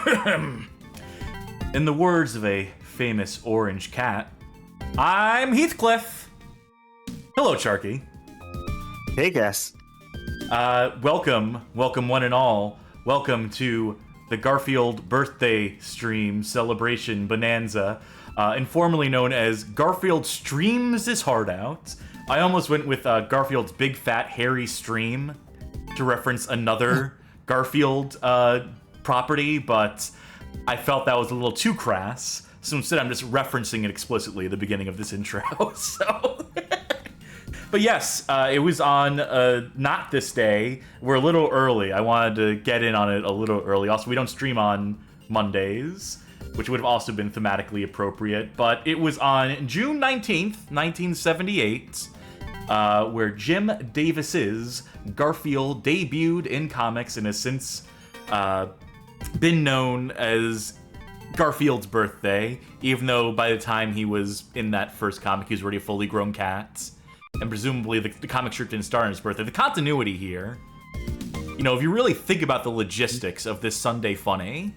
In the words of a famous orange cat, I'm Heathcliff. Hello, Charkie. Hey, guys. Welcome one and all. Welcome to the Garfield birthday stream celebration bonanza, informally known as Garfield Streams His Heart Out. I almost went with Garfield's Big Fat Hairy Stream to reference another Garfield property, but I felt that was a little too crass, so instead I'm just referencing it explicitly at the beginning of this intro, so... But yes, it was on not this day. We're a little early. I wanted to get in on it a little early. Also, we don't stream on Mondays, which would have also been thematically appropriate. But it was on June 19th, 1978, where Jim Davis's Garfield debuted in comics and has since been known as Garfield's birthday, even though by the time he was in that first comic, he was already a fully grown cat. And presumably the comic strip didn't start on his birthday. The continuity here, you know, if you really think about the logistics of this Sunday funny,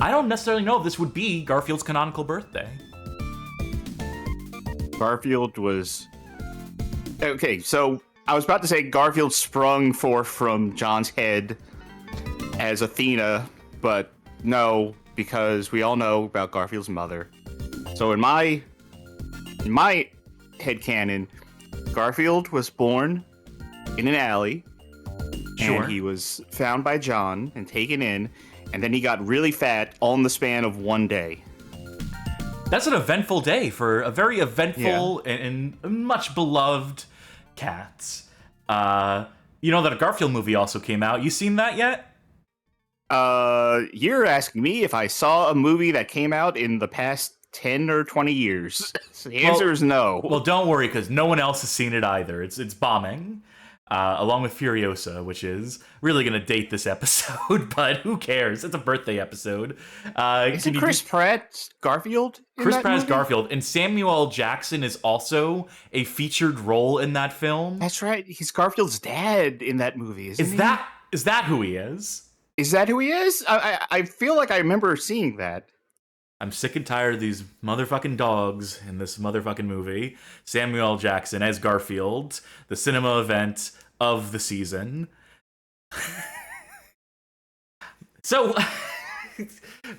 I don't necessarily know if this would be Garfield's canonical birthday. Garfield was... Okay, so I was about to say Garfield sprung forth from John's head as Athena, but no, because we all know about Garfield's mother. So in my headcanon, Garfield was born in an alley, Sure. and he was found by John and taken in, and then he got really fat all in the span of one day. That's an eventful day for a very eventful and much beloved cat. You know that a Garfield movie also came out. You seen that yet? You're asking me if I saw a movie that came out in the past 10 or 20 years. So the answer is no. Well, don't worry, because no one else has seen it either. It's bombing, along with Furiosa, which is really going to date this episode, but who cares? It's a birthday episode. Isn't Chris Pratt Garfield in Chris that Pratt is movie? Garfield, and Samuel L. Jackson is also a featured role in that film. That's right. He's Garfield's dad in that movie, isn't he? Is that who he is? Is that who he is? I feel like I remember seeing that. I'm sick and tired of these motherfucking dogs in this motherfucking movie. Samuel L. Jackson as Garfield, the cinema event of the season. So,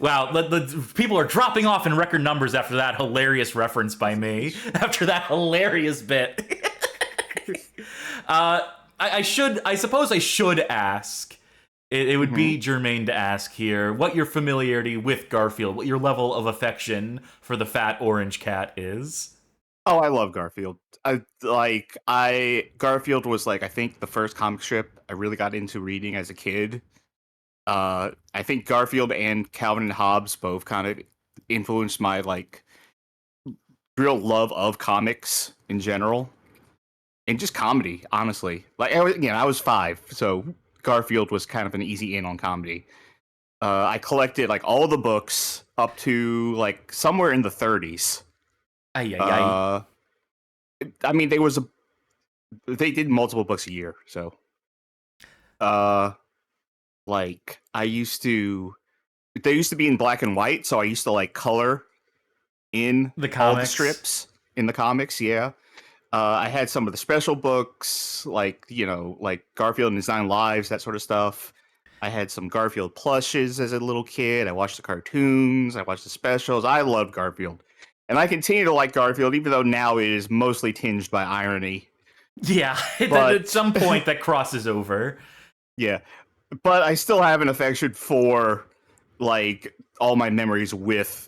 wow, the people are dropping off in record numbers after that hilarious reference by me, after that hilarious bit. I suppose I should ask. It would be germane to ask here what your familiarity with Garfield, what your level of affection for the fat orange cat is. Oh, I love Garfield. Garfield was I think the first comic strip I really got into reading as a kid. I think Garfield and Calvin and Hobbes both kind of influenced my real love of comics in general, and just comedy. Honestly, I was 5, so Garfield was kind of an easy in on comedy. I collected all the books up to somewhere in the 30s. I mean, they did multiple books a year, so they used to be in black and white, so I used to color in the all the strips in the comics. I had some of the special books, like Garfield and His 9 Lives, that sort of stuff. I had some Garfield plushes as a little kid. I watched the cartoons. I watched the specials. I loved Garfield. And I continue to like Garfield, even though now it is mostly tinged by irony. Yeah, but at some point that crosses over. Yeah, but I still have an affection for, all my memories with,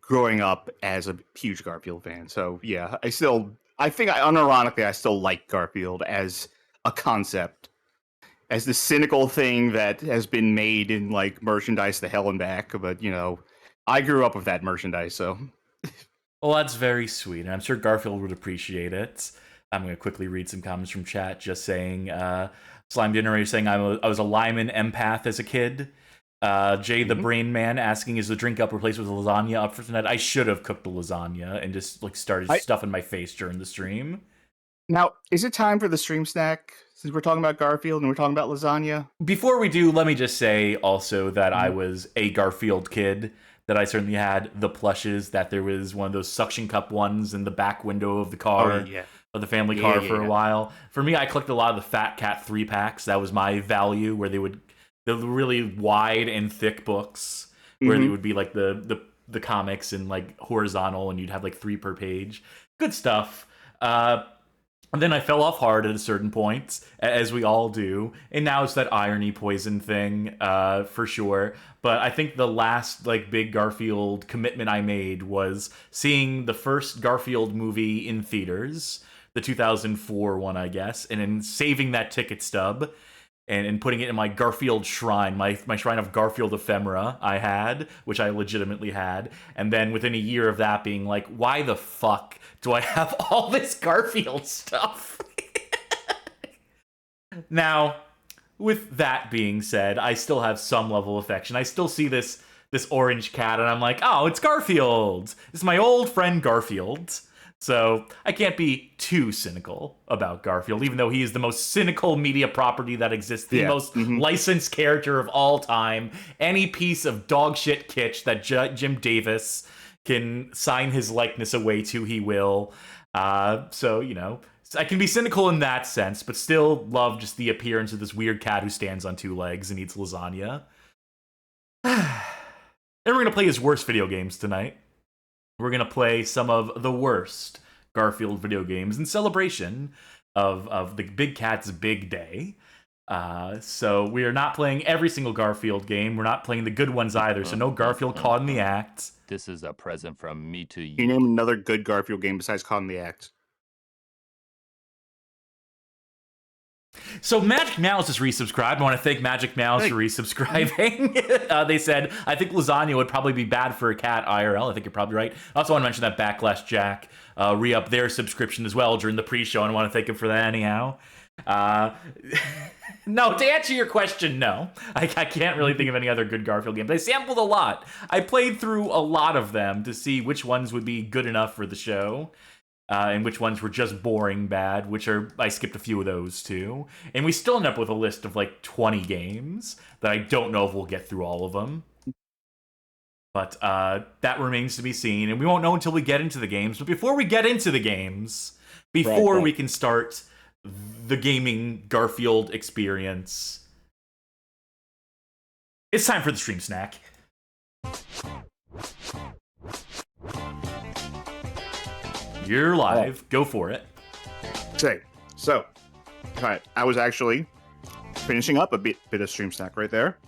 growing up as a huge Garfield fan. So, yeah, I think unironically, I still like Garfield as a concept, as the cynical thing that has been made in merchandise to hell and back. But I grew up with that merchandise, so. Well, that's very sweet. I'm sure Garfield would appreciate it. I'm going to quickly read some comments from chat, just saying, Slime Generator saying I was a Lyman empath as a kid. Jay the Brain Man asking, is the drink up replaced with lasagna up for tonight? I should have cooked the lasagna and just started stuffing my face during the stream. Now, is it time for the stream snack? Since we're talking about Garfield and we're talking about lasagna. Before we do, let me just say also that I was a Garfield kid, that I certainly had the plushes, that there was one of those suction cup ones in the back window of the car, of the family car for a while. For me, I collected a lot of the Fat Cat 3-packs. That was my value, where the really wide and thick books, where they would be like the comics and like horizontal, and you'd have like 3 per page. Good stuff. And then I fell off hard at a certain point, as we all do. And now it's that irony poison thing, for sure. But I think the last like big Garfield commitment I made was seeing the first Garfield movie in theaters, the 2004 one, I guess, and then saving that ticket stub and putting it in my Garfield shrine, my shrine of Garfield ephemera I had, which I legitimately had. And then within a year of that being like, why the fuck do I have all this Garfield stuff? Now, with that being said, I still have some level of affection. I still see this orange cat and I'm like, oh, it's Garfield. It's my old friend Garfield. So I can't be too cynical about Garfield, even though he is the most cynical media property that exists, the most licensed character of all time. Any piece of dog shit kitsch that Jim Davis can sign his likeness away to, he will. So, you know, I can be cynical in that sense, but still love just the appearance of this weird cat who stands on 2 legs and eats lasagna. And we're going to play his worst video games tonight. We're going to play some of the worst Garfield video games in celebration of the big cat's big day. So we are not playing every single Garfield game. We're not playing the good ones either, so no Garfield caught in the act. This is a present from me to you. Can you name another good Garfield game besides Caught in the Act? So Magic Mouse is resubscribed. I want to thank Magic Mouse for resubscribing. They said, I think lasagna would probably be bad for a cat IRL. I think you're probably right. I also want to mention that Backlash Jack re-upped their subscription as well during the pre-show, and I want to thank him for that anyhow. No, to answer your question, no. I can't really think of any other good Garfield games. I sampled a lot. I played through a lot of them to see which ones would be good enough for the show. And which ones were just boring bad, I skipped a few of those too. And we still end up with a list of like 20 games that I don't know if we'll get through all of them. But that remains to be seen, and we won't know until we get into the games. But before we get into the games, before we can start the gaming Garfield experience, it's time for the stream snack. You're live. Go for it. So, all right, I was actually finishing up a bit of stream snack right there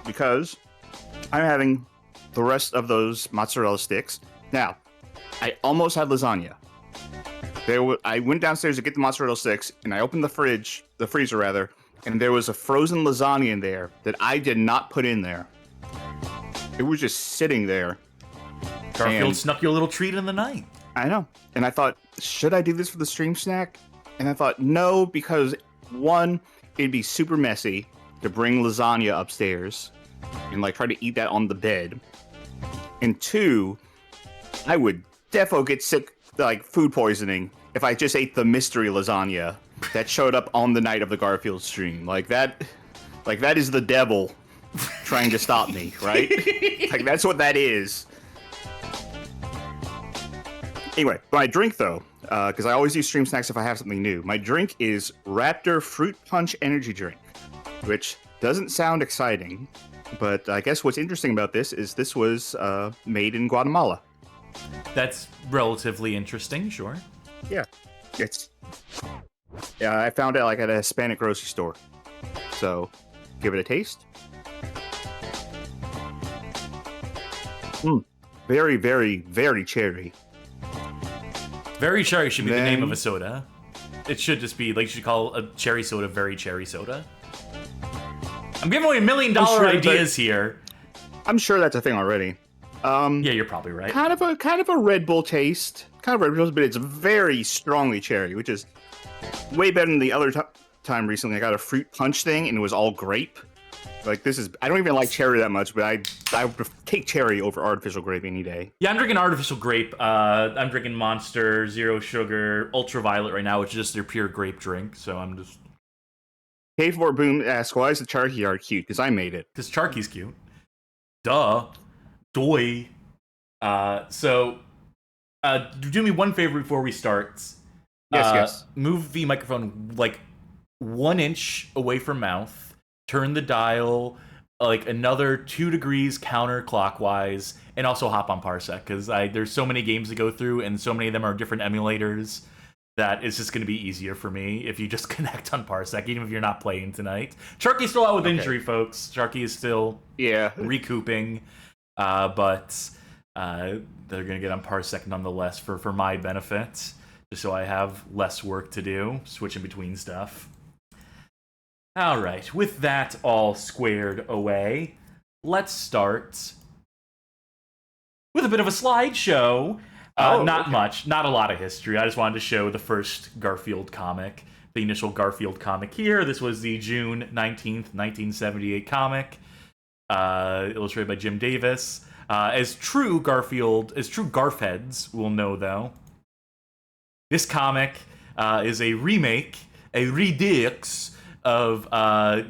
because I'm having the rest of those mozzarella sticks. Now, I almost had lasagna. I went downstairs to get the mozzarella sticks, and I opened the freezer rather, and there was a frozen lasagna in there that I did not put in there. It was just sitting there. Garfield snuck you a little treat in the night. I know. And I thought, should I do this for the stream snack? And I thought, no, because 1, it'd be super messy to bring lasagna upstairs and like try to eat that on the bed. And 2, I would defo get sick, like food poisoning, if I just ate the mystery lasagna that showed up on the night of the Garfield stream. Like that is the devil trying to stop me, right? Like that's what that is. Anyway, my drink though, because I always do stream snacks if I have something new. My drink is Raptor Fruit Punch Energy Drink, which doesn't sound exciting, but I guess what's interesting about this is this was made in Guatemala. That's relatively interesting, sure. Yeah, I found it like at a Hispanic grocery store. So, give it a taste. Very, very, very cherry. Very cherry should be the name of a soda. It should just be, like, you should call a cherry soda very cherry soda. I'm giving away $1 million ideas here. I'm sure that's a thing already. Yeah, you're probably right. Kind of a Red Bull taste. Kind of Red Bull, but it's very strongly cherry, which is way better than the other time recently. I got a fruit punch thing, and it was all grape. Like, this is... I don't even like cherry that much, but I would take cherry over artificial grape any day. Yeah, I'm drinking artificial grape. I'm drinking Monster, Zero Sugar, Ultraviolet right now, which is just their pure grape drink. So I'm just... K4 Boom asks, why is the Charkie art cute? Because I made it. Because Charkie's cute. Duh. Doy. Do me one favor before we start. Yes. Move the microphone like 1 inch away from mouth. Turn the dial like another 2 degrees counterclockwise, and also hop on Parsec, because there's so many games to go through, and so many of them are different emulators that it's just going to be easier for me if you just connect on Parsec, even if you're not playing tonight. Charkie's still out with injury, folks. Charkie is still recouping, but they're going to get on Parsec nonetheless for my benefit, just so I have less work to do, switching between stuff. All right, with that all squared away, let's start with a bit of a slideshow. Much, not a lot of history. I just wanted to show the first Garfield comic, the initial Garfield comic here. This was the June 19th, 1978 comic, illustrated by Jim Davis. As true Garfheads will know, though, this comic is a remake, a redux of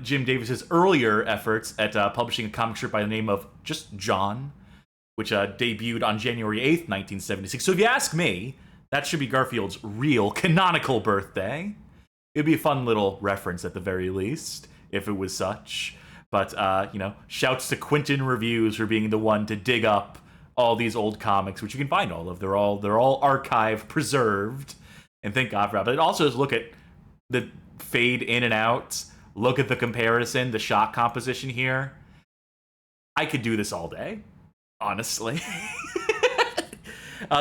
Jim Davis's earlier efforts at publishing a comic strip by the name of just John, which debuted on January 8th, 1976. So if you ask me, that should be Garfield's real canonical birthday. It'd be a fun little reference at the very least, if it was such. But, shouts to Quentin Reviews for being the one to dig up all these old comics, which you can find all of. They're all archived, preserved, and thank God for that. But also just look at the fade in and out, look at the comparison, the shot composition here. I could do this all day, honestly.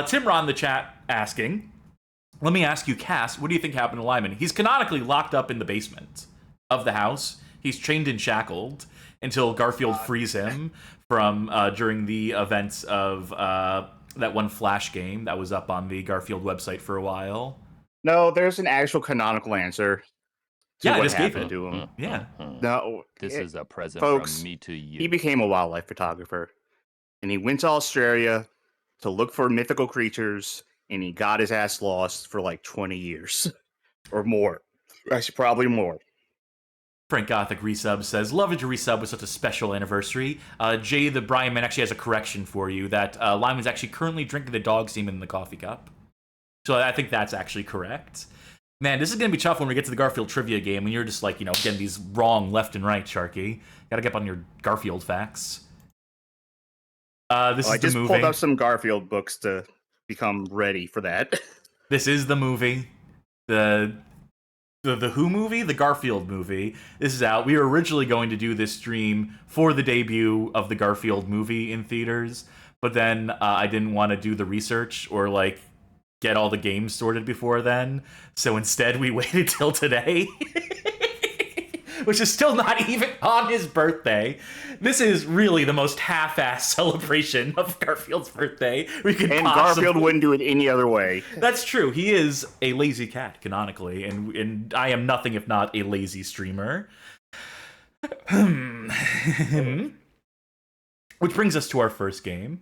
Tim Ron in the chat asking, let me ask you, Cass, what do you think happened to Lyman? He's canonically locked up in the basement of the house. He's chained and shackled until Garfield frees him from during the events of that one Flash game that was up on the Garfield website for a while. No, there's an actual canonical answer. I just gave it to him. Yeah. No, this is a present folks, from me to you. He became a wildlife photographer, and he went to Australia to look for mythical creatures, and he got his ass lost for like 20 years or more. Actually, probably more. Frank Gothic resub says, love it to resub with such a special anniversary. Jay the Brian Man actually has a correction for you that Lyman's actually currently drinking the dog semen in the coffee cup. So I think that's actually correct. Man, this is going to be tough when we get to the Garfield trivia game and you're just like, getting these wrong left and right, Charkie. Gotta get up on your Garfield facts. This is the movie. I just pulled up some Garfield books to become ready for that. This is the movie. The Who movie? The Garfield movie. This is out. We were originally going to do this stream for the debut of the Garfield movie in theaters, but then I didn't want to do the research or, get all the games sorted before then. So instead, we waited till today. Which is still not even on his birthday. This is really the most half-assed celebration of Garfield's birthday we could possibly... Garfield wouldn't do it any other way. That's true. He is a lazy cat, canonically, and I am nothing if not a lazy streamer. Which brings us to our first game.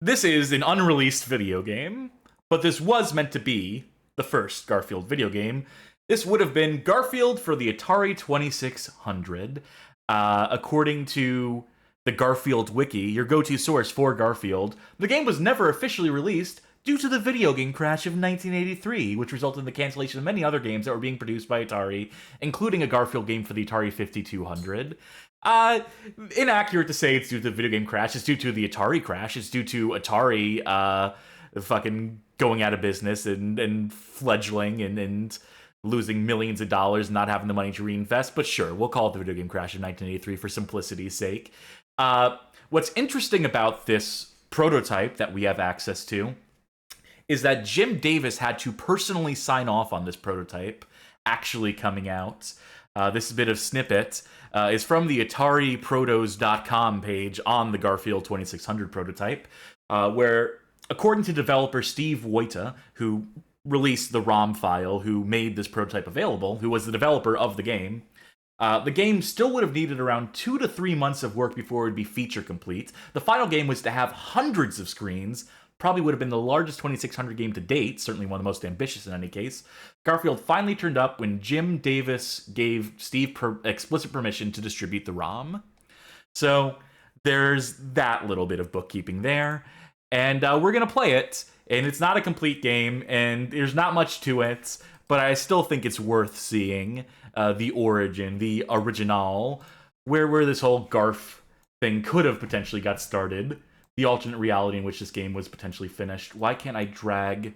This is an unreleased video game, but this was meant to be the first Garfield video game. This would have been Garfield for the Atari 2600. According to the Garfield Wiki, your go-to source for Garfield, the game was never officially released due to the video game crash of 1983, which resulted in the cancellation of many other games that were being produced by Atari, including a Garfield game for the Atari 5200. Inaccurate to say it's due to the video game crash. It's due to the Atari crash. It's due to Atari fucking going out of business and fledgling and losing millions of dollars and not having the money to reinvest. But sure, we'll call it the video game crash of 1983 for simplicity's sake. What's interesting about this prototype that we have access to is that Jim Davis had to personally sign off on this prototype actually coming out. This bit of snippet is from the AtariProtos.com page on the Garfield 2600 prototype, where, according to developer Steve Wojta, who released the ROM file, who made this prototype available, who was the developer of the game, The game still would have needed around 2 to 3 months of work before it would be feature complete. The final game was to have hundreds of screens, probably would have been the largest 2600 game to date, certainly one of the most ambitious in any case. Garfield finally turned up when Jim Davis gave Steve explicit permission to distribute the ROM. So there's that little bit of bookkeeping there. And we're going to play it, and it's not a complete game, and there's not much to it, but I still think it's worth seeing the origin, the original, where this whole Garf thing could have potentially got started. The alternate reality in which this game was potentially finished. Why can't I drag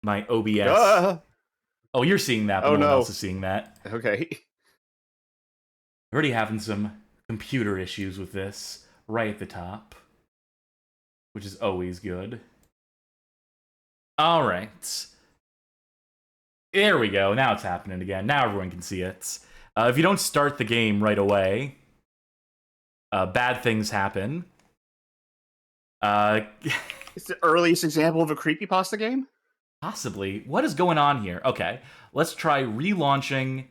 my OBS? Oh, you're seeing that, but no one else is seeing that. Okay. Already having some computer issues with this right at the top, which is always good. All right. There we go. Now it's happening again. Now everyone can see it. If you don't start the game right away, bad things happen. It's the earliest example of a creepypasta game? Possibly. What is going on here? Okay, let's try relaunching.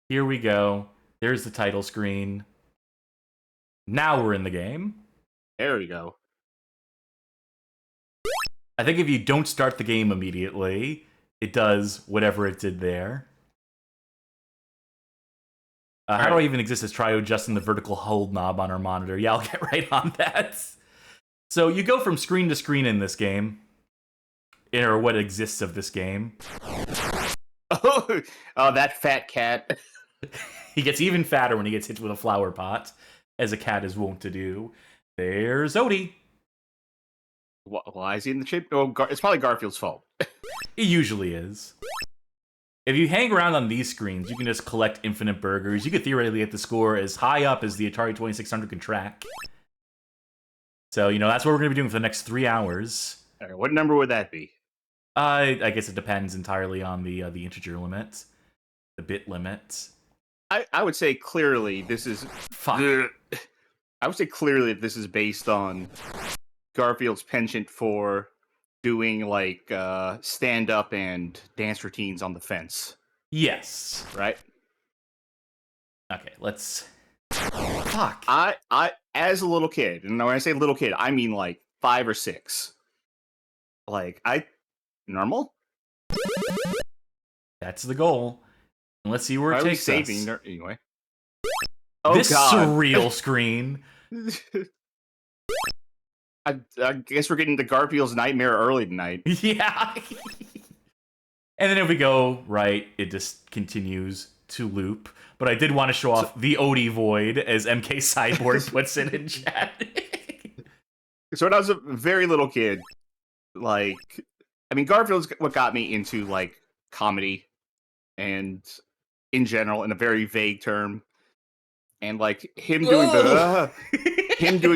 Here we go. There's the title screen. Now we're in the game. There we go. I think if you don't start the game immediately, it does whatever it did there. How do I even exist as try adjusting the vertical hold knob on our monitor? Yeah, I'll get right on that. So you go from screen to screen in this game, or what exists of this game. Oh, that fat cat. He gets even fatter when he gets hit with a flower pot, as a cat is wont to do. There's Odie. Why is he in the chip? Oh, it's probably Garfield's fault. It usually is. If you hang around on these screens, you can just collect infinite burgers. You could theoretically get the score as high up as the Atari 2600 can track. So, that's what we're going to be doing for the next 3 hours. All right, what number would that be? I guess it depends entirely on the integer limit, the bit limit. I would say clearly this is... Fuck. I would say clearly this is based on Garfield's penchant for doing, like, stand-up and dance routines on the fence. Yes. Right? Okay, let's... Fuck. I as a little kid, and when I say little kid, I mean, like, 5 or 6. Like, normal? That's the goal. Let's see where it takes us. Anyway. This God. surreal screen. I guess we're getting to Garfield's nightmare early tonight. Yeah. And then if we go right, it just continues to loop. But I did want to show off the Odie void, as MK Cyborg puts it in chat. So when I was a very little kid, like, I mean, Garfield's what got me into, like, comedy and in general, in a very vague term. And, like, him doing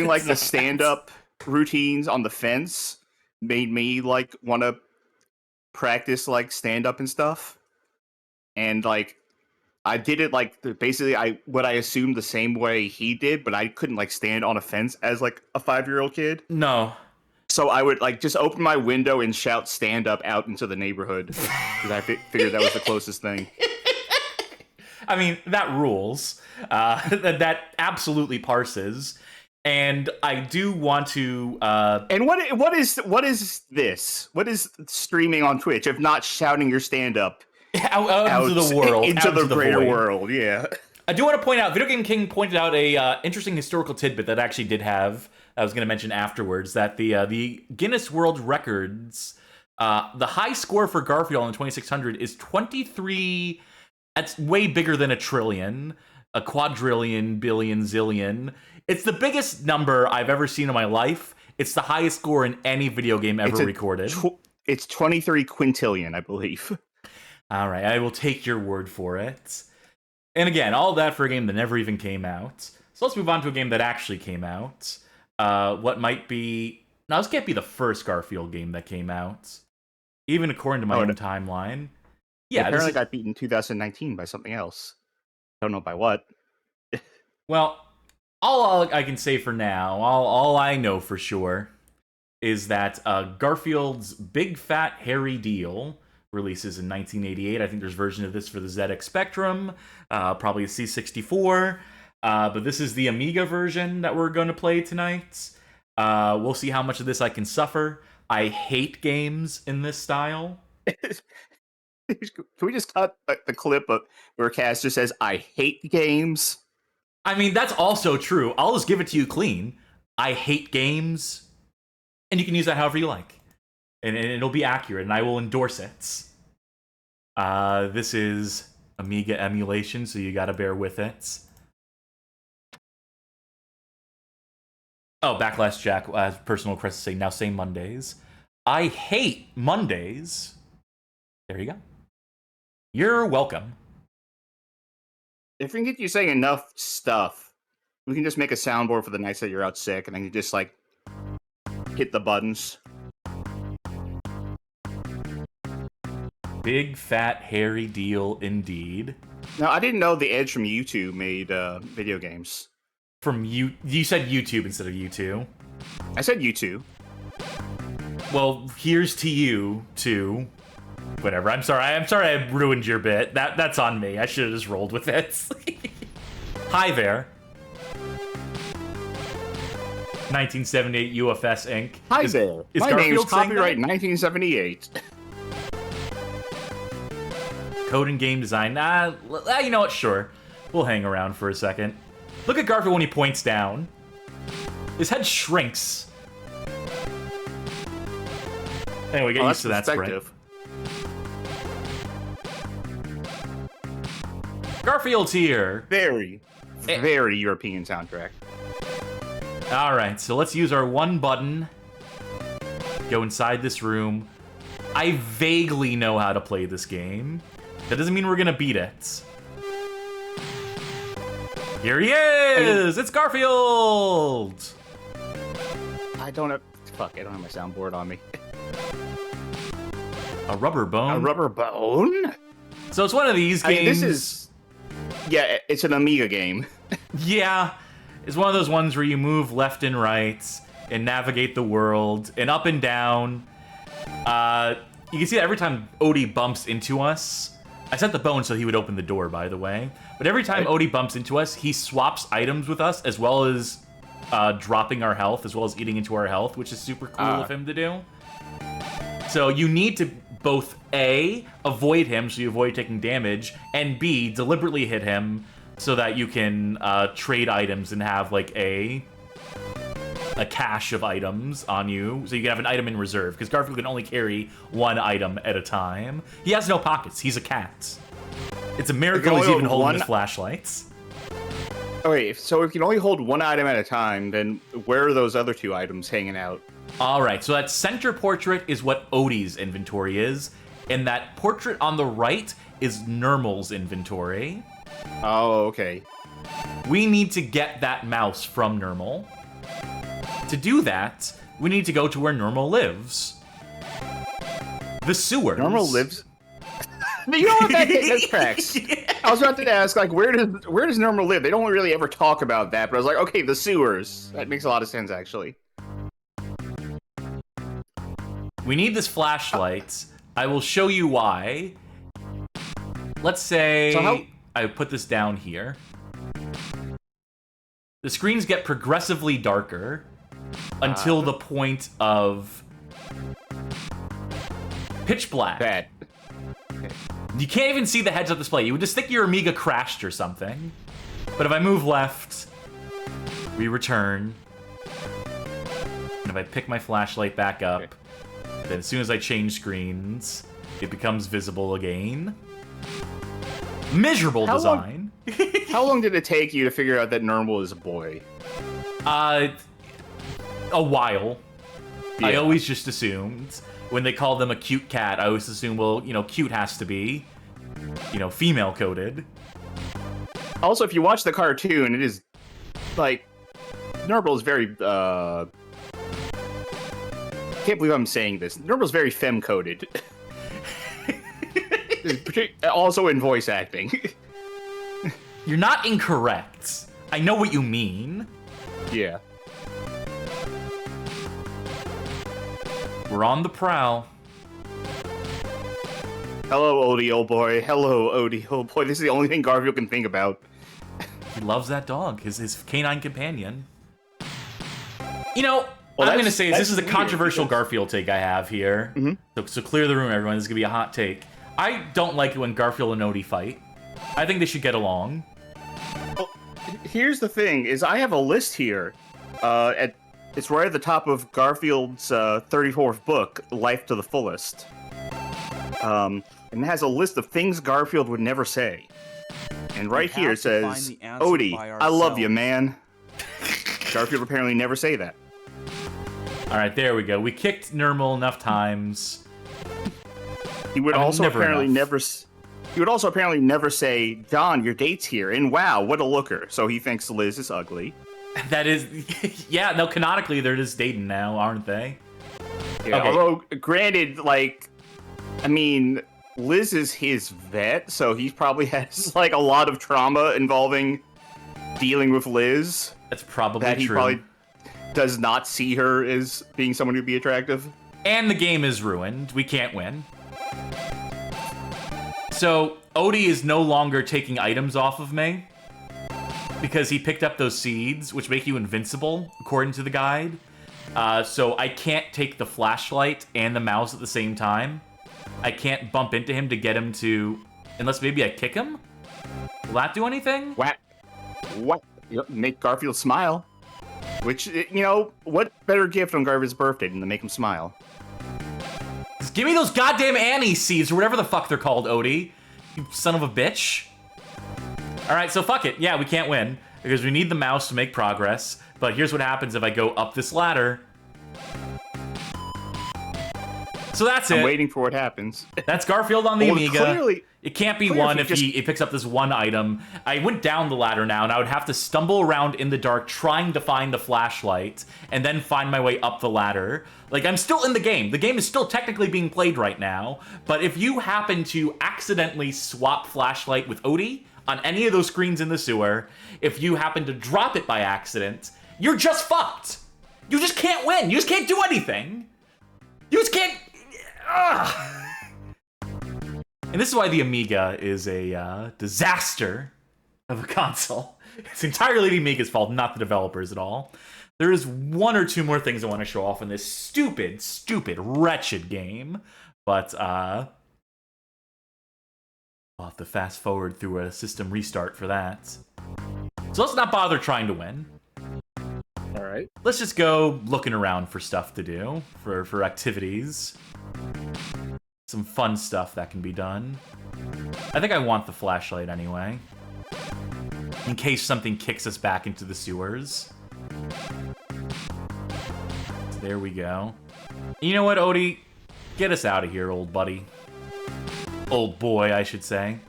like the stand-up routines on the fence made me, like, want to practice, like, stand-up and stuff. And, like, I did it, like, basically what I assumed the same way he did, but I couldn't, like, stand on a fence as, like, a 5-year-old kid. No. So I would, like, just open my window and shout stand up out into the neighborhood. Because I figured that was the closest thing. I mean, that rules. That absolutely parses. And I do want to... And what is this? What is streaming on Twitch if not shouting your stand up out into the world. Into the greater void. world, yeah. I do want to point out, Video Game King pointed out a interesting historical tidbit that I actually did have. I was going to mention afterwards that the Guinness World Records, the high score for Garfield on the 2600 is 23. That's way bigger than a trillion, a quadrillion, billion, zillion. It's the biggest number I've ever seen in my life. It's the highest score in any video game ever recorded. It's 23 quintillion, I believe. All right, I will take your word for it. And again, all that for a game that never even came out. So let's move on to a game that actually came out. What might be... Now, this can't be the first Garfield game that came out. Even according to my own timeline. Yeah, apparently got beaten in 2019 by something else. Don't know by what. Well, all I can say for now, all I know for sure, is that Garfield's Big Fat Hairy Deal releases in 1988. I think there's a version of this for the ZX Spectrum, probably a C64. But this is the Amiga version that we're going to play tonight. We'll see how much of this I can suffer. I hate games in this style. Can we just cut the clip of where Cass just says, "I hate games"? I mean, that's also true. I'll just give it to you clean. I hate games. And you can use that however you like. And it'll be accurate, and I will endorse it. This is Amiga emulation, so you gotta bear with it. Oh, Backlash Jack, personal request to say, now say Mondays. I hate Mondays. There you go. You're welcome. If we can get you saying enough stuff, we can just make a soundboard for the nights that you're out sick, and then you just, like, hit the buttons. Big, fat, hairy deal indeed. Now, I didn't know the Edge from U2 made video games. From you said YouTube instead of U2. I said U2. Well, here's to you, too. Whatever. I'm sorry I ruined your bit. That's on me. I should have just rolled with it. Hi there. 1978 UFS Inc. Hi there. Is My Garfield name's saying copyright that? 1978. Code and game design. You know what? Sure. We'll hang around for a second. Look at Garfield when he points down. His head shrinks. Anyway, get used to that sprint. Garfield's here. Very European soundtrack. Alright, so let's use our one button. Go inside this room. I vaguely know how to play this game. That doesn't mean we're gonna beat it. Here he is! It's Garfield! I don't have my soundboard on me. A rubber bone? A rubber bone? So it's one of these games. I mean, this is... Yeah, it's an Amiga game. Yeah, it's one of those ones where you move left and right and navigate the world and up and down. You can see that every time Odie bumps into us. I set the bone so he would open the door, by the way. But every time Odie bumps into us, he swaps items with us, as well as dropping our health, as well as eating into our health, which is super cool of him to do. So you need to both A, avoid him so you avoid taking damage, and B, deliberately hit him so that you can trade items and have like a cache of items on you, so you can have an item in reserve, because Garfield can only carry one item at a time. He has no pockets. He's a cat. It's a miracle he's even holding his flashlights. Oh wait, so if you can only hold one item at a time, then where are those other two items hanging out? Alright, so that center portrait is what Odie's inventory is, and that portrait on the right is Nermal's inventory. Oh, okay. We need to get that mouse from Nermal. To do that, we need to go to where Nermal lives. The sewers. Nermal lives... You know what? That tracks. Yeah. I was about to ask, like, where does Nermal live? They don't really ever talk about that, but I was like, okay, the sewers. That makes a lot of sense, actually. We need this flashlight. I will show you why. Let's say I put this down here. The screens get progressively darker until the point of pitch black. Bad. You can't even see the heads-up display. You would just think your Amiga crashed or something. But if I move left, we return. And if I pick my flashlight back up, then as soon as I change screens, it becomes visible again. Miserable design. How long did it take you to figure out that Nermal is a boy? A while. Yeah. I always just assumed. When they call them a cute cat, I always assume, well, you know, cute has to be, you know, female-coded. Also, if you watch the cartoon, it is, like, Nermal is very, can't believe I'm saying this. Nermal's very femme-coded. Also in voice acting. You're not incorrect. I know what you mean. Yeah. We're on the prowl. Hello, Odie, old boy. Hello, Odie, old boy. This is the only thing Garfield can think about. He loves that dog, his canine companion. You know, Well, I'm going to say this is a weird, controversial because- Garfield take I have here. So clear the room, everyone. This is going to be a hot take. I don't like it when Garfield and Odie fight. I think they should get along. Well, here's the thing: is I have a list here. It's right at the top of Garfield's 34th book, Life to the Fullest. And it has a list of things Garfield would never say. And right here it says, "Odie, I love you, man." Garfield apparently never say that. All right, there we go. We kicked Nermal enough times. He would also never apparently enough. never. He would also apparently never say, "Don, your date's here," and wow, what a looker. So he thinks Liz is ugly. That is, yeah. No, canonically they're just dating now, aren't they? Yeah, Okay. although, granted, like, I mean, Liz is his vet, so he probably has, like, a lot of trauma involving dealing with Liz. That's probably That he true. probably does not see her as being someone who'd be attractive. And the game is ruined. We can't win. So, Odie is no longer taking items off of me because he picked up those seeds, which make you invincible, according to the guide. So I can't take the flashlight and the mouse at the same time. I can't bump into him to get him to... Unless maybe I kick him? Will that do anything? What? Make Garfield smile. Which, you know, what better gift on Garfield's birthday than to make him smile? Just give me those goddamn Annie seeds, or whatever the fuck they're called, Odie. You son of a bitch. Alright, so fuck it. Yeah, we can't win, because we need the mouse to make progress. But here's what happens if I go up this ladder. So that's it. I'm waiting for what happens. That's Garfield on the Well, Amiga. clearly- It can't be clearly one if if you he picks up this one item. I went down the ladder now, and I would have to stumble around in the dark trying to find the flashlight, and then find my way up the ladder. Like, I'm still in the game. The game is still technically being played right now, but if you happen to accidentally swap flashlight with Odie on any of those screens in the sewer, if you happen to drop it by accident, you're just fucked. You just can't win. You just can't do anything. You just can't... Ugh. And this is why the Amiga is a disaster of a console. It's entirely the Amiga's fault, not the developers at all. There is one or two more things I want to show off in this stupid, wretched game. But, I'll have to fast forward through a system restart for that. So let's not bother trying to win. Alright. Let's just go looking around for stuff to do, for activities. Some fun stuff that can be done. I think I want the flashlight anyway. In case something kicks us back into the sewers. There we go. You know what, Odie? Get us out of here, old buddy. Old boy, I should say.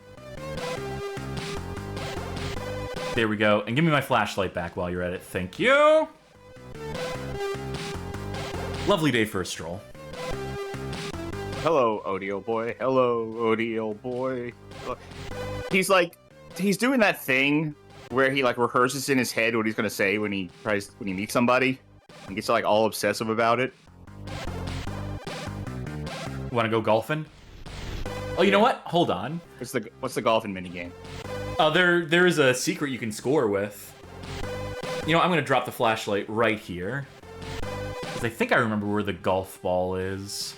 There we go. And give me my flashlight back while you're at it. Thank you! Lovely day for a stroll. Hello, Odie, old boy. Hello, Odie, old boy. He's doing that thing where he, like, rehearses in his head what he's gonna say when he meets somebody. And gets, like, all obsessive about it. Want to go golfing? Oh, you know what? Hold on. What's the golfing minigame? There is a secret you can score with. You know, I'm gonna drop the flashlight right here. Because I think I remember where the golf ball is.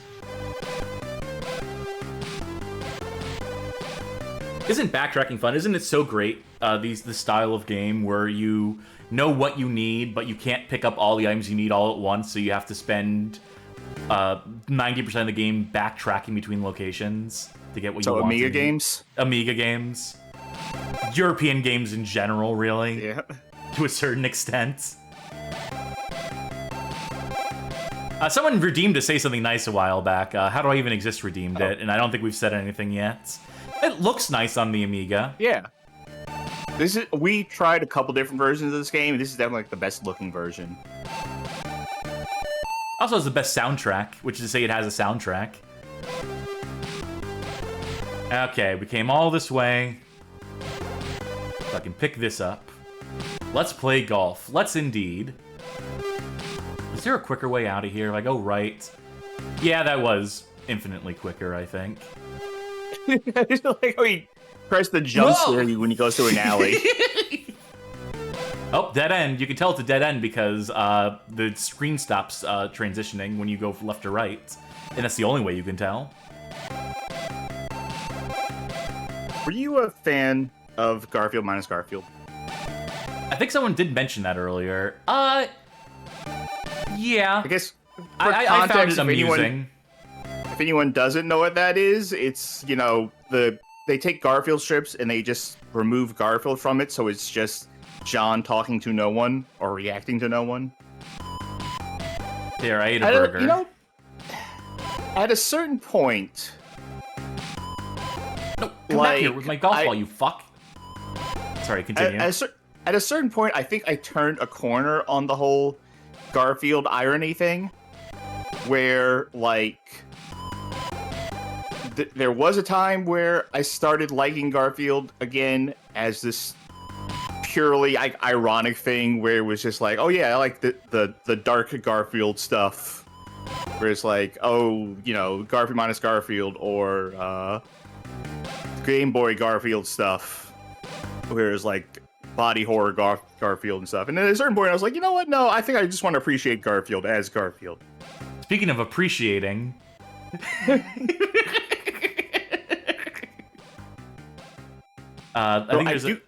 Isn't backtracking fun? Isn't it so great, this style of game where you know what you need, but you can't pick up all the items you need all at once, so you have to spend 90% of the game backtracking between locations to get what you want. So Amiga games? Amiga games. European games in general, really. Yeah. To a certain extent. Someone redeemed to say something nice a while back. How Do I Even Exist redeemed it, and I don't think we've said anything yet. It looks nice on the Amiga. Yeah. We tried a couple different versions of this game, and this is definitely like the best looking version. Also has the best soundtrack, which is to say it has a soundtrack. Okay, we came all this way. So I can pick this up. Let's play golf. Let's indeed. Is there a quicker way out of here? If I go right... Yeah, that was infinitely quicker, I think. It's like how he press the jump scare you when he goes to an alley. Oh, dead end. You can tell it's a dead end because the screen stops transitioning when you go left or right. And that's the only way you can tell. Were you a fan of Garfield minus Garfield? I think someone did mention that earlier. Yeah. I guess I found it amusing. If anyone doesn't know what that is, it's, you know, they take Garfield strips and they just remove Garfield from it, so it's just John talking to no one or reacting to no one. There, I ate a burger. You know, at a certain point... No, come back here with my golf ball, you fuck. Sorry, continue. At a certain point, I think I turned a corner on the whole Garfield irony thing, where, like... there was a time where I started liking Garfield again as this purely ironic thing where it was just like, oh yeah, I like the dark Garfield stuff. Where it's like, oh, you know, Garfield minus Garfield or Game Boy Garfield stuff. Where it's like body horror Garfield and stuff. And then at a certain point I was like, you know what? No, I think I just want to appreciate Garfield as Garfield. Speaking of appreciating... I think there's a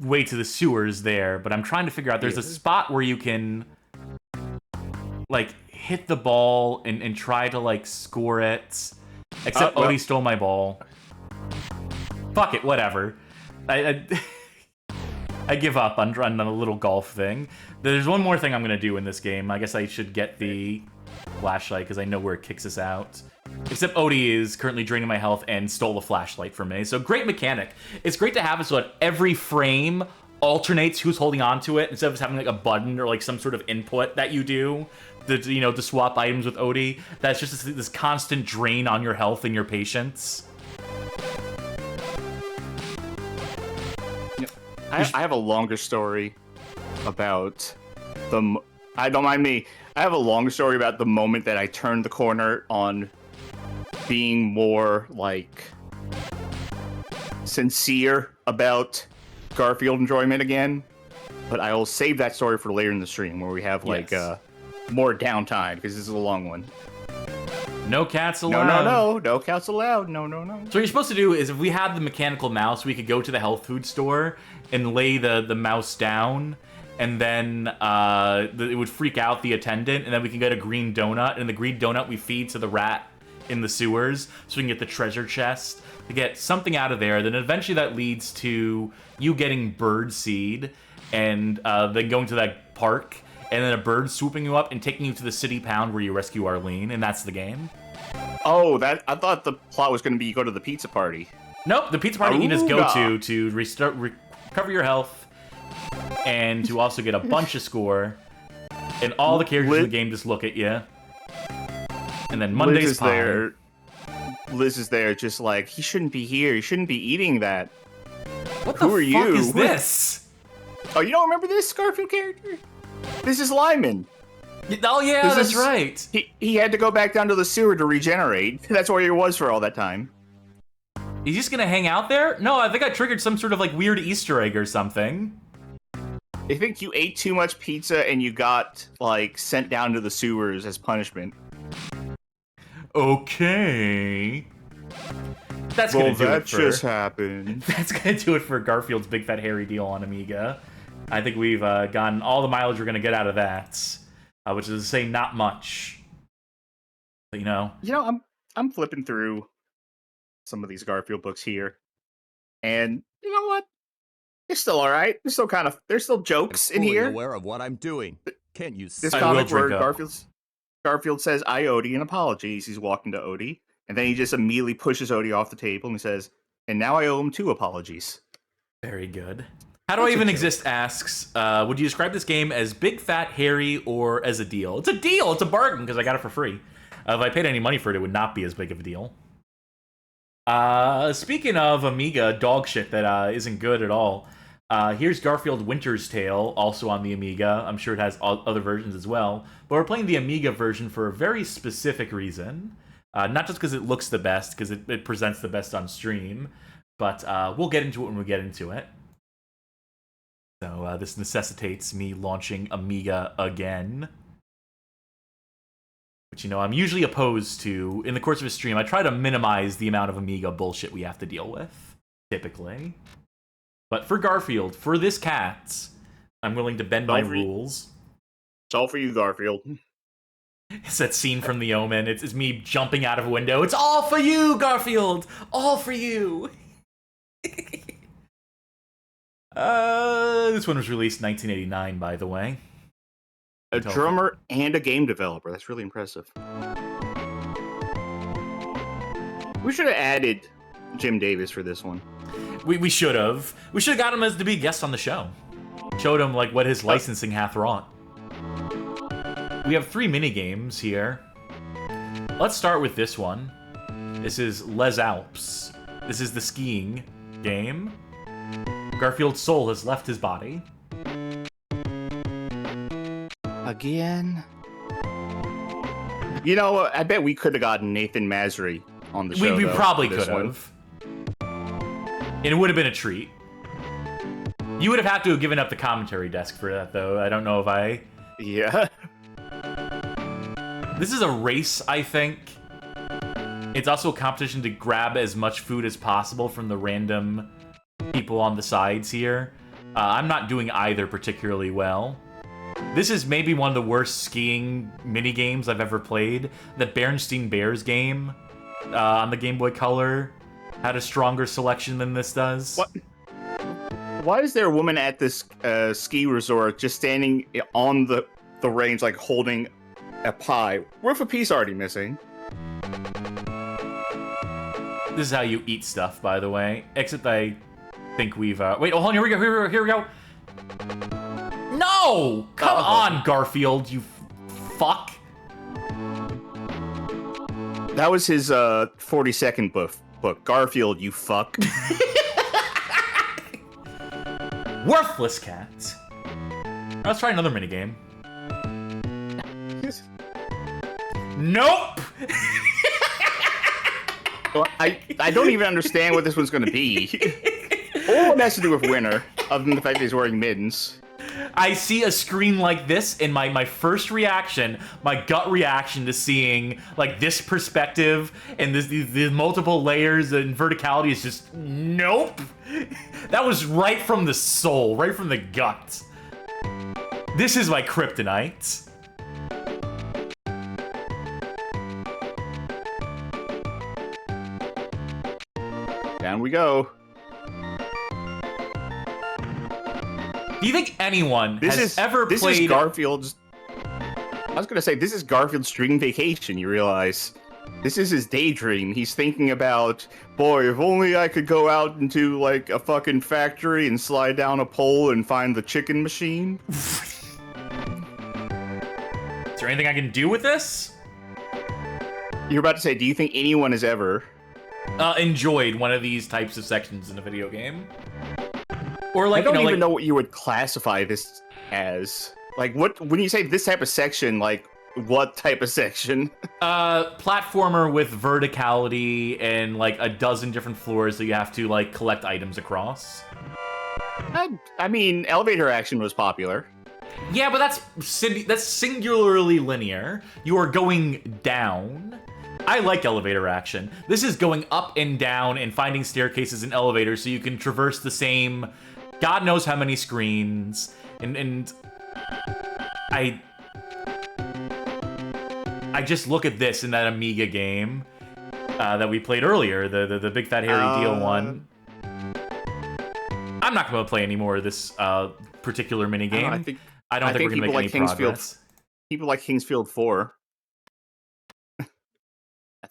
way to the sewers there, but I'm trying to figure out. There's a spot where you can, like, hit the ball and try to, like, score it. Except Odie stole my ball. Fuck it, whatever. I give up on a little golf thing. There's one more thing I'm going to do in this game. I guess I should get the flashlight, because I know where it kicks us out. Except Odie is currently draining my health and stole the flashlight from me. So great mechanic. It's great to have it so that every frame alternates who's holding on to it instead of just having like a button or like some sort of input that you do to swap items with Odie. That's just this constant drain on your health and your patience. I have a longer story about the... don't mind me. I have a longer story about the moment that I turned the corner on being more, like, sincere about Garfield enjoyment again. But I will save that story for later in the stream, where we have, like, more downtime, because this is a long one. No cats allowed. No cats allowed. No. So what you're supposed to do is, if we had the mechanical mouse, we could go to the health food store and lay the mouse down, and then it would freak out the attendant, and then we can get a green donut, and the green donut we feed to the rat in the sewers, so we can get the treasure chest to get something out of there. Then eventually that leads to you getting bird seed, and then going to that park, and then a bird swooping you up and taking you to the city pound where you rescue Arlene, and that's the game. Oh, I thought the plot was going to be you go to the pizza party. Nope, the pizza party you just go to recover your health, and to also get a bunch of score, and all the characters in the game just look at you. And then Monday's pie. Liz is there, just like, he shouldn't be here. He shouldn't be eating that. What the fuck is this? Oh, you don't remember this Garfield character? This is Lyman. Oh yeah, that's right. He had to go back down to the sewer to regenerate. That's where he was for all that time. He's just gonna hang out there? No, I think I triggered some sort of like weird Easter egg or something. I think you ate too much pizza and you got like sent down to the sewers as punishment. Okay. That's gonna do it for... just happened. That's gonna do it for Garfield's Big Fat Hairy Deal on Amiga. I think we've gotten all the mileage we're gonna get out of that, which is to say, not much. But, I'm flipping through some of these Garfield books here, and you know what? They're still all right. There's still jokes in here. I'm aware of what I'm doing. Can't you see? This comic where Garfield says, "I Odie," and apologies. He's walking to Odie, and then he just immediately pushes Odie off the table and he says, "And now I owe him 2 apologies." Very good. How do I even exist asks, would you describe this game as big, fat, hairy, or as a deal? It's a deal! It's a bargain, because I got it for free. If I paid any money for it, it would not be as big of a deal. Speaking of Amiga dog shit that isn't good at all, here's Garfield Winter's Tale, also on the Amiga. I'm sure it has other versions as well. But we're playing the Amiga version for a very specific reason. Not just because it looks the best, because it presents the best on stream, but we'll get into it when we get into it. So this necessitates me launching Amiga again. Which, I'm usually opposed to. In the course of a stream, I try to minimize the amount of Amiga bullshit we have to deal with, typically. But for Garfield, for this cat, I'm willing to bend my rules. It's all for you, Garfield. It's that scene from The Omen. It's me jumping out of a window. It's all for you, Garfield! All for you! This one was released in 1989, by the way. A drummer and a game developer. That's really impressive. We should have added Jim Davis for this one. We should have. We should have got him as to be a guest on the show. Showed him like what his licensing hath wrought. We have 3 minigames here. Let's start with this one. This is Les Alpes. This is the skiing game. Garfield's soul has left his body. Again? I bet we could have gotten Nathan Masry on the show. We probably could have. And it would have been a treat. You would have had to have given up the commentary desk for that, though. I don't know if I... Yeah. This is a race, I think. It's also a competition to grab as much food as possible from the random people on the sides here. I'm not doing either particularly well. This is maybe one of the worst skiing minigames I've ever played. The Berenstain Bears game on the Game Boy Color had a stronger selection than this does. What? Why is there a woman at this ski resort just standing on the range, like holding a pie with a piece already missing? This is how you eat stuff, by the way. Except I think we've... Wait, hold on, here we go. No! Come on, Garfield, you fuck. That was his 40-second book. Garfield, you fuck. Worthless cat. Let's try another minigame. Nope! Well, I don't even understand what this one's going to be. All it has to do with winter, other than the fact that he's wearing mittens. I see a screen like this, and my first reaction, my gut reaction to seeing like this perspective and these multiple layers and verticality is just nope. That was right from the soul, right from the gut. This is my kryptonite. Down we go. Do you think anyone has ever played... This is Garfield's... I was going to say, this is Garfield's dream vacation, you realize. This is his daydream. He's thinking about, boy, if only I could go out into, like, a fucking factory and slide down a pole and find the chicken machine. Is there anything I can do with this? You're about to say, do you think anyone has ever... enjoyed one of these types of sections in a video game? Or like, I don't even know what you would classify this as. Like, what when you say this type of section, like, what type of section? Platformer with verticality and like a dozen different floors that you have to like collect items across. I mean, elevator action was popular. Yeah, but that's singularly linear. You are going down. I like elevator action. This is going up and down and finding staircases and elevators so you can traverse the same God knows how many screens. And I just look at this in that Amiga game that we played earlier, the Big Fat Hairy Deal one. I'm not going to play any more of this particular minigame. I don't think we're going to make any progress. People like Kingsfield 4. I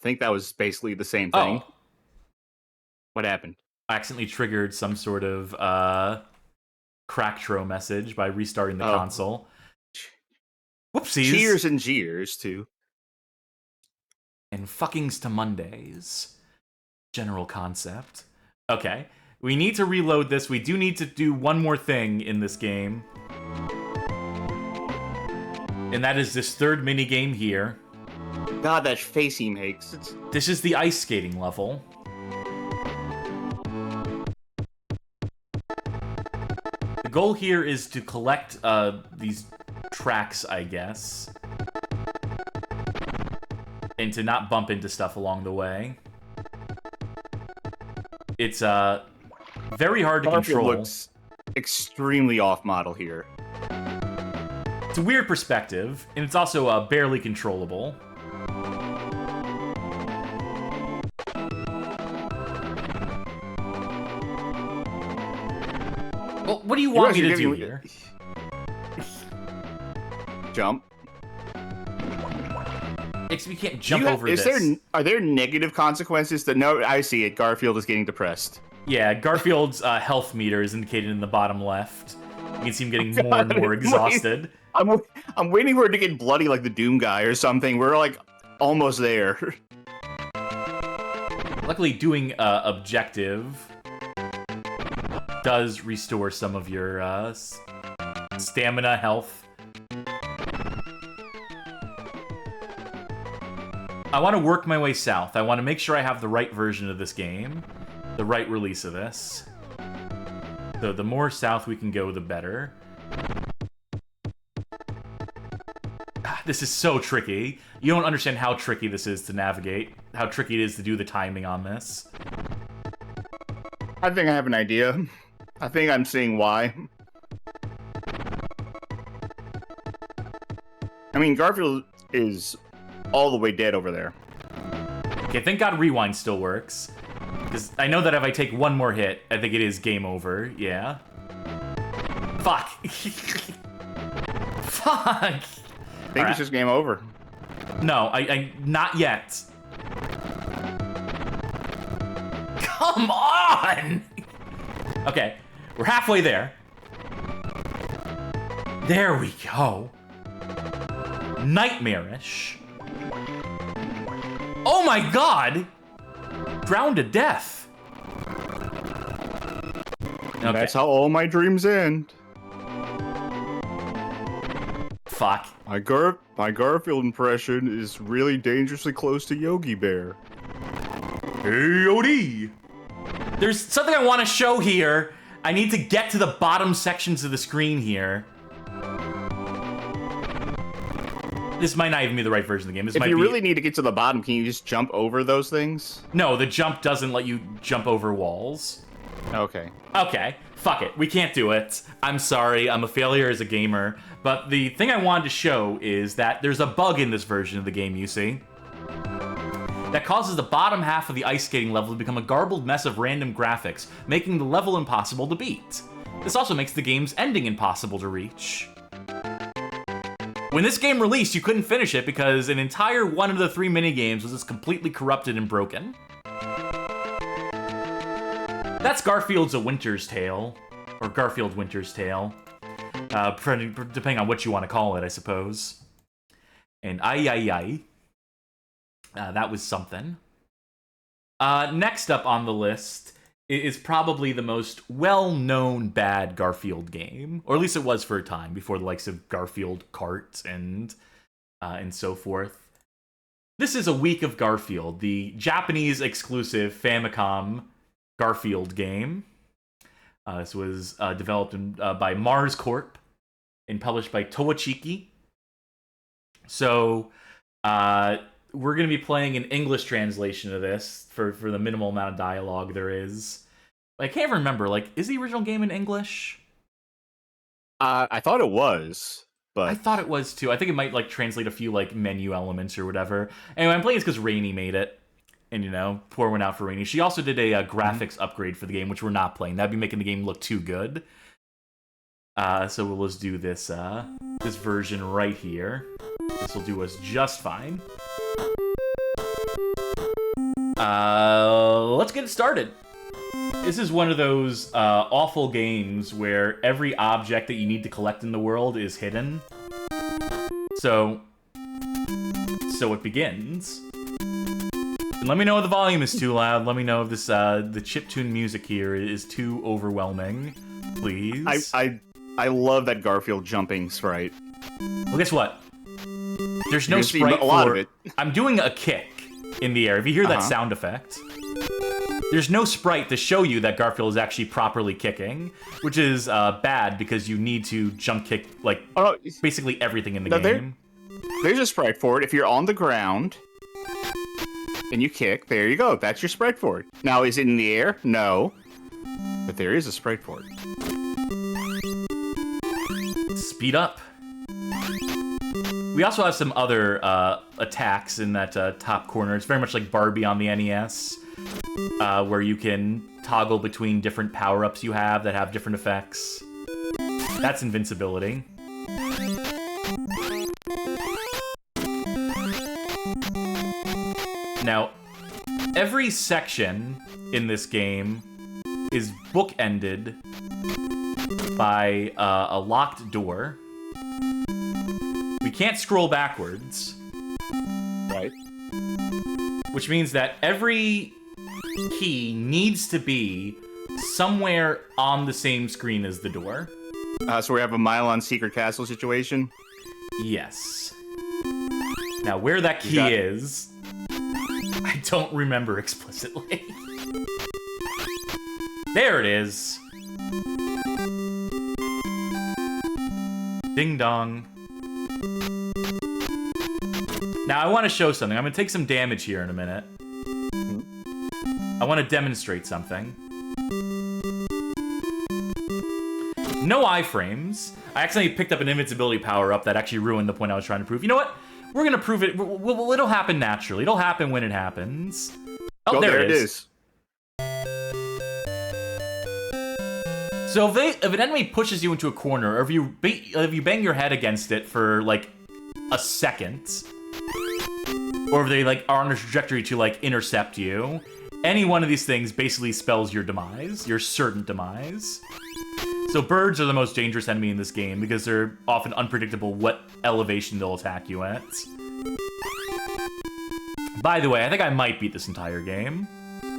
think that was basically the same thing. Oh. What happened? I accidentally triggered some sort of cracktro message by restarting the console. Whoopsies. Cheers and jeers, too. And fuckings to Mondays. General concept. Okay. We need to reload this. We do need to do one more thing in this game. And that is this third minigame here. God, that face he makes. This is the ice skating level. The goal here is to collect these tracks, I guess. And to not bump into stuff along the way. It's very hard to control. Looks extremely off-model here. It's a weird perspective, and it's also barely controllable. Well, what do you want me to do here? Jump. We can't jump over this. Are there negative consequences to no? I see it. Garfield is getting depressed. Yeah, Garfield's health meter is indicated in the bottom left. You can see him getting more and more exhausted. I'm waiting for it to get bloody like the Doom guy or something. We're like almost there. Luckily, doing objective does restore some of your stamina, health. I want to work my way south. I want to make sure I have the right version of this game. The right release of this. So the more south we can go, the better. This is so tricky. You don't understand how tricky this is to navigate. How tricky it is to do the timing on this. I think I have an idea. I think I'm seeing why. I mean, Garfield is all the way dead over there. Okay, thank God Rewind still works. Because I know that if I take one more hit, I think it is game over. Yeah. Fuck. Fuck. I think it's just game over. No, I not yet. Come on! Okay, we're halfway there. There we go. Nightmarish. Oh my god! Drowned to death. Okay. That's how all my dreams end. Fuck. My Garfield impression is really dangerously close to Yogi Bear. AOD! There's something I want to show here. I need to get to the bottom sections of the screen here. This might not even be the right version of the game. This if you really need to get to the bottom, can you just jump over those things? No, the jump doesn't let you jump over walls. Okay. Okay, fuck it. We can't do it. I'm sorry, I'm a failure as a gamer. But the thing I wanted to show is that there's a bug in this version of the game, you see, that causes the bottom half of the ice skating level to become a garbled mess of random graphics, making the level impossible to beat. This also makes the game's ending impossible to reach. When this game released, you couldn't finish it because an entire one of the 3 minigames was just completely corrupted and broken. That's Garfield's A Winter's Tale, or Garfield Winter's Tale, depending on what you want to call it, I suppose. And that was something. Next up on the list is probably the most well-known bad Garfield game, or at least it was for a time, before the likes of Garfield Kart and so forth. This is A Week of Garfield, the Japanese exclusive Famicom Garfield game. This was developed by Mars Corp and published by Toachiki. So, we're going to be playing an English translation of this for the minimal amount of dialogue there is. I can't remember, like, is the original game in English? I thought it was, but... I thought it was, too. I think it might, like, translate a few, like, menu elements or whatever. Anyway, I'm playing this because Rainey made it. And, you know, pour one out for Rainey. She also did a graphics upgrade for the game, which we're not playing. That'd be making the game look too good. So we'll just do this, this version right here. This will do us just fine. Let's get it started. This is one of those awful games where every object that you need to collect in the world is hidden. So it begins. And let me know if the volume is too loud. Let me know if this the chiptune music here is too overwhelming, please. I love that Garfield jumping sprite. Well, guess what? There's no You're gonna see sprite a lot for of it. I'm doing a kick in the air. If you hear that sound effect, there's no sprite to show you that Garfield is actually properly kicking, which is bad because you need to jump kick like basically everything in the game. There's a sprite for it. If you're on the ground and you kick, there you go. That's your sprite for it. Now, is it in the air? No. But there is a sprite for it. Speed up. We also have some other attacks in that top corner. It's very much like Barbie on the NES, where you can toggle between different power-ups you have that have different effects. That's invincibility. Now, every section in this game is bookended by a locked door. We can't scroll backwards. Right. Which means that every key needs to be somewhere on the same screen as the door. So we have a Mile-on Secret Castle situation? Yes. Now, where that key is, I don't remember explicitly. There it is. Ding dong. Now, I want to show something. I'm going to take some damage here in a minute. I want to demonstrate something. No iframes. I accidentally picked up an invincibility power-up that actually ruined the point I was trying to prove. You know what? We're going to prove it. It'll happen naturally. It'll happen when it happens. Oh, there it is. So if an enemy pushes you into a corner, or if you bang your head against it for, like, a second, or if they, like, are on a trajectory to, like, intercept you, any one of these things basically spells your demise, your certain demise. So birds are the most dangerous enemy in this game because they're often unpredictable what elevation they'll attack you at. By the way, I think I might beat this entire game.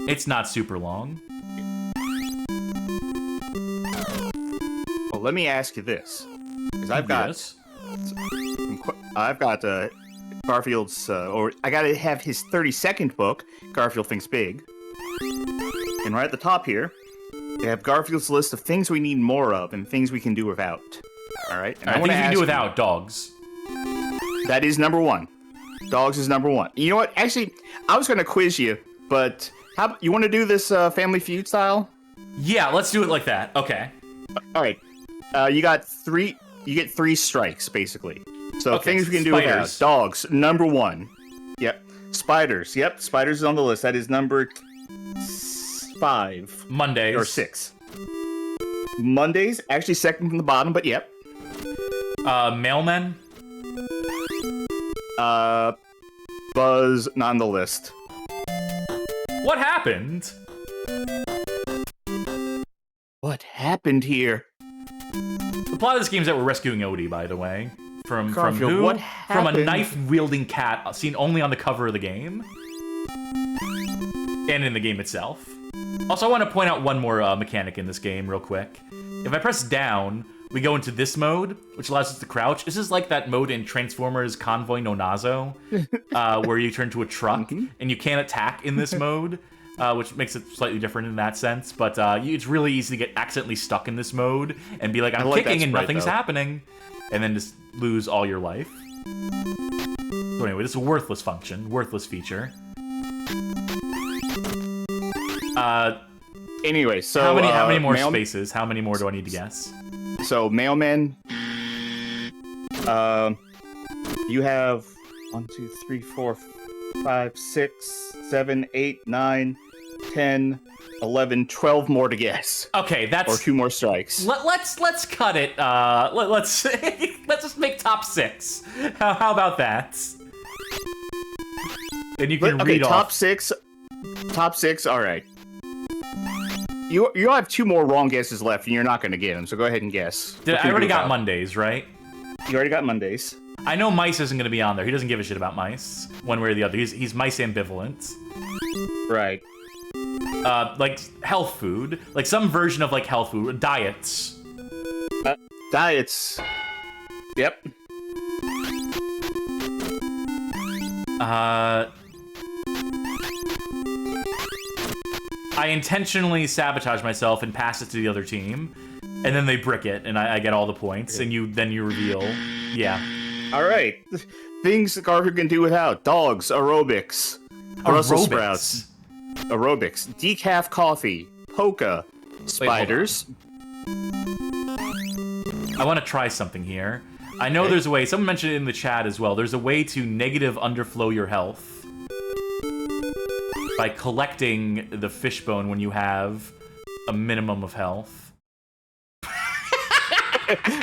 It's not super long. Well, let me ask you this, because I've got Garfield's, or I gotta have his 30-second book, Garfield Thinks Big. And right at the top here, they have Garfield's list of things we need more of and things we can do without. All right? And I think you can do without dogs. That is number one. Dogs is number one. You know what? Actually, I was gonna quiz you, but you want to do this Family Feud style? Yeah, let's do it like that. Okay. All right. You get 3 strikes, basically. So Okay, things we can do without. Dogs, number one. Yep. Spiders. Yep, spiders is on the list. That is number 5. Mondays. Or 6. Mondays, actually second from the bottom, but yep. Mailmen. Buzz, not on the list. What happened? What happened here? The plot of this game is that we're rescuing Odie, by the way. From Garfield, who? what From a happened? knife-wielding cat seen only on the cover of the game. And in the game itself. Also, I want to point out one more mechanic in this game real quick. If I press down, we go into this mode, which allows us to crouch. This is like that mode in Transformers Convoy no Nazo, where you turn to a truck, and you can't attack in this mode, which makes it slightly different in that sense. But it's really easy to get accidentally stuck in this mode and be like, I'm kicking and nothing's happening, and then just lose all your life. So anyway, this is a worthless function, worthless feature. Anyway, so how many more spaces? How many more do I need to guess? So mailman, you have 1, 2, 3, 4, 5, 6, 7, 8, 9, 10, 11, 12 more to guess. Okay, that's or 2 more strikes. Let's cut it. Let's let's just make top 6. How about that? And you can read top off. 6. Top 6. All right. You have 2 more wrong guesses left, and you're not going to get them. So go ahead and guess. I already got Mondays, right? You already got Mondays. I know mice isn't going to be on there. He doesn't give a shit about mice, one way or the other. He's mice ambivalent. Right. Like health food, like some version of like health food, diets. Diets. Yep. I intentionally sabotage myself and pass it to the other team, and then they brick it, and I get all the points, and then you reveal. Yeah. All right. Things Garfield can do without: dogs, aerobics, Brussels sprouts, aerobics, decaf coffee, polka, spiders. I want to try something here. I know there's a way. Someone mentioned it in the chat as well. There's a way to negative underflow your health by collecting the fishbone when you have a minimum of health.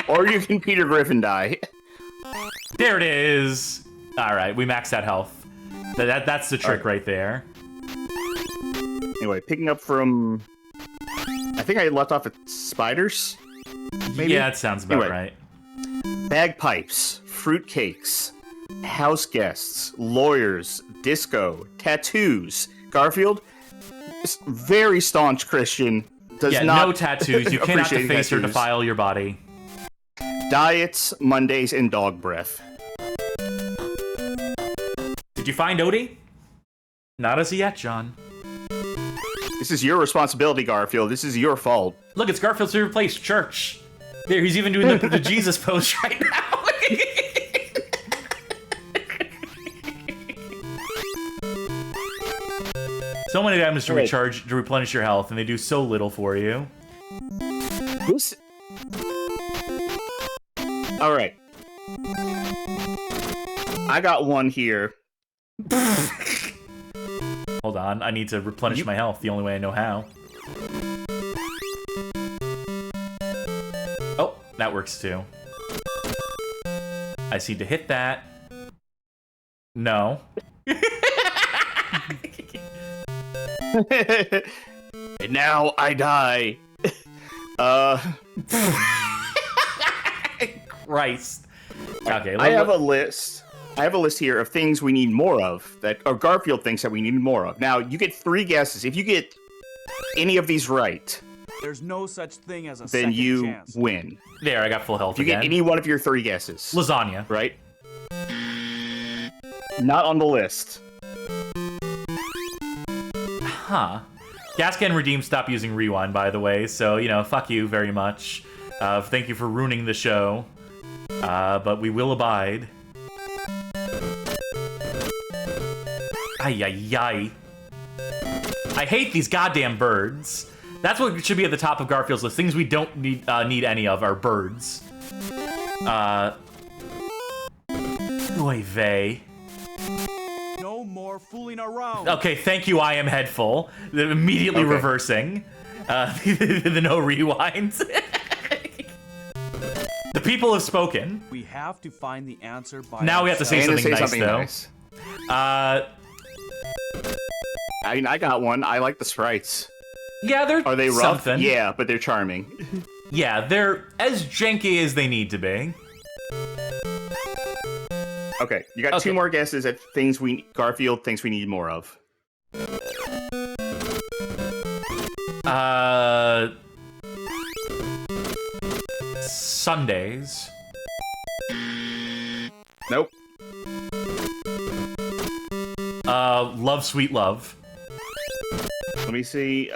Or you can Peter Griffin die. There it is. All right, we maxed out health. That's the trick right there. Anyway, picking up from... I think I left off at spiders? Maybe? Yeah, that sounds about right. Bagpipes, fruitcakes, house guests, lawyers, disco, tattoos. Garfield, very staunch Christian, does not... no tattoos. You cannot deface or defile your body. Diets, Mondays, and dog breath. Did you find Odie? Not as yet, John. This is your responsibility, Garfield. This is your fault. Look, it's Garfield's favorite place, church. There, he's even doing the Jesus pose right now. So many items to recharge, to replenish your health, and they do so little for you. All right. I got one here. Hold on, I need to replenish my health the only way I know how. Oh, that works too. I see to hit that. No. And now I die. Christ. Okay, I have a list. I have a list here of things we need more of, or Garfield thinks that we need more of. Now, you get 3 guesses. If you get any of these right, there's no such thing as a then second you chance. win. There, I got full health If you again. get any one of your 3 guesses. Lasagna. Right? Not on the list. Huh. Gas can redeem stop using rewind, by the way, so, you know, fuck you very much. Thank you for ruining the show. But we will abide. Ay, ay, ay. I hate these goddamn birds. That's what should be at the top of Garfield's list. Things we don't need any of are birds. Oy vey. No more fooling around. Okay, thank you, I am headful. Immediately reversing. The no rewind. The people have spoken. We have to find the answer by Now we have to say something nice, though. I mean, I got one. I like the sprites. Yeah, they're Are they rough? something. Yeah, but they're charming. Yeah, they're as janky as they need to be. Okay, you got 2 more guesses at things Garfield thinks we need more of. Sundays. Nope. Love, sweet love. Let me see.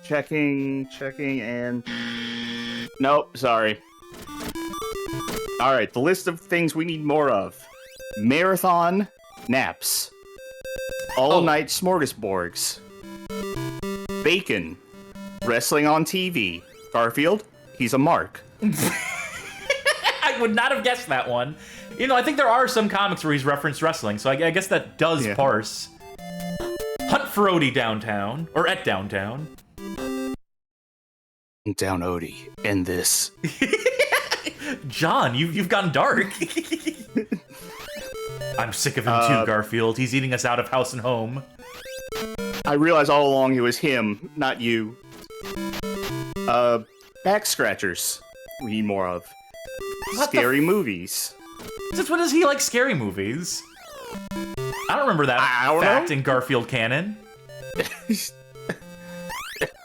Checking, and... Nope, sorry. Alright, the list of things we need more of. Marathon naps. All-night smorgasbords. Bacon. Wrestling on TV. Garfield, he's a mark. I would not have guessed that one. You know, I think there are some comics where he's referenced wrestling, so I guess that does parse. Hunt for Odie downtown, or at downtown. Down Odie, end this. John, you've gone dark. I'm sick of him too, Garfield. He's eating us out of house and home. I realized all along it was him, not you. Back scratchers. We need more of. Scary movies. Since when does he like scary movies? I don't remember that fact in Garfield canon.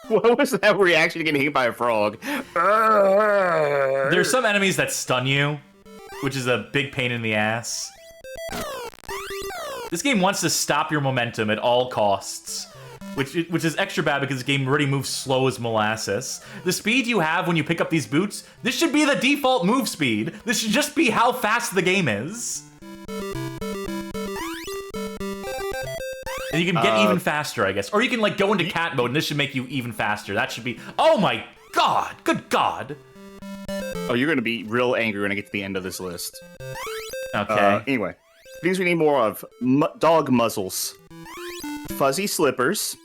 What was that reaction to getting hit by a frog? There's some enemies that stun you, which is a big pain in the ass. This game wants to stop your momentum at all costs. Which is extra bad because the game already moves slow as molasses. The speed you have when you pick up these boots, this should be the default move speed. This should just be how fast the game is. And you can get even faster, I guess. Or you can, like, go into cat mode, and this should make you even faster. That should be... Oh my god! Good god! Oh, you're gonna be real angry when I get to the end of this list. Okay. Anyway. Things we need more of. Dog muzzles. Fuzzy slippers.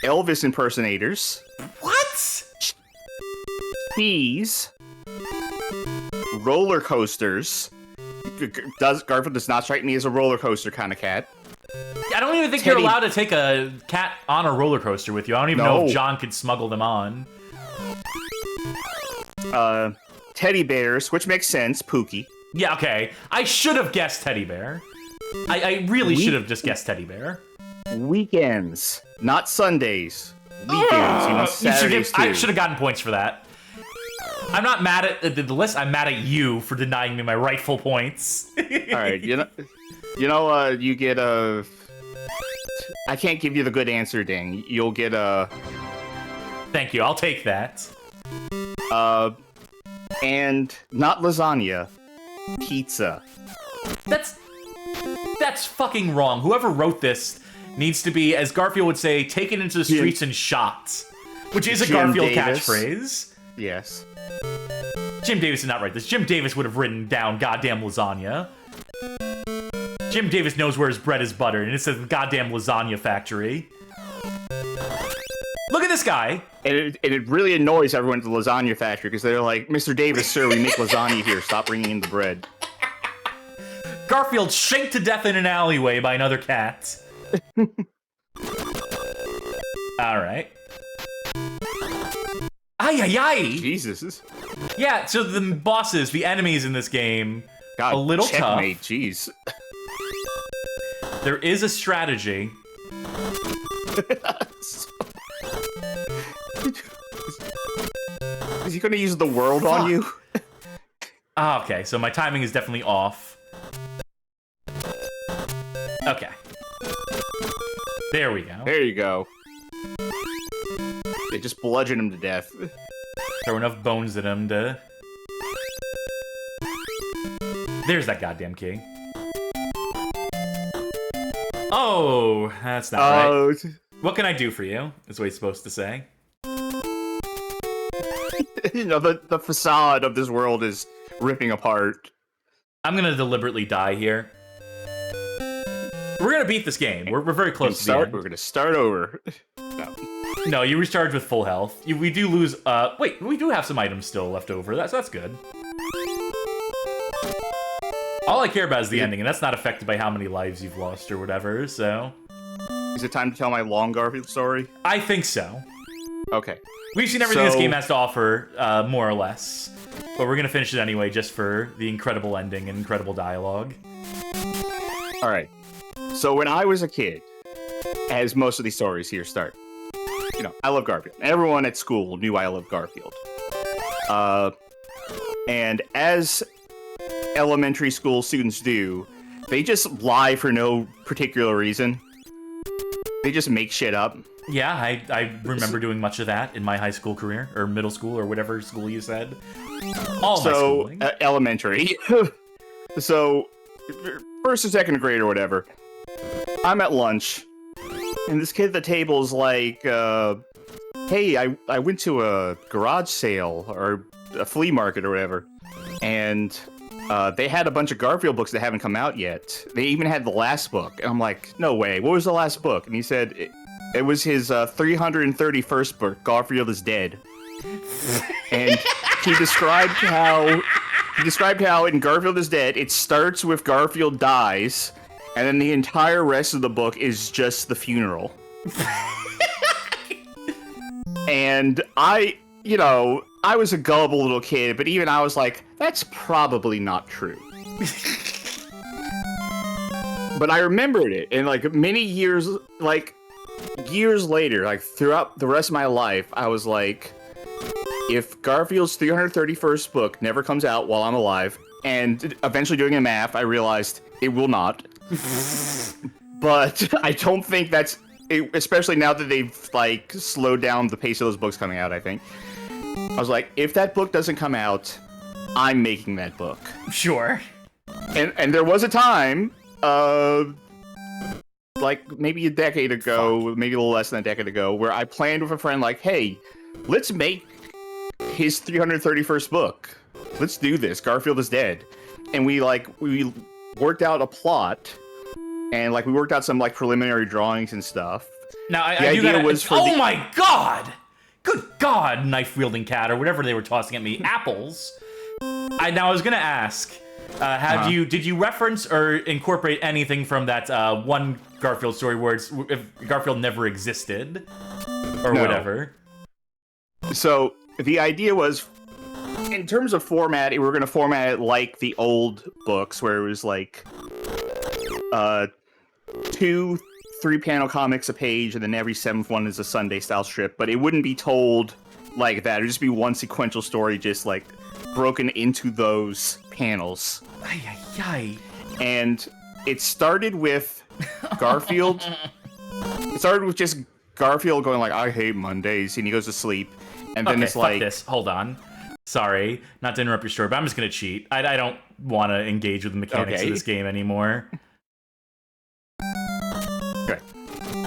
Elvis impersonators. What? Cheese. Roller coasters. Garfield does not strike me as a roller coaster kind of cat. I don't even think you're allowed to take a cat on a roller coaster with you. I don't even know if John could smuggle them on. Teddy bears, which makes sense. Pooky. Yeah, okay. I should have guessed teddy bear. I really should have just guessed teddy bear. Weekends, not Sundays. Weekends, Saturdays too. I should have gotten points for that. I'm not mad at the list. I'm mad at you for denying me my rightful points. All right, you get a. I can't give you the good answer, dang. You'll get a. Thank you. I'll take that. And not lasagna, pizza. That's fucking wrong. Whoever wrote this needs to be, as Garfield would say, taken into the streets and shot, which is a Garfield catchphrase. Yes. Jim Davis did not write this. Jim Davis would have written down goddamn lasagna. Jim Davis knows where his bread is buttered, and it says goddamn lasagna factory. Look at this guy. And it really annoys everyone at the lasagna factory because they're like, Mr. Davis, sir, we make lasagna here. Stop bringing in the bread. Garfield shanked to death in an alleyway by another cat. Alright. Ay, ay, ay! Jesus. Yeah, so the bosses, the enemies in this game, God, a little checkmate, tough. Jeez. There is a strategy. Is he going to use the world on you? Ah, okay, so my timing is definitely off. Okay. There we go. There you go. They just bludgeon him to death. Throw enough bones at him to... There's that goddamn key. Oh, that's not right. What can I do for you? Is what he's supposed to say. You know, the facade of this world is ripping apart. I'm gonna deliberately die here. We're gonna beat this game. We're very close to the end. We're gonna start over. No, you recharge with full health. We do lose. Wait, we do have some items still left over. That's good. All I care about is the ending, and that's not affected by how many lives you've lost or whatever. So, is it time to tell my long Garfield story? I think so. Okay. We've seen everything this game has to offer, more or less. But we're gonna finish it anyway, just for the incredible ending and incredible dialogue. Alright. So when I was a kid, as most of these stories here start, you know, I love Garfield. Everyone at school knew I loved Garfield. And as elementary school students do, they just lie for no particular reason. They just make shit up. Yeah, I remember doing much of that in my high school career, or middle school, or whatever school you said. All my schooling. Elementary. So, first or second grade or whatever, I'm at lunch, and this kid at the table is like, hey, I went to a garage sale, or a flea market or whatever, and they had a bunch of Garfield books that haven't come out yet. They even had the last book. And I'm like, no way, what was the last book? And he said, it was his 331st book, Garfield is Dead. And he described how in Garfield is Dead, it starts with Garfield dies, and then the entire rest of the book is just the funeral. And I was a gullible little kid, but even I was like, that's probably not true. But I remembered it, and like many years later, like throughout the rest of my life, I was like, if Garfield's 331st book never comes out while I'm alive, and eventually doing a math, I realized it will not. But I don't think that's, especially now that they've like slowed down the pace of those books coming out. I think I was like, if that book doesn't come out, I'm making that book. Sure. And there was a time, like maybe a decade ago, maybe a little less than a decade ago, where I planned with a friend, like, hey, let's make his 331st book. Let's do this. Garfield is dead. And we worked out a plot, and like we worked out some like preliminary drawings and stuff. Now, the idea was for my god! Good god, knife-wielding cat, or whatever they were tossing at me. Apples. I was gonna ask, did you reference or incorporate anything from that one Garfield story where if Garfield never existed, or whatever? So the idea was, in terms of format, we were gonna format it like the old books, where it was like 2 3-panel comics a page, and then every 7th one is a Sunday-style strip. But it wouldn't be told like that. It'd just be one sequential story, just like broken into those panels. Ay, ay, ay. And it started with Garfield. It started with just Garfield going like, I hate Mondays, and he goes to sleep. And then it's like, this. Hold on. Sorry, not to interrupt your story, but I'm just gonna cheat. I don't want to engage with the mechanics of this game anymore. Okay.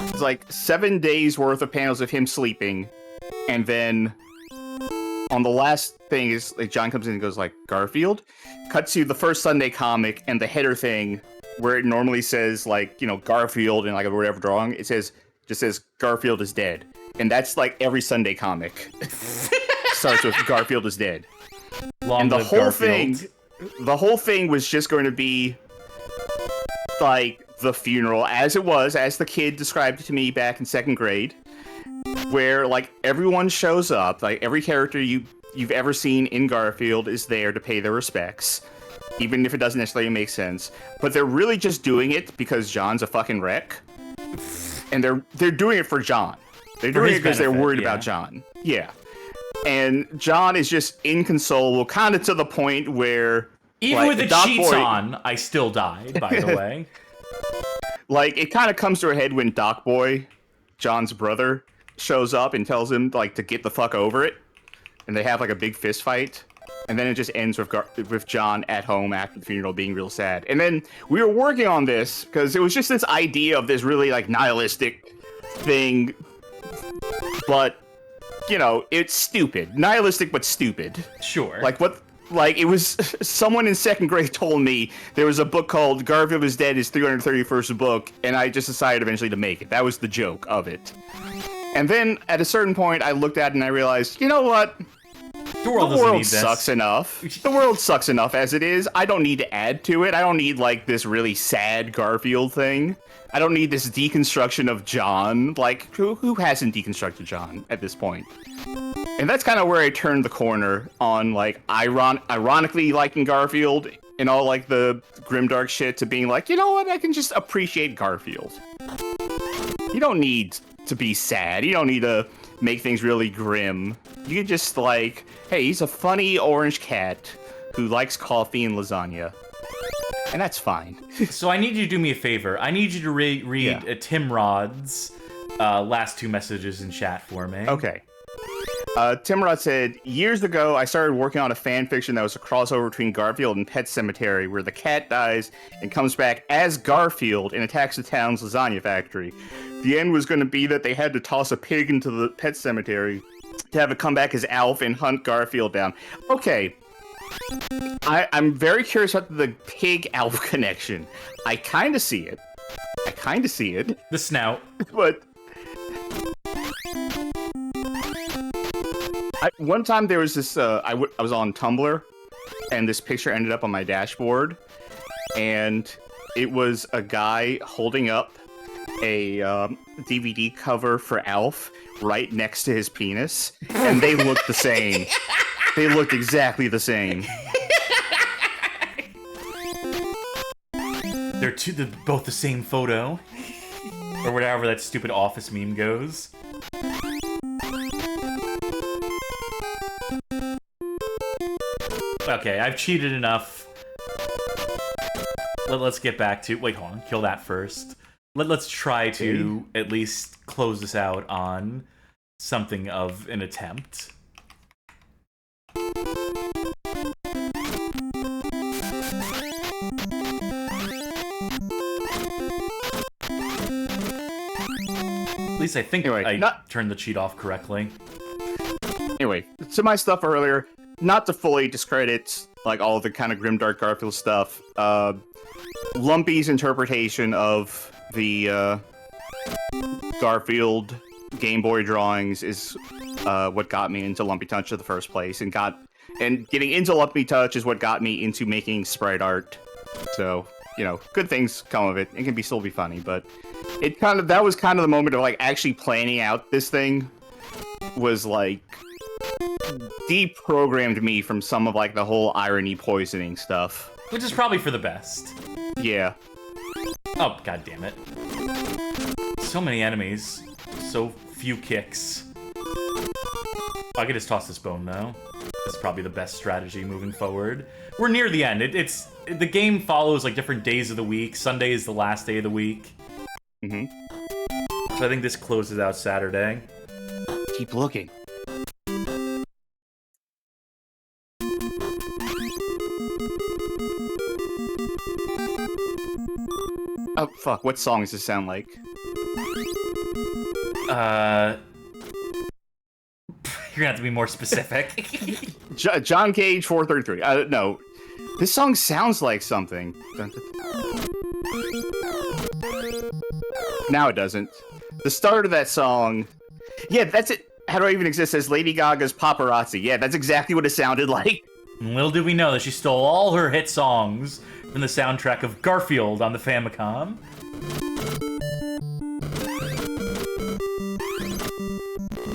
It's like 7 days worth of panels of him sleeping, and then on the last thing is like John comes in and goes like, Garfield, cuts to the first Sunday comic, and the header thing where it normally says like, you know, Garfield and like whatever drawing, it just says Garfield is dead. And that's like every Sunday comic starts with Garfield is dead. And the whole thing was just going to be like the funeral as the kid described it to me back in 2nd grade, where like everyone shows up, like every character you've ever seen in Garfield is there to pay their respects, even if it doesn't necessarily make sense. But they're really just doing it because John's a fucking wreck, and they're doing it for John. They're doing it because they're worried about John. Yeah. And John is just inconsolable, kind of to the point where even with the cheats on, I still died, by the way. Like, it kind of comes to a head when Doc Boy, John's brother, shows up and tells him like to get the fuck over it, and they have like a big fist fight, and then it just ends with John at home after the funeral being real sad. And then we were working on this because it was just this idea of this really like nihilistic thing, but you know, it's stupid, nihilistic but stupid. Sure. Like it was someone in 2nd grade told me there was a book called Garfield is Dead, his 331st book, and I just decided eventually to make it. That was the joke of it. And then at a certain point, I looked at it and I realized, you know what? The world sucks enough. The world sucks enough as it is. I don't need to add to it. I don't need like this really sad Garfield thing. I don't need this deconstruction of John. Like, who hasn't deconstructed John at this point? And that's kind of where I turned the corner on like ironically liking Garfield and all like the grimdark shit to being like, you know what? I can just appreciate Garfield. You don't need to be sad. You don't need to make things really grim. You can just like, hey, he's a funny orange cat who likes coffee and lasagna. And that's fine. So I need you to do me a favor. I need you to read Tim Rod's last 2 messages in chat for me. Okay. Tim Rod said, years ago, I started working on a fan fiction that was a crossover between Garfield and Pet Sematary, where the cat dies and comes back as Garfield and attacks the town's lasagna factory. The end was going to be that they had to toss a pig into the Pet Sematary to have it come back as Alf and hunt Garfield down. Okay. I'm very curious about the pig-Alf connection. I kind of see it. The snout. But one time there was this, I was on Tumblr, and this picture ended up on my dashboard, and it was a guy holding up a DVD cover for Alf right next to his penis, and they looked the same. They looked exactly the same. They're both the same photo, or whatever that stupid Office meme goes. Okay, I've cheated enough. let's get back to... Wait, hold on. Kill that first. Let's try to at least close this out on something of an attempt. At least I think I turned the cheat off correctly. Anyway, to my stuff earlier, not to fully discredit like all of the kind of grimdark Garfield stuff, Lumpy's interpretation of the Garfield Game Boy drawings is what got me into Lumpy Touch in the first place, and getting into Lumpy Touch is what got me into making sprite art. So, you know, good things come of it. It can still be funny, but that was kind of the moment of like actually planning out this thing was like deprogrammed me from some of like the whole irony poisoning stuff. Which is probably for the best. Yeah. Oh, god damn it. So many enemies. So few kicks. I could just toss this bone though. This is probably the best strategy moving forward. We're near the end. The game follows like different days of the week. Sunday is the last day of the week. Mm-hmm. So I think this closes out Saturday. Keep looking. Oh, fuck. What song does this sound like? You're gonna have to be more specific. John Cage 433. No. This song sounds like something. Now it doesn't. The start of that song... Yeah, that's it. How Do I Even Exist as Lady Gaga's Paparazzi. Yeah, that's exactly what it sounded like. Little did we know that she stole all her hit songs from the soundtrack of Garfield on the Famicom.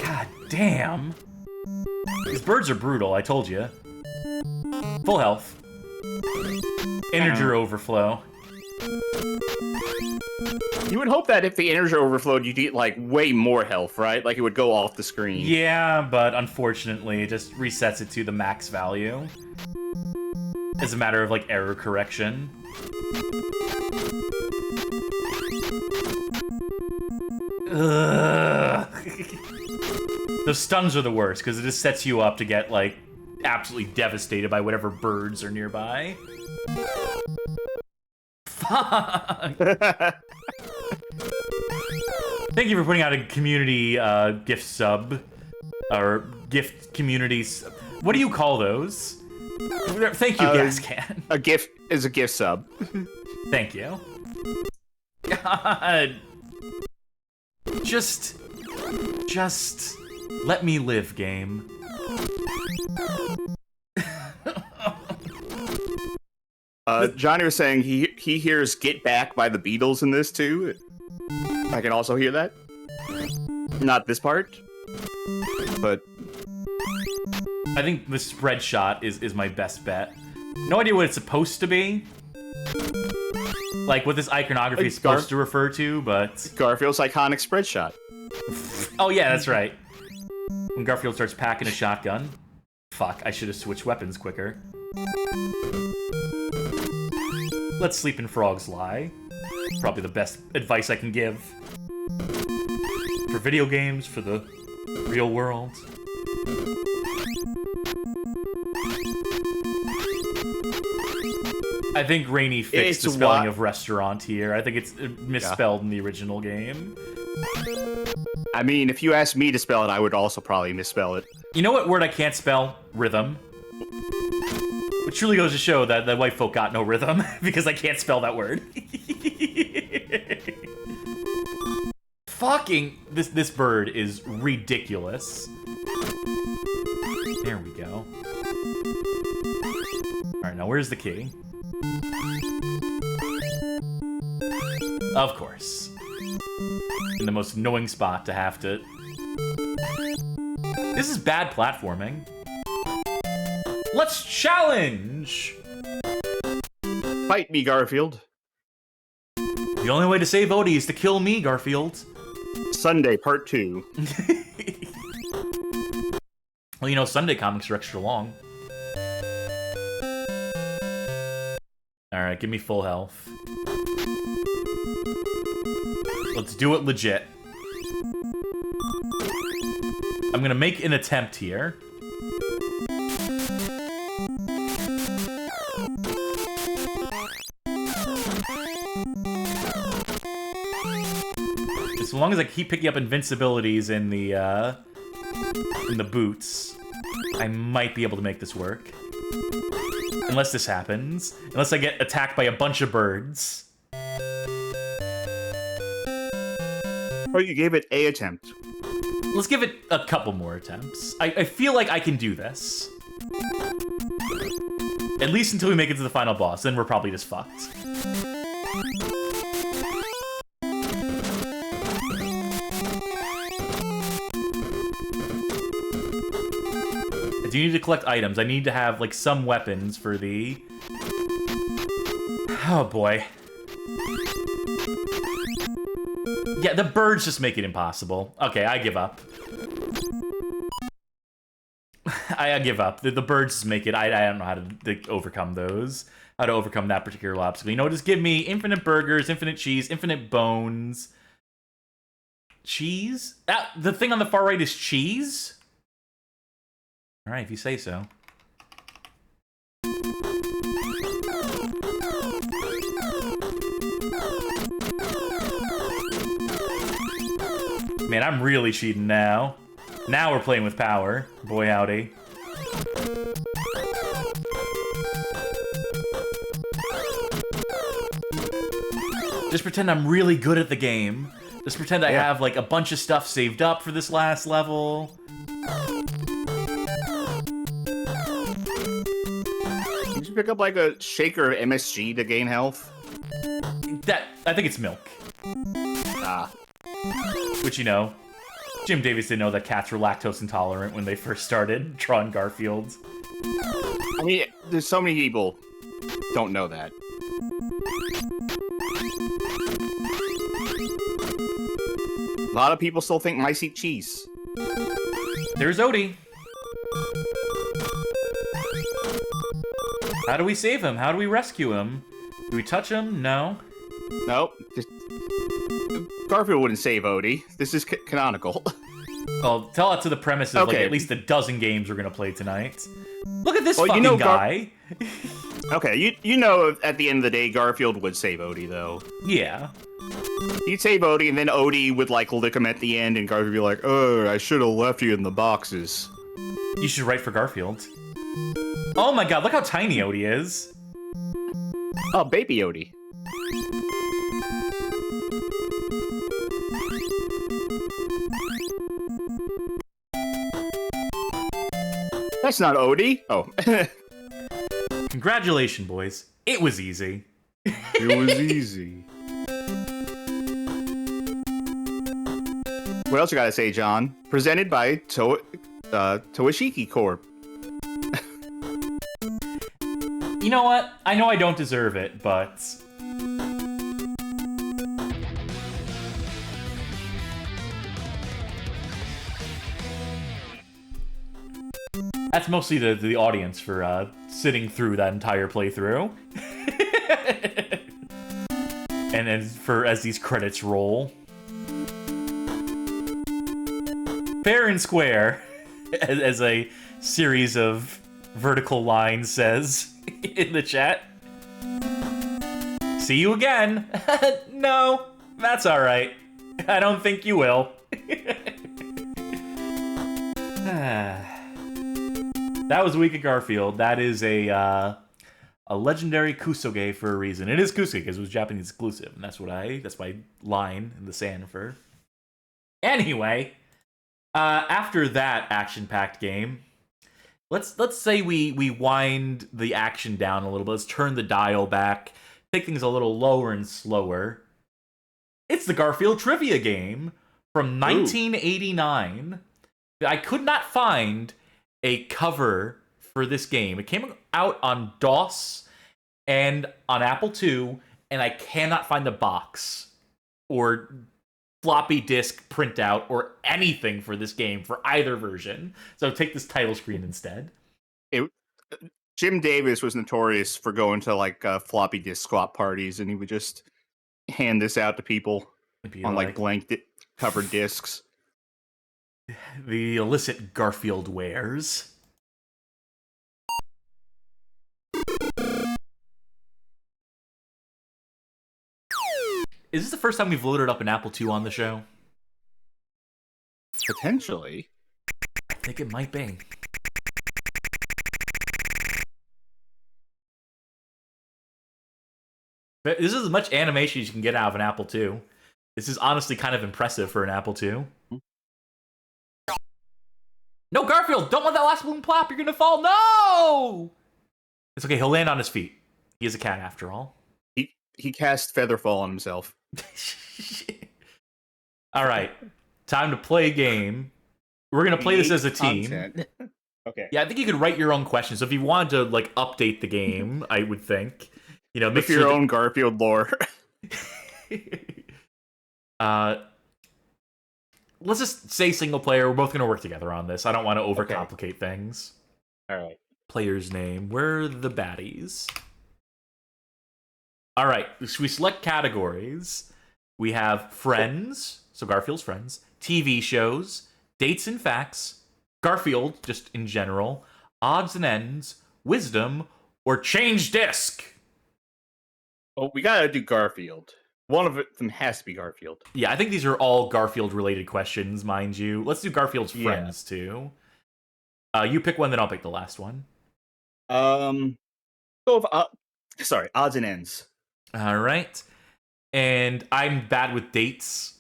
God damn. These birds are brutal, I told you. Full health. Integer overflow. You would hope that if the integer overflowed, you'd get, like, way more health, right? Like, it would go off the screen. Yeah, but unfortunately, it just resets it to the max value. As a matter of, like, error correction. Ugh. Those stuns are the worst, because it just sets you up to get, like, absolutely devastated by whatever birds are nearby. Fuck! Thank you for putting out a community gift sub. Or gift communities. What do you call those? Thank you, Gascan. A gift is a gift sub. Thank you. God. Just let me live, game. Johnny was saying he hears Get Back by the Beatles in this too. I can also hear that. Not this part, but... I think the spread shot is my best bet. No idea what it's supposed to be. Like, what this iconography is supposed to refer to, but... Garfield's iconic spread shot. Oh yeah, that's right. When Garfield starts packing a shotgun. Fuck, I should have switched weapons quicker. Let sleeping frogs lie. Probably the best advice I can give. For video games, for the real world. I think Rainey fixed the spelling of restaurant here. I think it's misspelled in the original game. I mean, if you asked me to spell it, I would also probably misspell it. You know what word I can't spell? Rhythm. It truly goes to show that the white folk got no rhythm, because I can't spell that word. Fucking... This bird is ridiculous. There we go. Alright, now where's the key? Of course. In the most annoying spot to have to... This is bad platforming. Let's challenge! Fight me, Garfield. The only way to save Odie is to kill me, Garfield. Sunday, part 2. Well, you know, Sunday comics are extra long. Alright, give me full health. Let's do it legit. I'm gonna make an attempt here. As long as I keep picking up invincibilities in the boots, I might be able to make this work. Unless this happens. Unless I get attacked by a bunch of birds. Oh, you gave it a attempt. Let's give it a couple more attempts. I feel like I can do this. At least until we make it to the final boss, then we're probably just fucked. I do need to collect items. I need to have, like, some weapons for the... Oh, boy. Yeah, the birds just make it impossible. Okay, I give up. I give up. The birds just make it... I don't know how to overcome those. How to overcome that particular obstacle. You know, just give me infinite burgers, infinite cheese, infinite bones. Cheese? The thing on the far right is cheese? Alright, if you say so. Man, I'm really cheating now. Now we're playing with power. Boy howdy. Just pretend I'm really good at the game. Just pretend I have, like, a bunch of stuff saved up for this last level. Did you pick up, like, a shaker of MSG to gain health? I think it's milk. Ah. Which, you know, Jim Davis didn't know that cats were lactose intolerant when they first started drawing Garfield. I mean, there's so many people don't know that. A lot of people still think mice eat cheese. There's Odie. How do we save him? How do we rescue him? Do we touch him? No. Nope. Garfield wouldn't save Odie. This is canonical. Well, tell that to the premise of, like, at least a dozen games we're gonna play tonight. Look at this fucking you know, guy. Okay, you know at the end of the day, Garfield would save Odie, though. Yeah. He'd save Odie, and then Odie would, like, lick him at the end, and Garfield would be like, oh, I should have left you in the boxes. You should write for Garfield. Oh my god, look how tiny Odie is. Oh, baby Odie. That's not Odie. Oh. Congratulations, boys. It was easy. It was easy. What else you gotta say, John? Presented by Toashiki Corp. You know what? I know I don't deserve it, but... That's mostly the audience for sitting through that entire playthrough. And as these credits roll. Fair and square, as a series of vertical lines says in the chat. See you again. No, that's alright. I don't think you will. That was a week of Garfield. That is a legendary kusoge for a reason. It is kusoge because it was Japanese exclusive, and that's my line in the sand for. Anyway, after that action-packed game, let's say we wind the action down a little bit. Let's turn the dial back, take things a little lower and slower. It's the Garfield trivia game from 1989. I could not find a cover for this game. It came out on DOS and on Apple II, and I cannot find the box or floppy disk printout or anything for this game for either version. So take this title screen instead. Jim Davis was notorious for going to like floppy disk swap parties, and he would just hand this out to people on like blank covered discs. The illicit Garfield wares. Is this the first time we've loaded up an Apple II on the show? Potentially. I think it might be. But this is as much animation as you can get out of an Apple II. This is honestly kind of impressive for an Apple II. No, Garfield! Don't let that last balloon plop! You're gonna fall! No! It's okay, he'll land on his feet. He is a cat after all. He cast Featherfall on himself. Alright. Time to play a game. We're gonna play this as a team. Okay. Yeah, I think you could write your own questions. So if you wanted to like update the game, I would think. You know, make sure your own Garfield lore. Let's just say single player. We're both going to work together on this. I don't want to overcomplicate things. All right. Player's name. Where are the baddies? All right. So we select categories. We have friends. So Garfield's friends. TV shows. Dates and facts. Garfield, just in general. Odds and ends. Wisdom. Or change disc. Oh, we gotta do Garfield. One of them has to be Garfield. Yeah, I think these are all Garfield-related questions, mind you. Let's do Garfield's friends, too. You pick one, then I'll pick the last one. Go with, odds and ends. All right. And I'm bad with dates,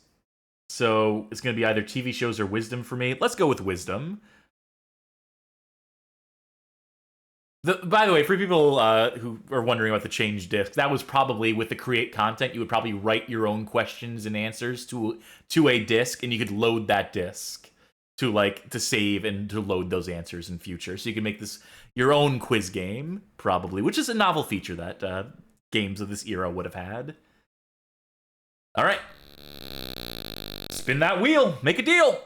so it's going to be either TV shows or wisdom for me. Let's go with wisdom. By the way, for people who are wondering about the change disc, that was probably with the create content. You would probably write your own questions and answers to a disc, and you could load that disc to save and to load those answers in future. So you can make this your own quiz game, probably, which is a novel feature that games of this era would have had. All right, spin that wheel, make a deal.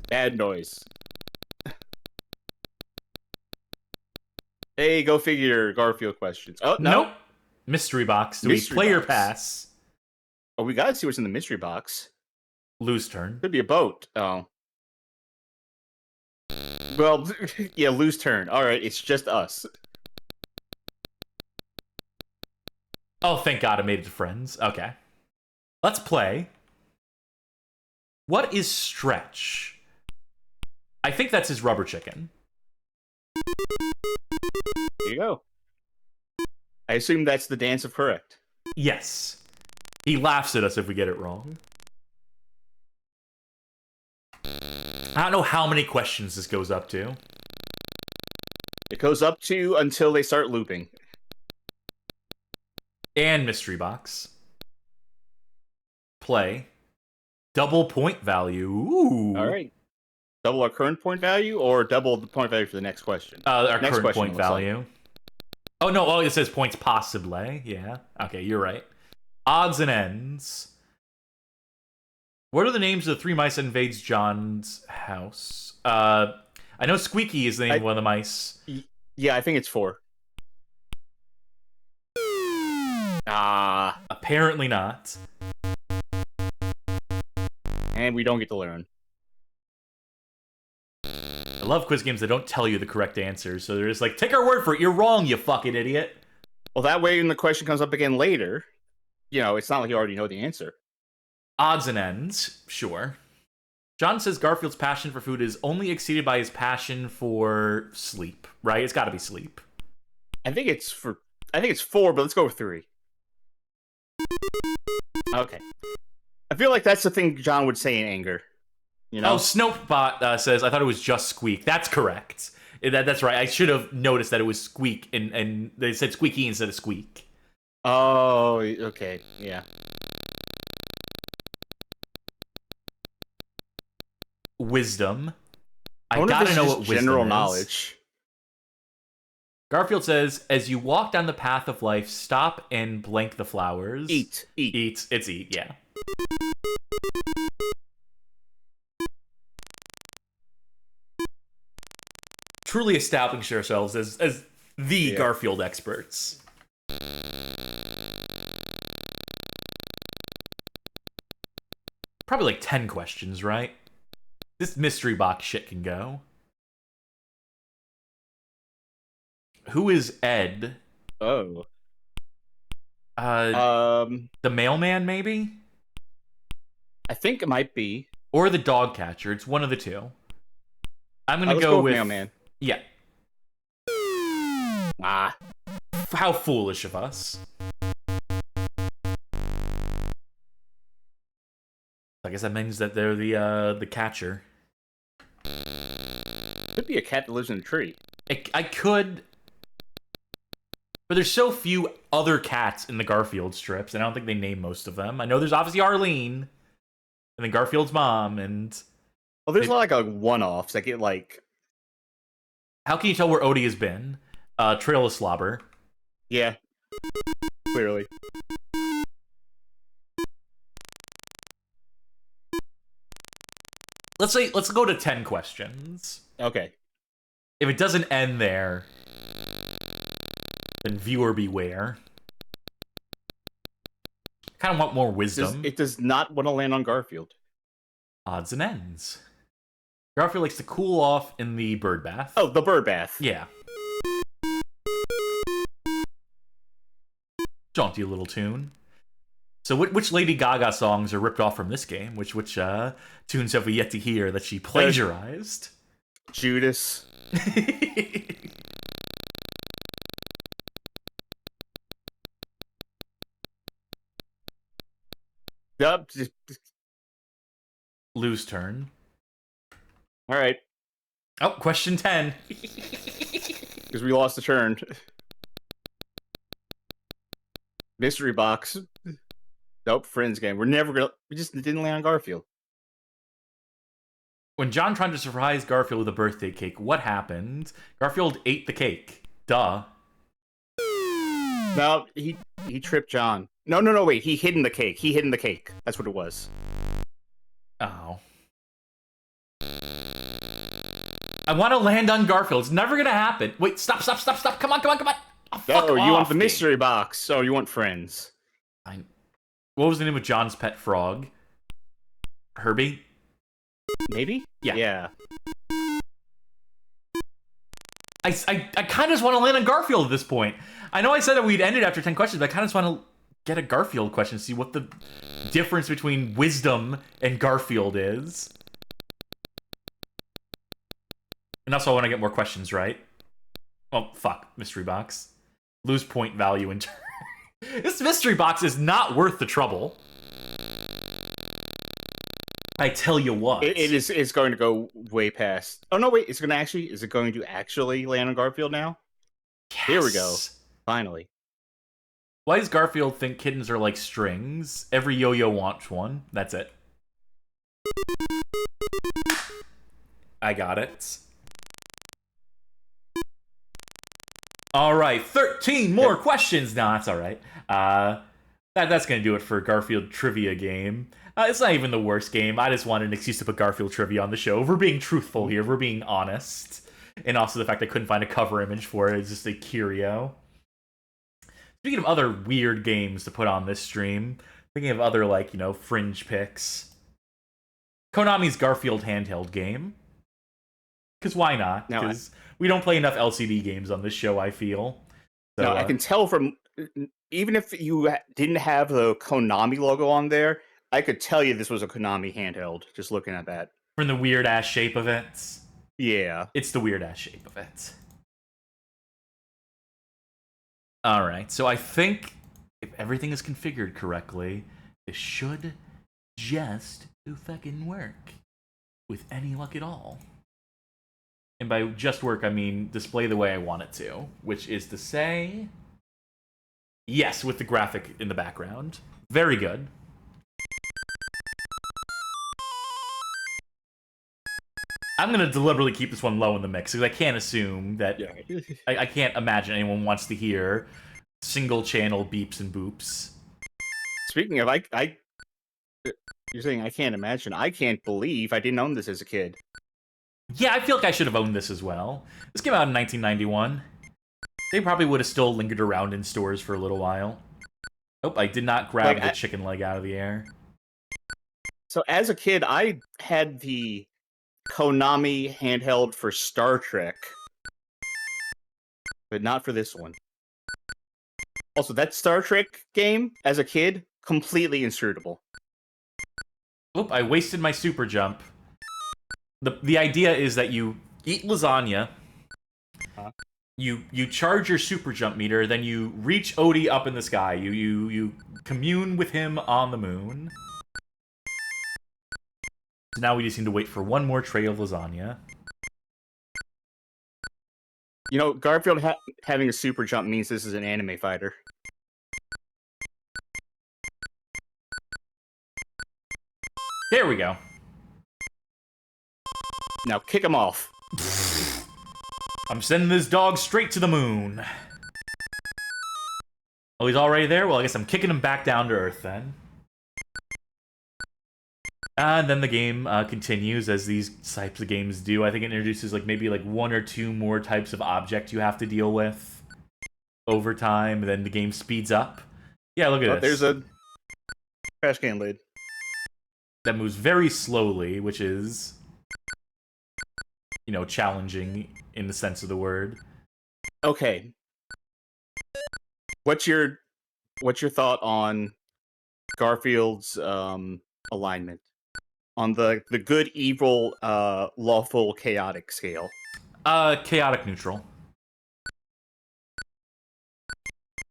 Bad noise. Hey, go figure Garfield questions. Oh, no. Nope. Mystery box. Do we player pass? Oh, we gotta see what's in the mystery box. Lose turn. Could be a boat. Oh. Well, yeah, lose turn. All right, it's just us. Oh, thank God I made it to friends. Okay. Let's play. What is Stretch? I think that's his rubber chicken. Here you go. I assume that's the dance of correct. Yes. He laughs at us if we get it wrong. I don't know how many questions this goes up to. It goes up to until they start looping. And mystery box. Play. Double point value. Ooh. All right. Double our current point value or double the point value for the next question? Our next current point value. Like. Oh, no. Oh, it says points possibly. Yeah. Okay, you're right. Odds and ends. What are the names of the three mice that invades John's house? I know Squeaky is the name of one of the mice. Yeah, I think it's 4. Apparently not. And we don't get to learn. I love quiz games that don't tell you the correct answers, so they're just like, take our word for it, you're wrong, you fucking idiot. Well, that way when the question comes up again later, it's not like you already know the answer. Odds and ends, sure. John says Garfield's passion for food is only exceeded by his passion for sleep, right? It's gotta be sleep. I think it's 4, but let's go with 3. Okay. I feel like that's the thing John would say in anger. Oh, Snopebot says, I thought it was just Squeak. That's correct. That's right. I should have noticed that it was Squeak, and they said Squeaky instead of Squeak. Oh, okay. Yeah. Wisdom. I gotta know what wisdom general is. Knowledge. Garfield says, as you walk down the path of life, stop and blank the flowers. Eat. It's eat, yeah. truly establishing ourselves as the Garfield experts. Probably like 10 questions, right? This mystery box shit can go. Who is Ed? Oh. The mailman, maybe? I think it might be. Or the dog catcher. It's one of the two. I'm gonna Let's go with mailman. Yeah. Ah. How foolish of us. I guess that means that they're the catcher. Could be a cat that lives in a tree. I could, but there's so few other cats in the Garfield strips, and I don't think they name most of them. I know there's obviously Arlene, and then Garfield's mom, and Well, there's like a one-offs. Like it like. How can you tell where Odie has been? Trail of Slobber. Yeah. Clearly. Let's go to 10 questions. Okay. If it doesn't end there, then viewer beware. Kind of want more wisdom. It does not want to land on Garfield. Odds and ends. Garfield likes to cool off in the bird bath. Oh, the bird bath. Yeah. Jaunty little tune. So which Lady Gaga songs are ripped off from this game? Which tunes have we yet to hear that she plagiarized? Judas. Yup. Lou's turn. All right. Oh, question 10. Because we lost the turn. Mystery box. Nope, friends game. We just didn't land on Garfield. When John tried to surprise Garfield with a birthday cake, what happened? Garfield ate the cake. Duh. No, he tripped John. No, wait. He hid in the cake. That's what it was. Oh. I want to land on Garfield. It's never gonna happen. Wait, stop. Come on. Oh, fuck you want off, the mystery box. Oh, you want friends. What was the name of John's pet frog? Herbie? Maybe? Yeah. Yeah. I kind of just want to land on Garfield at this point. I know I said that we'd end it after 10 questions, but I kind of just want to get a Garfield question, see what the difference between wisdom and Garfield is. And also I want to get more questions right. Well, fuck. Mystery box. Lose point value in turn. This mystery box is not worth the trouble. I tell you what. It's going to go way past. Oh, no, wait. Is it going to actually land on Garfield now? Yes. Here we go. Finally. Why does Garfield think kittens are like strings? Every yo-yo wants one. That's it. I got it. All right, 13 more questions. No, that's all right. That's going to do it for Garfield Trivia Game. It's not even the worst game. I just wanted an excuse to put Garfield Trivia on the show. If we're being truthful here. We're being honest. And also the fact I couldn't find a cover image for it is just a curio. Speaking of other weird games to put on this stream, thinking of other, like, fringe picks. Konami's Garfield handheld game. Because why not? Because we don't play enough LCD games on this show, I feel. So, no, I can tell from... Even if you didn't have the Konami logo on there, I could tell you this was a Konami handheld, just looking at that. From the weird-ass shape of it? Yeah. It's the weird-ass shape of it. Alright, so I think if everything is configured correctly, this should just fucking work. With any luck at all. And by just work, I mean display the way I want it to. Which is to say... Yes, with the graphic in the background. Very good. I'm going to deliberately keep this one low in the mix, because I can't assume that... Yeah. I can't imagine anyone wants to hear single-channel beeps and boops. Speaking of, you're saying I can't imagine. I can't believe I didn't own this as a kid. Yeah, I feel like I should have owned this as well. This came out in 1991. They probably would have still lingered around in stores for a little while. Oh, I did not grab the chicken leg out of the air. So as a kid, I had the Konami handheld for Star Trek, but not for this one. Also, that Star Trek game, as a kid, completely inscrutable. Oop, I wasted my super jump. The idea is that you eat lasagna, you charge your super jump meter, then you reach Odie up in the sky. You commune with him on the moon. So now we just need to wait for one more tray of lasagna. You know, Garfield having a super jump means this is an anime fighter. There we go. Now kick him off. I'm sending this dog straight to the moon. Oh, he's already there? Well, I guess I'm kicking him back down to Earth then. And then the game continues, as these types of games do. I think it introduces maybe one or two more types of object you have to deal with over time, and then the game speeds up. Yeah, look at this. There's a trash can lid. That moves very slowly, which is, challenging in the sense of the word. Okay. What's your thought on Garfield's alignment? On the good, evil, lawful, chaotic scale? Chaotic neutral.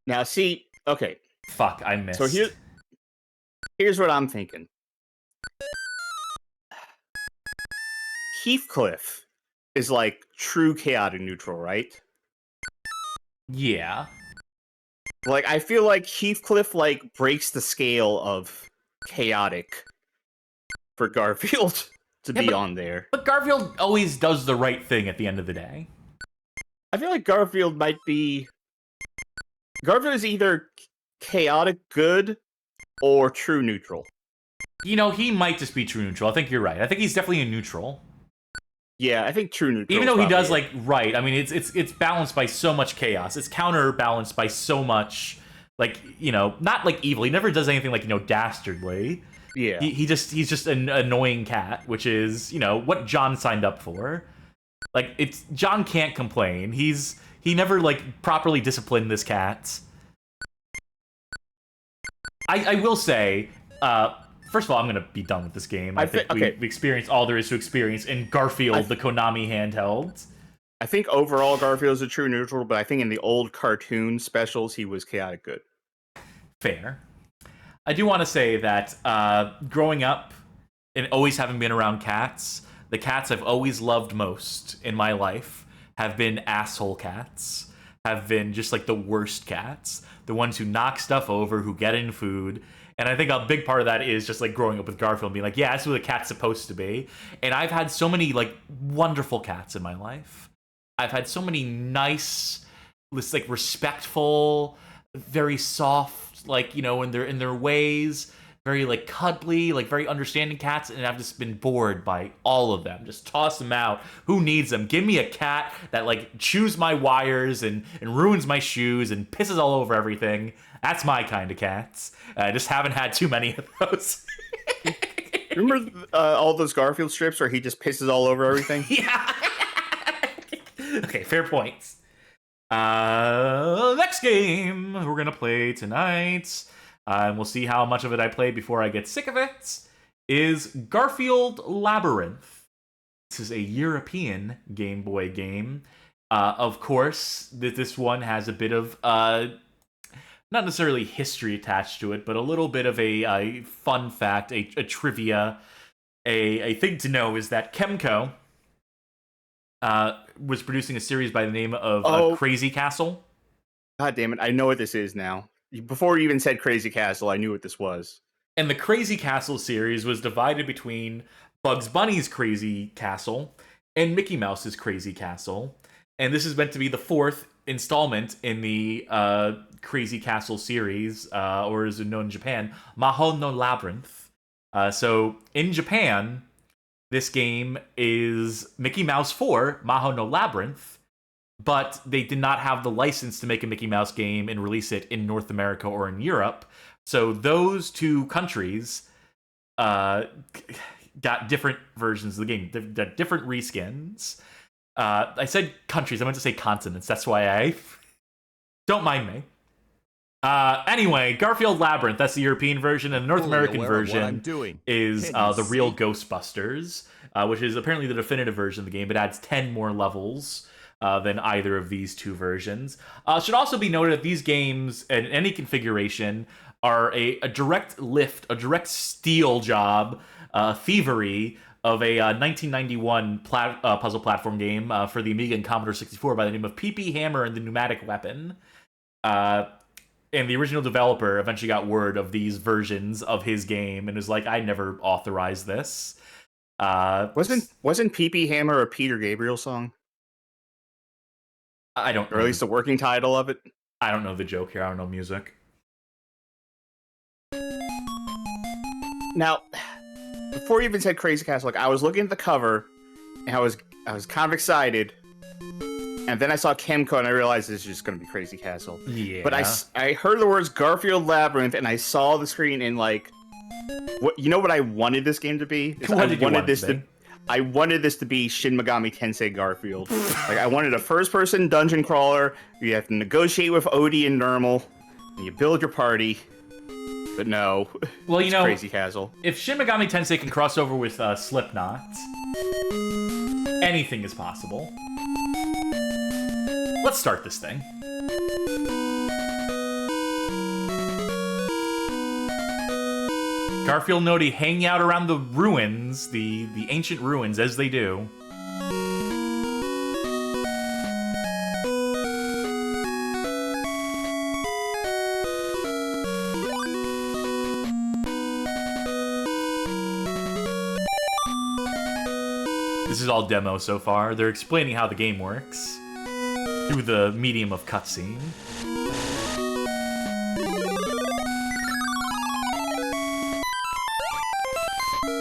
Now, see, okay. Fuck, I missed. So here's what I'm thinking. Heathcliff is true chaotic neutral, right? Yeah. I feel like Heathcliff breaks the scale of chaotic for Garfield to be on there. But Garfield always does the right thing at the end of the day. I feel like Garfield is either chaotic good or true neutral. He might just be true neutral. I think you're right. I think he's definitely a neutral. Yeah, I think true neutral. Even though he does right. I mean, it's balanced by so much chaos. It's counterbalanced by so much not evil. He never does anything dastardly. Yeah. He's just an annoying cat, which is, what John signed up for. John can't complain. He never properly disciplined this cat. I will say, first of all, I'm gonna be done with this game. I think we experienced all there is to experience in Garfield, the Konami handheld. I think overall Garfield is a true neutral, but I think in the old cartoon specials he was chaotic good. Fair. I do want to say that growing up and always having been around cats, the cats I've always loved most in my life have been asshole cats, have been just the worst cats, the ones who knock stuff over, who get in food. And I think a big part of that is just growing up with Garfield and being yeah, that's what a cat's supposed to be. And I've had so many wonderful cats in my life. I've had so many nice, respectful, very soft, in their ways, very cuddly, very understanding cats, and I've just been bored by all of them. Just toss them out. Who needs them? Give me a cat that chews my wires and ruins my shoes and pisses all over everything. That's my kind of cats. I just haven't had too many of those. Remember all those Garfield strips where he just pisses all over everything? Yeah. Okay, fair points. Next game we're gonna play tonight, and we'll see how much of it I play before I get sick of it, is Garfield Labyrinth. This is a European Game Boy game. Of course, this one has a bit of not necessarily history attached to it, but a little bit of a fun fact, a trivia. A thing to know is that Kemco was producing a series by the name of Crazy Castle. God damn it, I know what this is now. Before you even said Crazy Castle, I knew what this was. And the Crazy Castle series was divided between Bugs Bunny's Crazy Castle and Mickey Mouse's Crazy Castle. And this is meant to be the fourth installment in the Crazy Castle series, or as known in Japan, Maho no Labyrinth. So in Japan, this game is Mickey Mouse 4, Maho no Labyrinth, but they did not have the license to make a Mickey Mouse game and release it in North America or in Europe. So those two countries got different versions of the game, different reskins. I said countries, I meant to say continents. That's why I... Don't mind me. Anyway, Garfield Labyrinth, that's the European version, and the North American version is the real Ghostbusters, which is apparently the definitive version of the game. It adds 10 more levels than either of these two versions. It should also be noted that these games, in any configuration, are a direct lift, a direct steal job, thievery of a 1991 puzzle platform game for the Amiga and Commodore 64 by the name of Pee-Pee Hammer and the Pneumatic Weapon. And the original developer eventually got word of these versions of his game and was like, I never authorized this. Wasn't Pee-Pee Hammer a Peter Gabriel song? I don't know. Or at least the working title of it? I don't know the joke here. I don't know music. Now, before you even said Crazy Castle, like I was looking at the cover, and I was kind of excited, and then I saw Chemco, and I realized this is just going to be Crazy Castle. Yeah. But I heard the words Garfield Labyrinth, and I saw the screen, and like, what I wanted this game to be? I wanted this to be Shin Megami Tensei Garfield. Like I wanted a first-person dungeon crawler. You have to negotiate with Odie and Nermal, and you build your party. But no, well, you know, Crazy Castle. If Shin Megami Tensei can cross over with Slipknot, anything is possible. Let's start this thing. Garfield and Odie hanging out around the ruins, the ancient ruins, as they do. This is all demo so far. They're explaining how the game works through the medium of cutscene.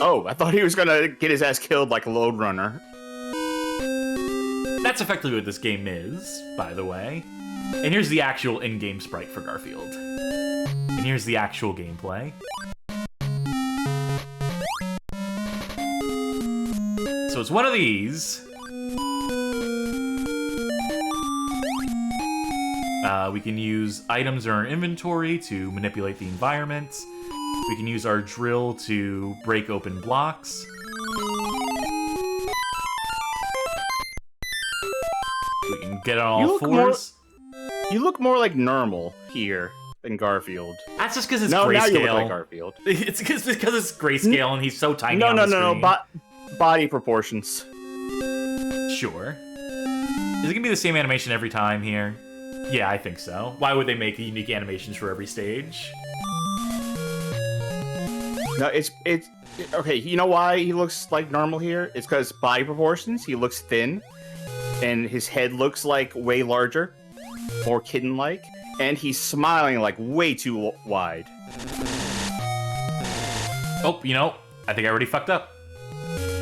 Oh, I thought he was gonna get his ass killed like a Lode Runner. That's effectively what this game is, by the way. And here's the actual in-game sprite for Garfield. And here's the actual gameplay. So it's one of these. We can use items in our inventory to manipulate the environment. We can use our drill to break open blocks. We can get on all fours. You look more like Nermal here than Garfield. That's just because it's grayscale. grayscale. Now you look like Garfield. It's because it's grayscale and he's so tiny. No, on the screen. Body proportions. Sure. Is it gonna be the same animation every time here? Yeah, I think so. Why would they make unique animations for every stage? No, it's okay. You know why he looks like Normal here? It's because body proportions. He looks thin, and his head looks like way larger, more kitten-like, and he's smiling like way too wide. Oh, you know, I think I already fucked up.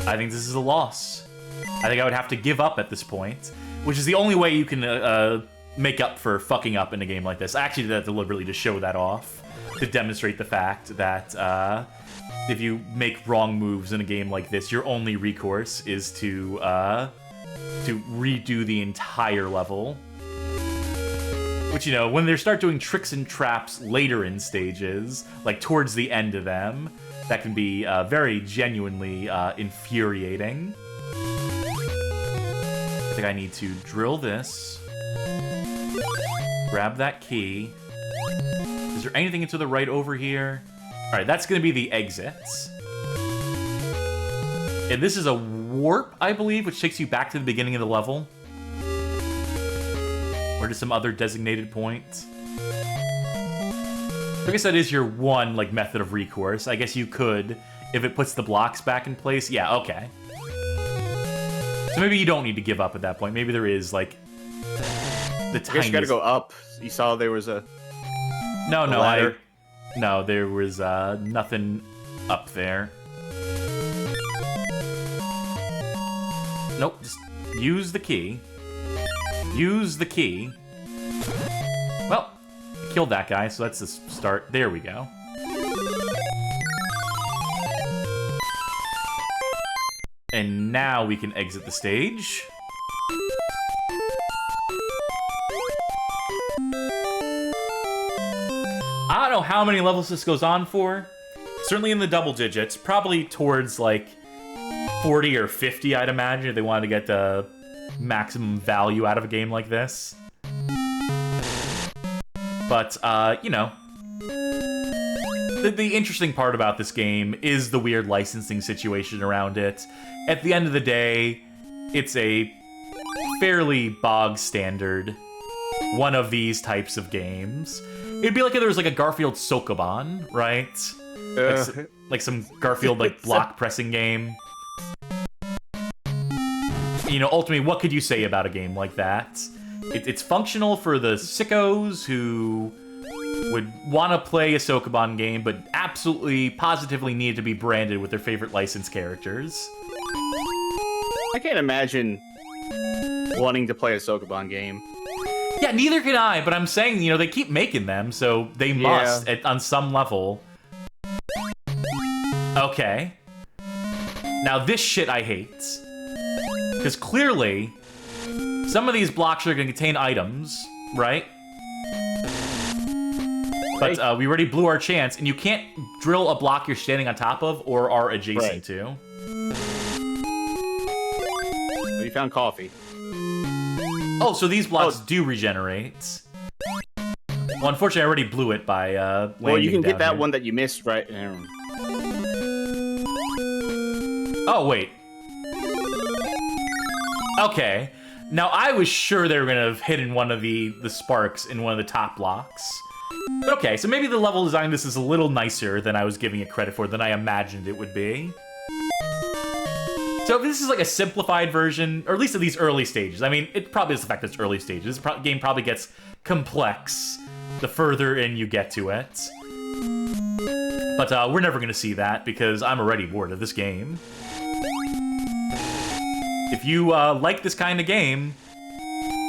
I think this is a loss. I think I would have to give up at this point, which is the only way you can make up for fucking up in a game like this. I actually did that deliberately to show that off, to demonstrate the fact that if you make wrong moves in a game like this, your only recourse is to redo the entire level. Which, you know, when they start doing tricks and traps later in stages, like towards the end of them, that can be very genuinely infuriating. I think I need to drill this. Grab that key. Is there anything to the right over here? Alright, that's going to be the exits. And this is a warp, I believe, which takes you back to the beginning of the level. Or to some other designated point. I guess that is your one, like, method of recourse. I guess you could, if it puts the blocks back in place. Yeah, okay. So maybe you don't need to give up at that point. Maybe there is, like, the tiniest... I guess you gotta go up. You saw there was a... No, there was nothing up there. Nope, just use the key. Use the key. Well, killed that guy, so that's the start. There we go. And now we can exit the stage. I don't know how many levels this goes on for. Certainly in the double digits. Probably towards, like, 40 or 50, I'd imagine, if they wanted to get the maximum value out of a game like this. But, you know, the interesting part about this game is the weird licensing situation around it. At the end of the day, it's a fairly bog standard one of these types of games. It'd be like if there was like a Garfield Sokoban, right? Like some Garfield like block pressing game. You know, ultimately, what could you say about a game like that? It's functional for the sickos who would want to play a Sokoban game, but absolutely, positively need to be branded with their favorite licensed characters. I can't imagine wanting to play a Sokoban game. Yeah, neither can I, but I'm saying, you know, they keep making them, so they must, on some level. Okay. Now, this shit I hate. Because clearly, some of these blocks are going to contain items, right? But we already blew our chance, and you can't drill a block you're standing on top of or are adjacent to. Well, you found coffee. Oh, so these blocks do regenerate. Well, unfortunately, I already blew it by landing. Well, you can get that here. one that you missed, right? Oh, wait. Okay. Now, I was sure they were going to have hidden one of the sparks in one of the top blocks. But okay, so maybe the level design this is a little nicer than I was giving it credit for, than I imagined it would be. So if this is like a simplified version, or at least at these early stages, I mean, it probably is the fact that it's early stages. This game probably gets complex the further in you get to it. But we're never going to see that, because I'm already bored of this game. If you like this kind of game,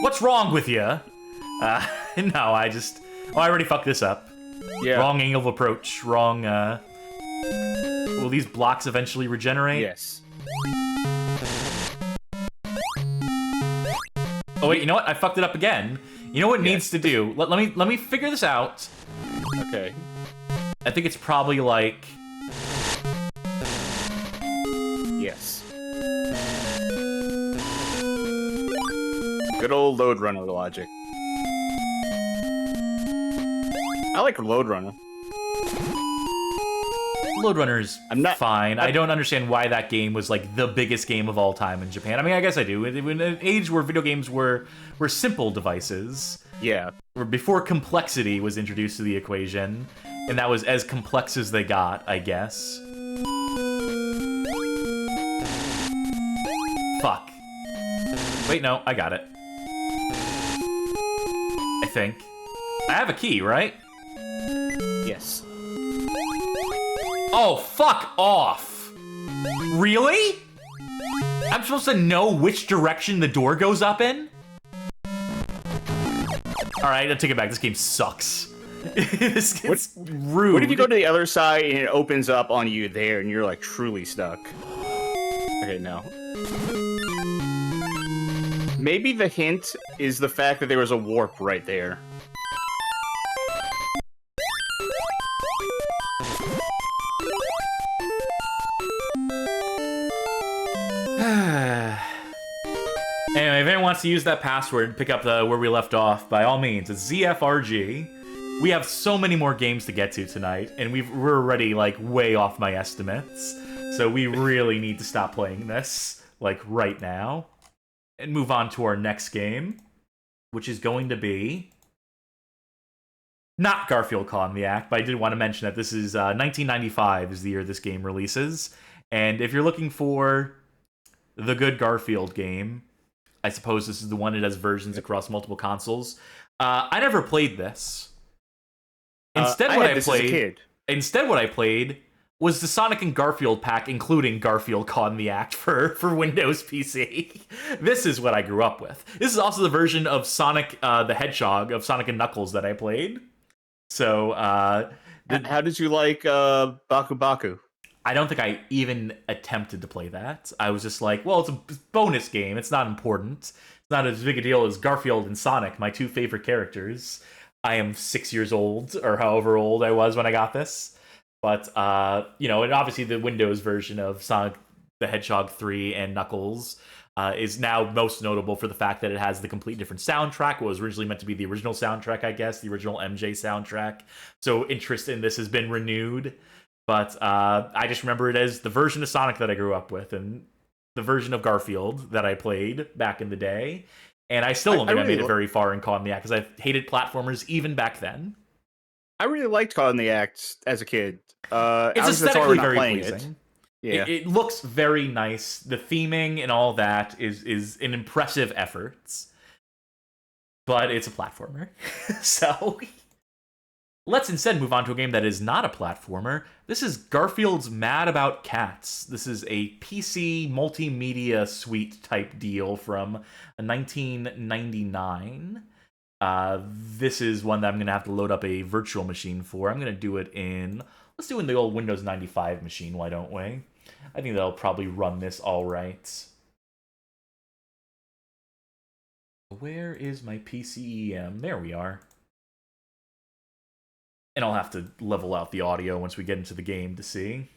what's wrong with you? No, I just... Oh, I already fucked this up. Yeah. Wrong angle of approach. Wrong, Will these blocks eventually regenerate? Yes. Oh, wait, you know what? I fucked it up again. You know what it needs to do? Let me figure this out. Okay. I think it's probably like... Yes. Good old load runner logic. I like load runner. Load Runner's fine. I I'm- don't understand why that game was like the biggest game of all time in Japan. I mean, I guess I do. In an age where video games were simple devices, Yeah. or before complexity was introduced to the equation, and that was as complex as they got, I guess. Fuck. Wait, no, I got it. I think. I have a key, right? Yes. Oh, fuck off! Really? I'm supposed to know which direction the door goes up in? Alright, I'll take it back. This game sucks. It's rude. What if you go to the other side and it opens up on you there and you're like truly stuck? Okay, no. Maybe the hint is the fact that there was a warp right there. Anyway, if anyone wants to use that password and pick up where we left off, by all means, it's ZFRG. We have so many more games to get to tonight, and we're already, like, way off my estimates. So we really need to stop playing this, like, right now. And move on to our next game, which is going to be... not Garfield Kart the Act, but I did want to mention that this is 1995 is the year this game releases. And if you're looking for the good Garfield game, I suppose this is the one that has versions across multiple consoles. I never played this. Instead, what I played was the Sonic and Garfield pack, including Garfield Kart in the Act for Windows PC. This is what I grew up with. This is also the version of Sonic the Hedgehog, of Sonic and Knuckles that I played. So, how did you like Baku Baku? I don't think I even attempted to play that. I was just like, well, it's a bonus game. It's not important. It's not as big a deal as Garfield and Sonic, my two favorite characters. I am 6 years old, or however old I was when I got this. But, you know, and obviously the Windows version of Sonic the Hedgehog 3 and Knuckles is now most notable for the fact that it has the complete different soundtrack. What was originally meant to be the original soundtrack, I guess, the original MJ soundtrack. So interest in this has been renewed. But I just remember it as the version of Sonic that I grew up with, and the version of Garfield that I played back in the day. And I still don't think I made it very far in Caught in the Act, because I hated platformers even back then. I really liked Caught in the Act as a kid. It's aesthetically very pleasing. Yeah. It looks very nice. The theming and all that is an impressive effort. But it's a platformer. So let's instead move on to a game that is not a platformer. This is Garfield's Mad About Cats. This is a PC multimedia suite type deal from 1999. This is one that I'm going to have to load up a virtual machine for. I'm going to do it in... Let's do it in the old Windows 95 machine, why don't we? I think that'll probably run this all right. Where is my PCEM? There we are. And I'll have to level out the audio once we get into the game to see.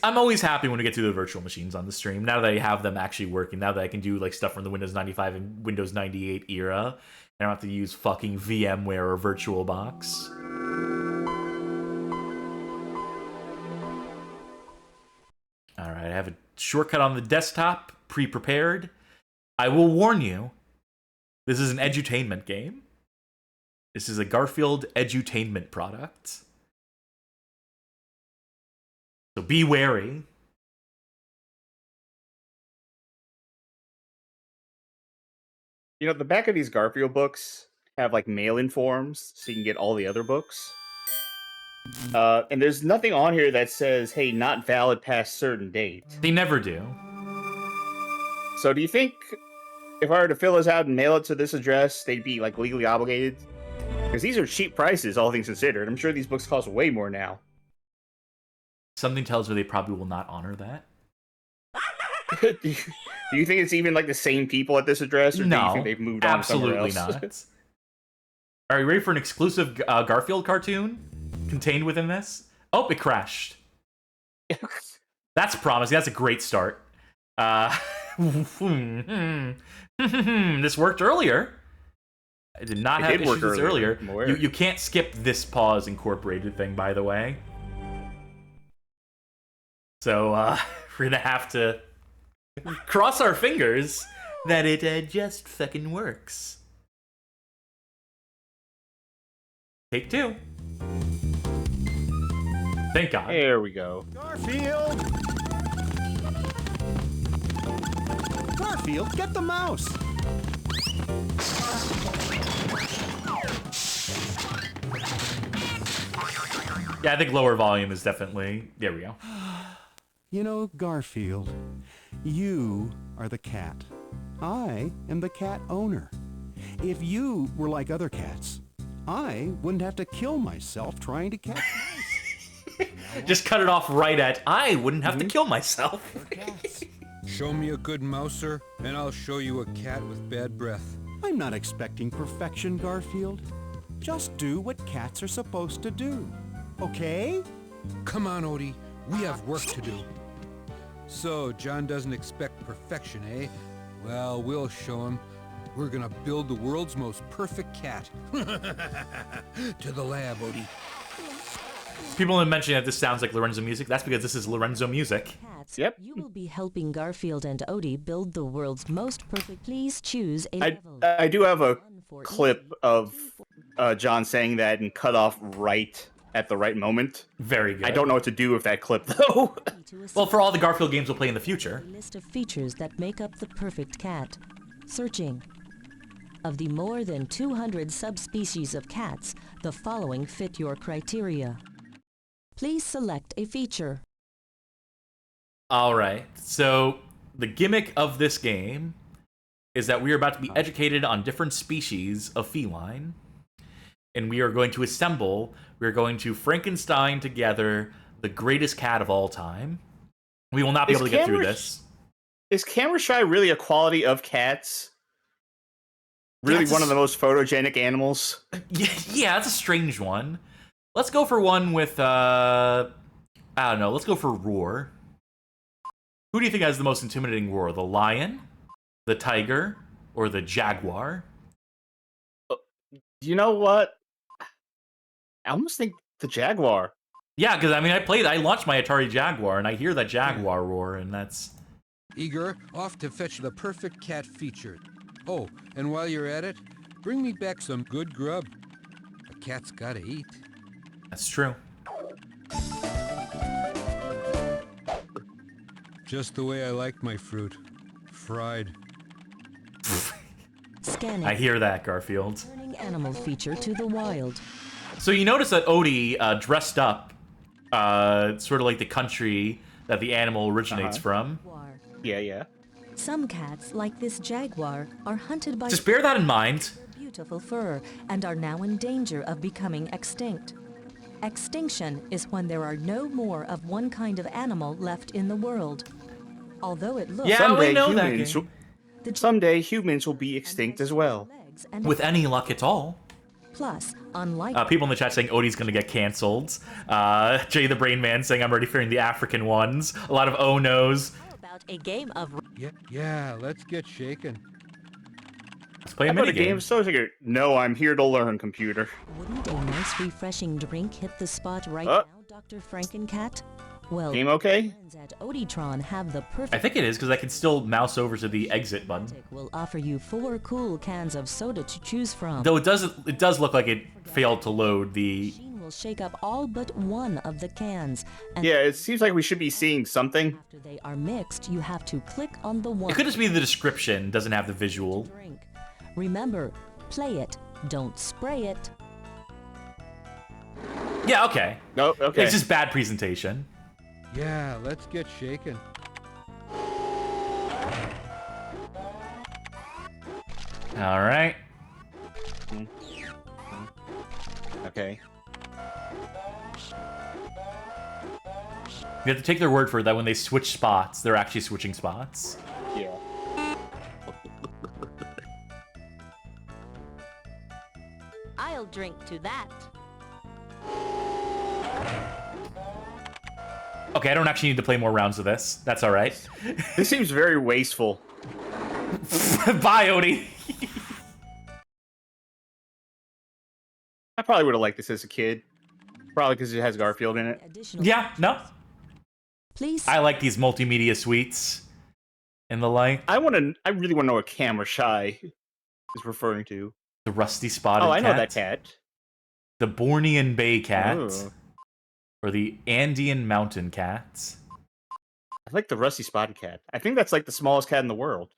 I'm always happy when we get to the virtual machines on the stream, now that I have them actually working, now that I can do like stuff from the Windows 95 and Windows 98 era. I don't have to use fucking VMware or VirtualBox. Alright, I have a shortcut on the desktop, pre-prepared. I will warn you, this is an edutainment game. This is a Garfield edutainment product. So be wary. You know, the back of these Garfield books have like mail-in forms, so you can get all the other books. And there's nothing on here that says, hey, not valid past certain date. They never do. So do you think if I were to fill this out and mail it to this address, they'd be like legally obligated? Because these are cheap prices, all things considered. I'm sure these books cost way more now. Something tells me they probably will not honor that. Do you think it's even like the same people at this address, or do you think they've moved on somewhere else? Absolutely not. Are you ready for an exclusive Garfield cartoon contained within this? Oh, it crashed. That's promising. That's a great start. This worked earlier. I did not have issues earlier. You can't skip this pause incorporated thing, by the way. So we're gonna have to cross our fingers that it just fucking works. Take two. Thank God. There we go. Garfield! Garfield, get the mouse! Yeah, I think lower volume is definitely... There we go. You know, Garfield, you are the cat. I am the cat owner. If you were like other cats, I wouldn't have to kill myself trying to catch mice. Just cut it off right at, I wouldn't have to kill myself. Show me a good mouser, and I'll show you a cat with bad breath. I'm not expecting perfection, Garfield. Just do what cats are supposed to do. Okay? Come on, Odie. We have work to do. So, John doesn't expect perfection, eh? Well, we'll show him. We're gonna build the world's most perfect cat. To the lab, Odie. People have mentioned that this sounds like Lorenzo music. That's because this is Lorenzo music. Cats, Yep. You will be helping Garfield and Odie build the world's most perfect. Please choose a level. I do have a clip of John saying that and cut off right at the right moment. Very good. I don't know what to do with that clip, though. Well, for all the Garfield games we'll play in the future. A list of features that make up the perfect cat. Searching. Of the more than 200 subspecies of cats, the following fit your criteria. Please select a feature. All right. So the gimmick of this game is that we are about to be educated on different species of feline, and we are going to assemble. We are going to Frankenstein together the greatest cat of all time. We will not be able to get through this. Is camera shy really a quality of cats? Really one of the most photogenic animals? Yeah, it's a strange one. Let's go for one with, I don't know, let's go for roar. Who do you think has the most intimidating roar? The lion, the tiger, or the jaguar? You know what? I almost think the jaguar. Yeah, because I mean, I launched my Atari Jaguar, and I hear that jaguar roar, and that's... Igor, off to fetch the perfect cat feature. Oh, and while you're at it, bring me back some good grub. A cat's gotta eat. That's true. Just the way I like my fruit. Fried. Scanning. I hear that, Garfield. Returning animal feature to the wild. So you notice that Odie dressed up, sort of like the country that the animal originates from. Yeah. Some cats, like this jaguar, are hunted by... Just bear that in mind. their beautiful fur and are now in danger of becoming extinct. Extinction is when there are no more of one kind of animal left in the world. Although it looks... Yeah, we know that game. Someday humans will be extinct as well. With any luck at all. Plus, unlike... People in the chat saying Odie's gonna get cancelled. Jay the Brain Man saying I'm already fearing the African ones. A lot of oh no's. How about a game of... Yeah, let's get shaken. Let's play a How about minigame. So no, I'm here to learn, computer. Wouldn't a nice refreshing drink hit the spot right now, Dr. Frankencat? Well, Game okay? friends at Oditron have the perfect... I think it is, because I can still mouse over to the exit button. will offer you 4 cool cans of soda to choose from. Though it does look like it failed to load the... The machine will shake up all but one of the cans. And Yeah, it seems like we should be seeing something. after they are mixed, you have to click on the one It could just be the description, doesn't have the visual. drink. Remember, play it, don't spray it. Yeah, okay. No, okay. It's just bad presentation. Yeah, let's get shaken. Alright. Okay. You have to take their word for it that when they switch spots, they're actually switching spots. Yeah. I'll drink to that. Okay, I don't actually need to play more rounds of this. That's alright. This seems very wasteful. Bye, Odie. I probably would have liked this as a kid. Probably because it has Garfield in it. Additional Yeah, no. Please. I like these multimedia suites and the like. I really want to know what camera shy is referring to. The rusty spotted Oh, I cat. know that cat. The Bornean Bay cat. Oh. Or the Andean mountain cats. I like the rusty spotted cat. I think that's like the smallest cat in the world.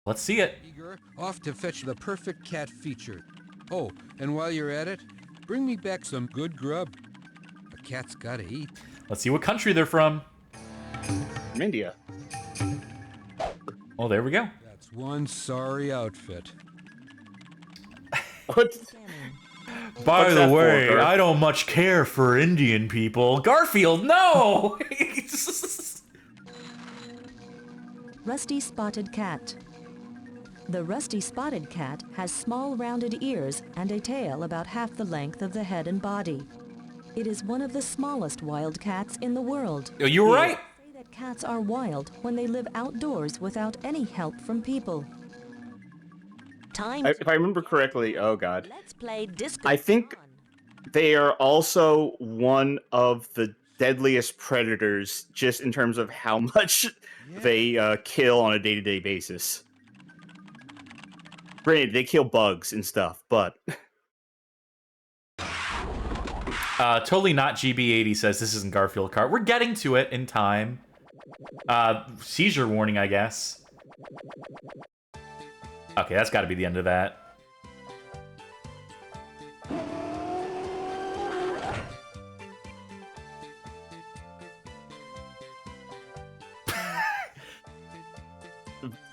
Let's see it. Igor, off to fetch the perfect cat feature. Oh, and while you're at it, bring me back some good grub. A cat's gotta eat. Let's see what country they're from. From India. Oh, there we go. That's one sorry outfit. What? By What's the that for, way, Garth? I don't much care for Indian people. Garfield, no! Rusty spotted cat. The rusty spotted cat has small rounded ears and a tail about half the length of the head and body. It is one of the smallest wild cats in the world. You were right. Say that cats are wild when they live outdoors without any help from people. Time. If I remember correctly, oh god. Let's play disco. I think they are also one of the deadliest predators, just in terms of how much they kill on a day-to-day basis. Granted, they kill bugs and stuff, but... Totally not GB80 says this isn't Garfield Kart. We're getting to it in time. Seizure warning, I guess. Okay, that's got to be the end of that.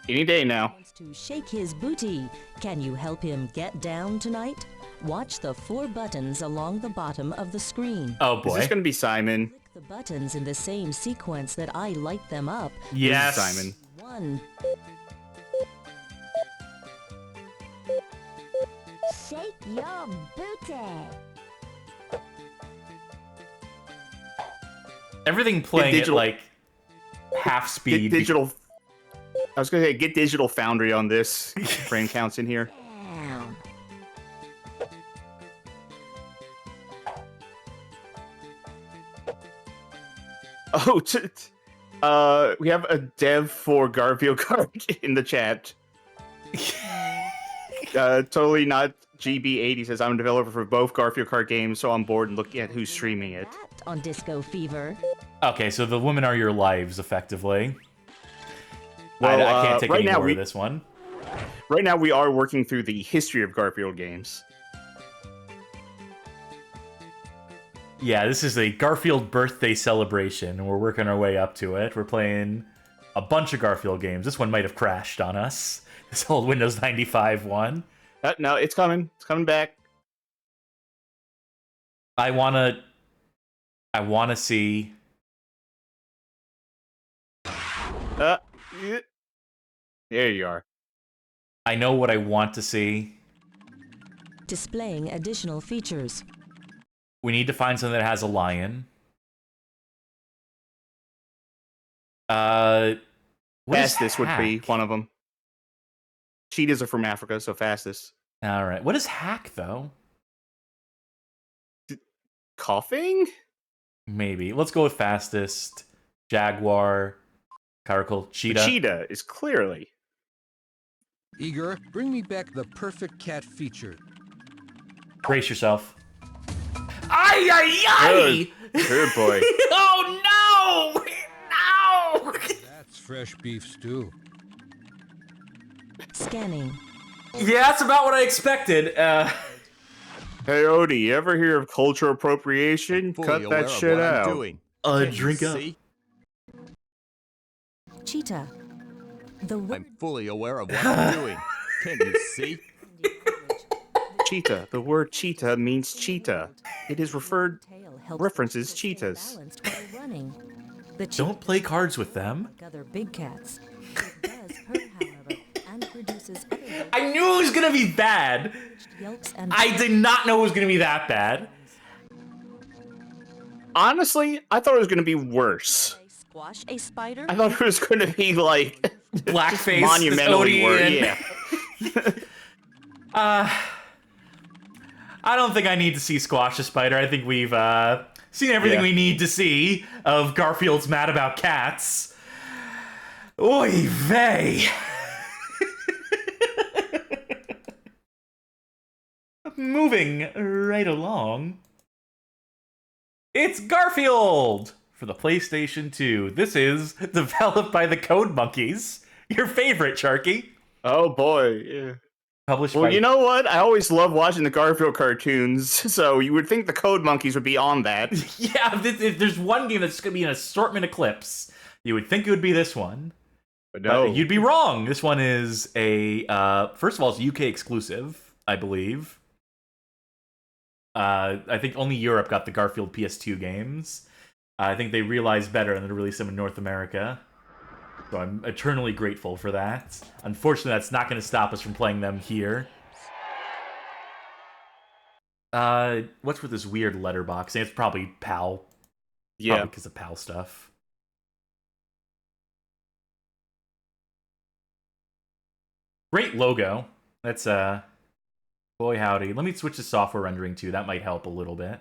Any day now. Wants to shake his booty. Can you help him get down tonight? Watch the 4 buttons along the bottom of the screen. Oh Is boy. this gonna be Simon? Click the buttons in the same sequence that I light them up. Yes. This is Simon. 1. Shake your booty. Everything playing digital- at like half Get speed. digital. I was gonna say get Digital Foundry on this. Frame counts in here. Down. Oh, we have a dev for Garfield Kart in the chat. Totally not GB80 says I'm a developer for both Garfield Kart games, so I'm bored and looking at who's streaming it. That on Disco Fever. Okay, so the women are your lives, effectively. Well, I can't take right any now more we- of this one. Right now, we are working through the history of Garfield games. Yeah, this is a Garfield birthday celebration, and we're working our way up to it. We're playing a bunch of Garfield games. This one might have crashed on us. This old Windows 95 one. No, it's coming. It's coming back. I wanna see. Yeah. There you are. I know what I want to see. Displaying additional features. We need to find something that has a lion. What is Fastest would be hack? one of them. Cheetahs are from Africa, so fastest. All right. What is hack though? Coughing? Maybe. Let's go with fastest. Jaguar, caracal, The cheetah. cheetah is clearly. Igor, bring me back the perfect cat feature. Brace yourself. Ay ay ay! Good boy. Oh no! No! That's fresh beef stew. Scanning. Yeah, that's about what I expected. Hey Odie, you ever hear of cultural appropriation? Fully Cut aware that of shit what I'm out. doing. Drink up. See? Cheetah. The word I'm fully aware of what I'm doing. Can you see? Cheetah. The word cheetah means cheetah. It is referred tail helps references the cheetah stay cheetahs. balanced while running. The cheetah, Don't play cards with them. like other big cats. It does purr, however, and produces other I knew it was gonna be bad. yelks and I did not know it was gonna be that bad. Honestly, I thought it was gonna be worse. squash a spider. I thought it was gonna be like Blackface, monumentally Odie, worse. and- Yeah. I don't think I need to see Squash the Spider. I think we've seen everything Yeah. we need to see of Garfield's Mad About Cats. Oy vey. Moving right along. It's Garfield for the PlayStation 2. This is developed by the Code Monkeys. Your favorite, Charkie. Oh boy. Yeah. Published Well, by you know what? I always love watching the Garfield cartoons, so you would think the Code Monkeys would be on that. Yeah, if there's one game that's going to be an assortment eclipse, you would think it would be this one. But But you'd be wrong. This one is a, first of all, it's UK exclusive, I believe. I think only Europe got the Garfield PS2 games. I think they realized better and then released them in North America. So I'm eternally grateful for that. Unfortunately, that's not going to stop us from playing them here. What's with this weird letterbox? It's probably PAL. Yeah. Probably because of PAL stuff. Great logo. That's, boy howdy. Let me switch to software rendering too. That might help a little bit.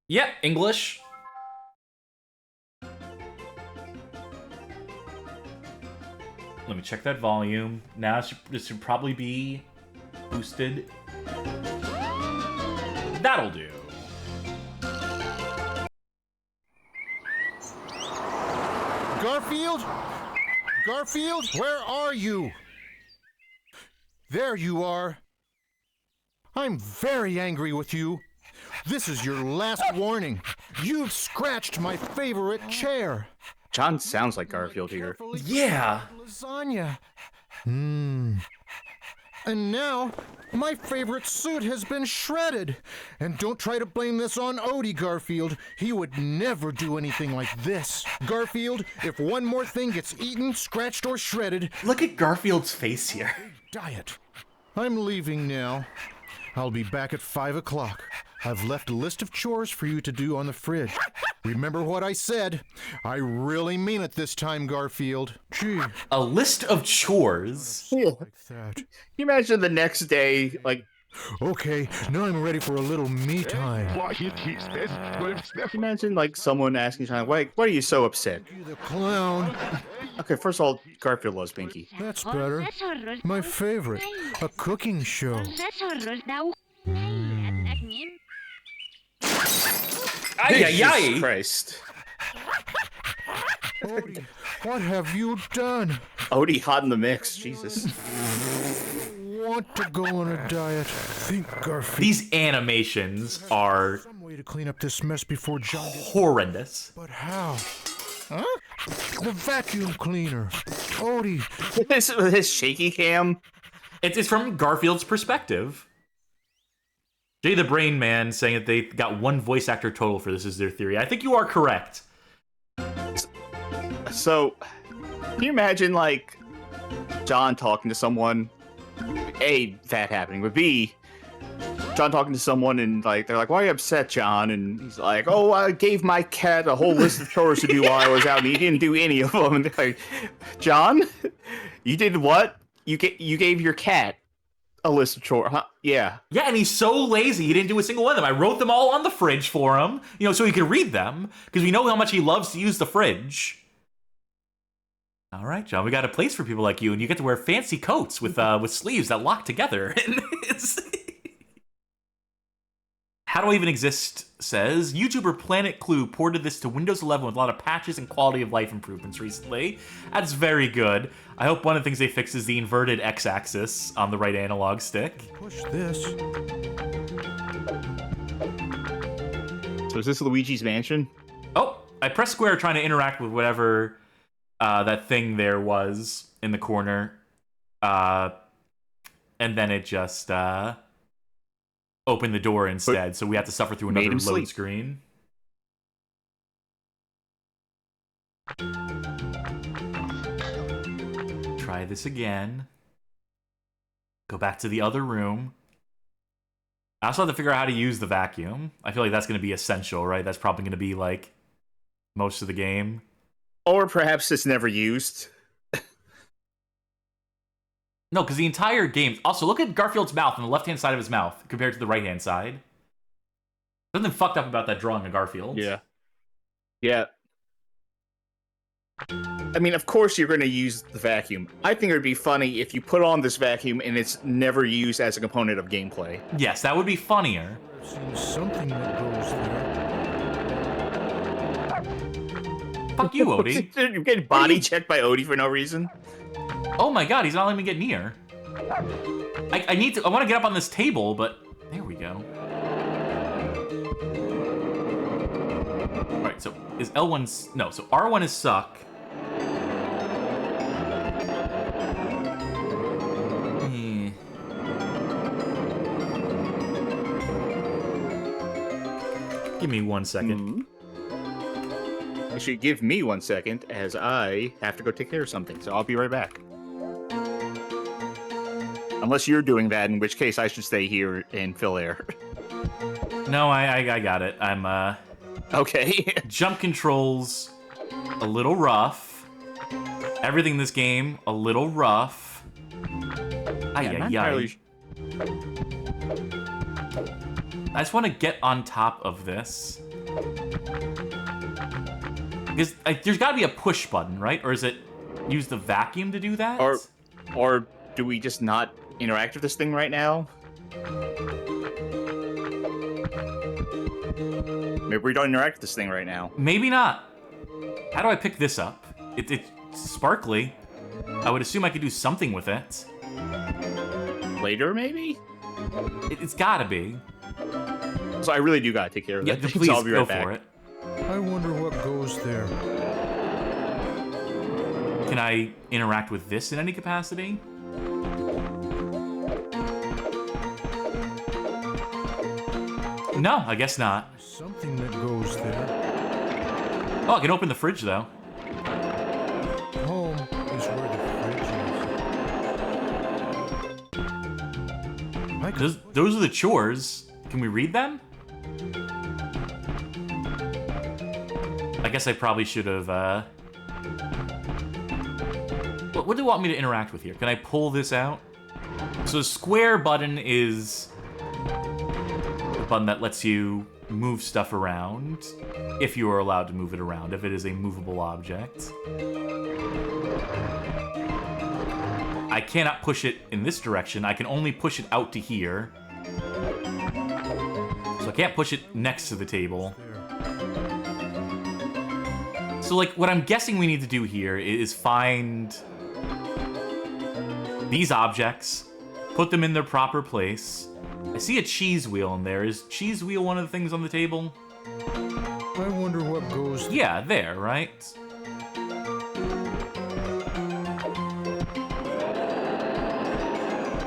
Yep, English. Let me check that volume. Now this should probably be boosted. That'll do. Garfield? Garfield, where are you? There you are. I'm very angry with you. This is your last warning. You've scratched my favorite chair. John sounds like Garfield here. Yeah. Lasagna. And now, my favorite suit has been shredded. And don't try to blame this on Odie, Garfield. He would never do anything like this. Garfield, if one more thing gets eaten, scratched, or shredded... Look at Garfield's face here. Diet. I'm leaving now. I'll be back at 5 o'clock. I've left a list of chores for you to do on the fridge. Remember what I said. I really mean it this time, Garfield. Gee. A list of chores? Yeah. Like that. Can you imagine the next day, like... Okay, now I'm ready for a little me time. Can you imagine, like, someone asking John, why are you so upset? You the clown. Okay, first of all, Garfield loves Binky. That's better. My favorite. A cooking show. Jesus Christ. Odie, what have you done? Odie hot in the mix, Jesus. Want to go on a diet? Think, Garfield. These animations are Some way to clean up this mess before John gets... horrendous. But how? Huh? The vacuum cleaner. Odie. His shaky cam. It's from Garfield's perspective. Jay the Brain Man saying that they got one voice actor total for this is their theory. I think you are correct. So, can you imagine, like, John talking to someone? A, that happening, but B, John talking to someone and, like, they're like, why are you upset, John? And he's like, oh, I gave my cat a whole list of chores to do while I was out, and he didn't do any of them. And they're like, John, you did what? You gave your cat a list of chores, huh? Yeah. Yeah, and he's so lazy, he didn't do a single one of them. I wrote them all on the fridge for him, so he could read them, because we know how much he loves to use the fridge. All right, John, we got a place for people like you, and you get to wear fancy coats with sleeves that lock together. How Do I Even Exist says, YouTuber Planet Clue ported this to Windows 11 with a lot of patches and quality of life improvements recently. That's very good. I hope one of the things they fix is the inverted X-axis on the right analog stick. Push this. So is this Luigi's Mansion? Oh, I pressed square trying to interact with whatever that thing there was in the corner. And then it just opened the door instead, so we have to suffer through another load screen. Try this again. Go back to the other room. I also have to figure out how to use the vacuum. I feel like that's going to be essential, right? That's probably going to be, like, most of the game. Or perhaps it's never used. No, because the entire game... Also, look at Garfield's mouth on the left-hand side of his mouth compared to the right-hand side. Something fucked up about that drawing of Garfield. Yeah. Yeah. I mean, of course you're going to use the vacuum. I think it would be funny if you put on this vacuum and it's never used as a component of gameplay. Yes, that would be funnier. I've seen something that goes there. Fuck you, Odie. You're getting body checked by Odie for no reason. Oh my god, he's not letting me get near. I want to get up on this table, but there we go. Alright, so is L1... No, so R1 is suck. Give me 1 second. Actually, give me 1 second, as I have to go take care of something, so I'll be right back. Unless you're doing that, in which case I should stay here and fill air. No, I got it. I'm, Okay. Jump controls, a little rough. Everything in this game, a little rough. I just want to get on top of this. Because there's got to be a push button, right? Or is it use the vacuum to do that? Or do we just not interact with this thing right now? Maybe we don't interact with this thing right now. Maybe not. How do I pick this up? It's sparkly. I would assume I could do something with it. Later, maybe? It's gotta be. So I really do gotta take care of that. Yeah, please so I'll be right go back. for it. I wonder what goes there. Can I interact with this in any capacity? No, I guess not. Something that goes there. Oh, I can open the fridge, though. Home is where the fridge is. Those are the chores. Can we read them? I guess I probably should have, What do you want me to interact with here? Can I pull this out? So the square button is the button that lets you move stuff around, if you are allowed to move it around, if it is a movable object. I cannot push it in this direction. I can only push it out to here. So I can't push it next to the table. So, like, what I'm guessing we need to do here is find these objects, put them in their proper place. I see a cheese wheel in there. Is cheese wheel one of the things on the table? I wonder what goes there. Yeah, there, right? So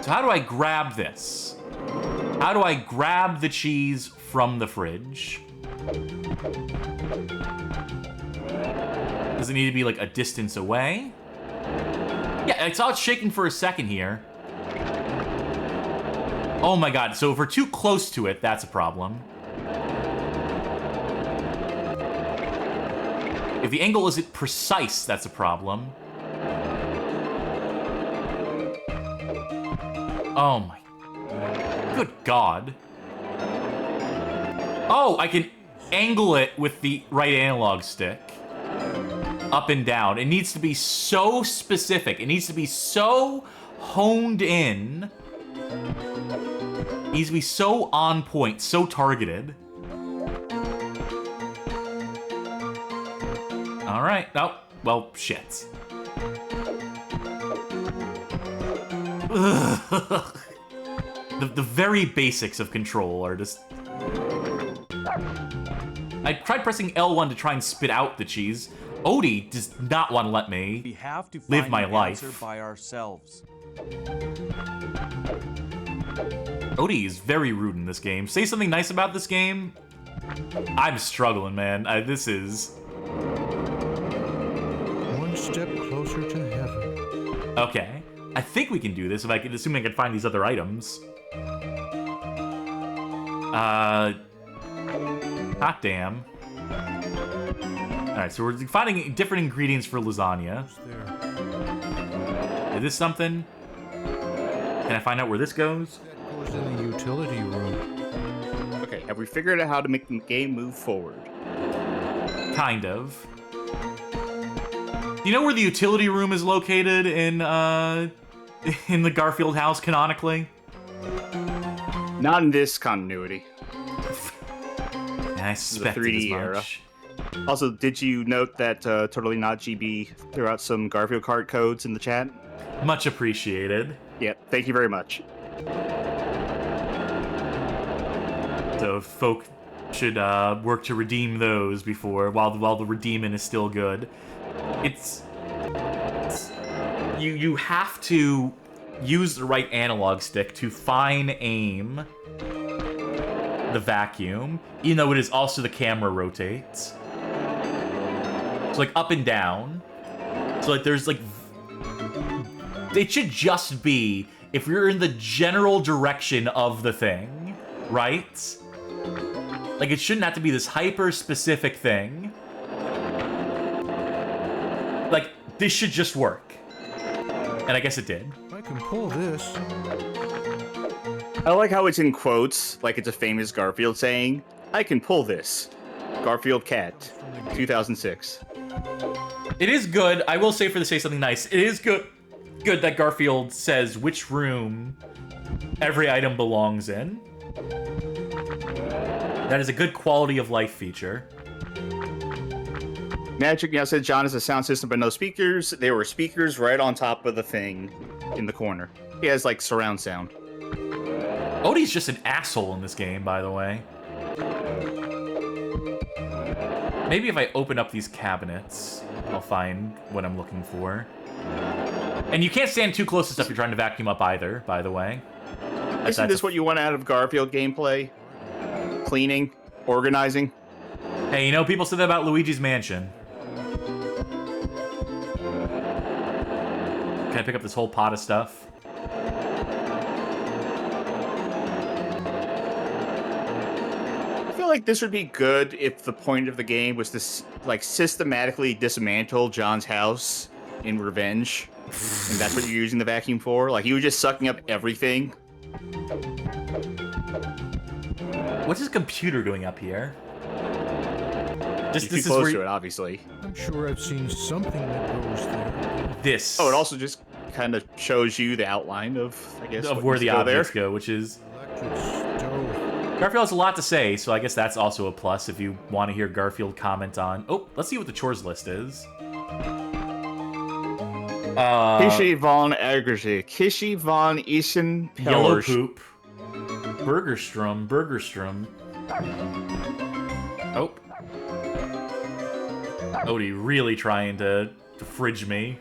how do I grab this? How do I grab the cheese from the fridge? Does it need to be, like, a distance away? Yeah, I saw it shaking for a second here. Oh my god, so if we're too close to it, that's a problem. If the angle isn't precise, that's a problem. Oh my... Good god. Oh, I can angle it with the right analog stick. Up and down. It needs to be so specific. It needs to be so honed in. It needs to be so on point, so targeted. All right. Oh, well, shit. The very basics of control are just... I tried pressing L1 to try and spit out the cheese. Odie does not want to let me We have to live find my the life. answer by ourselves. Odie is very rude in this game. Say something nice about this game. I'm struggling, man. This is... One step closer to heaven. Okay. I think we can do this if I can, assuming I can find these other items. Hot damn. Alright, so we're finding different ingredients for lasagna. Is this something? Can I find out where this goes? That goes in the utility room. Okay, have we figured out how to make the game move forward? Kind of. Do you know where the utility room is located in the Garfield house, canonically? Not in this continuity. And I suspected The 3D as much. era. Also, did you note that Totally Not GB threw out some Garfield Kart codes in the chat? Much appreciated. Yeah, thank you very much. So folk should work to redeem those before, while the redeeming is still good. It's you have to use the right analog stick to fine aim the vacuum, even though it is also the camera rotates. So like up and down. So like there's like... It should just be if you're in the general direction of the thing, right? Like it shouldn't have to be this hyper-specific thing. Like, this should just work. And I guess it did. I can pull this. I like how it's in quotes, like it's a famous Garfield saying, I can pull this. Garfield Cat, 2006. It is good. I will say, for the say something nice, it is good that Garfield says which room every item belongs in. That is a good quality of life feature. Magic now said John has a sound system but no speakers. There were speakers right on top of the thing in the corner. He has like surround sound. Odie's just an asshole in this game, by the way. Maybe if I open up these cabinets, I'll find what I'm looking for. And you can't stand too close to stuff you're trying to vacuum up either, by the way. Isn't this what you want out of Garfield gameplay? Cleaning? Organizing? Hey, you know, people said that about Luigi's Mansion. Can I pick up this whole pot of stuff? I feel like this would be good if the point of the game was to like systematically dismantle John's house in revenge, and that's what you're using the vacuum for. Like you were just sucking up everything. What's his computer doing up here? You're too close to it, obviously. I'm sure I've seen something that goes there. This. Oh, it also just kind of shows you the outline of, I guess, of where the objects go, which is. Electric stove. Garfield has a lot to say, so I guess that's also a plus if you want to hear Garfield comment on. Oh, let's see what the chores list is. Kishy von Agersi, Kishy von Isen Yellow Poop. Burgerstrom. Oh. Odie really trying to fridge me.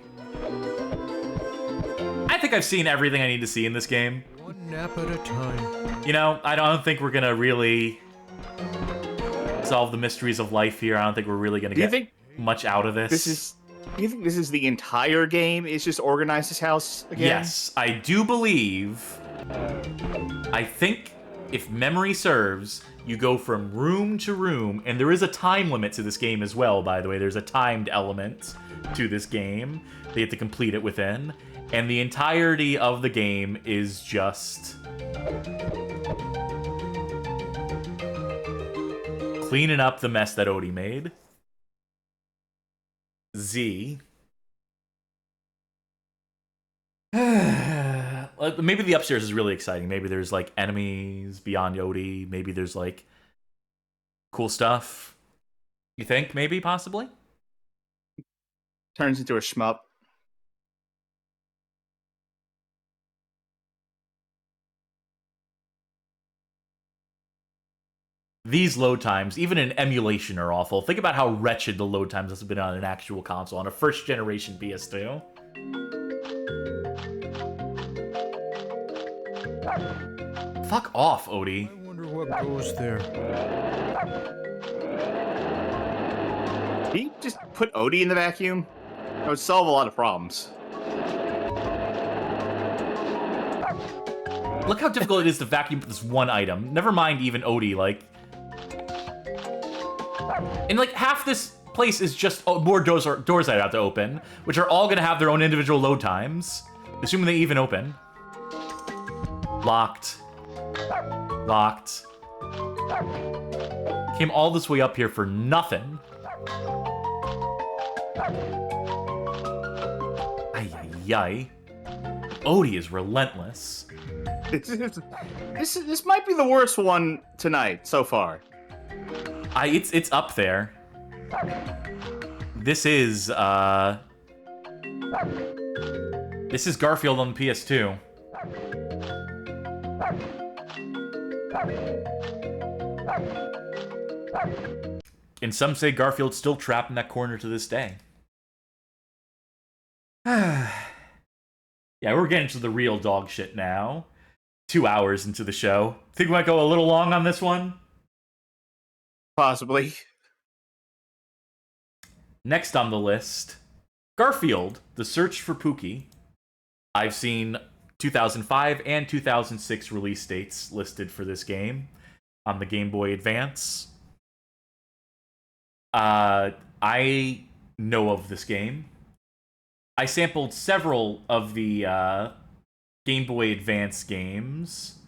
I think I've seen everything I need to see in this game. One nap at a time. You know, I don't think we're gonna really solve the mysteries of life here. I don't think we're really gonna get much out of this. Do you think this is the entire game? Is just organize his house again? Yes, I do believe. I think, if memory serves, you go from room to room, and there is a time limit to this game as well, by the way. There's a timed element to this game that you have to complete it within, and the entirety of the game is just cleaning up the mess that Odie made. Z. Maybe the upstairs is really exciting. Maybe there's like enemies beyond Odie. Maybe there's like cool stuff. You think? Maybe, possibly? Turns into a shmup. These load times, even in emulation, are awful. Think about how wretched the load times have been on an actual console, on a first-generation PS2. Fuck off, Odie. I wonder what goes there. Can you just put Odie in the vacuum? That would solve a lot of problems. Look how difficult it is to vacuum this one item. Never mind even Odie, like... And like half this place is just more doors I'd have to open, which are all gonna have their own individual load times, assuming they even open. Locked. Locked. Came all this way up here for nothing. Ay. Odie is relentless. This might be the worst one tonight so far. It's up there. This is Garfield on the PS2. And some say Garfield's still trapped in that corner to this day. Yeah, we're getting to the real dog shit now. 2 hours into the show. Think we might go a little long on this one? Possibly. Next on the list, Garfield, The Search for Pooky. I've seen 2005 and 2006 release dates listed for this game on the Game Boy Advance. I know of this game. I sampled several of the Game Boy Advance games.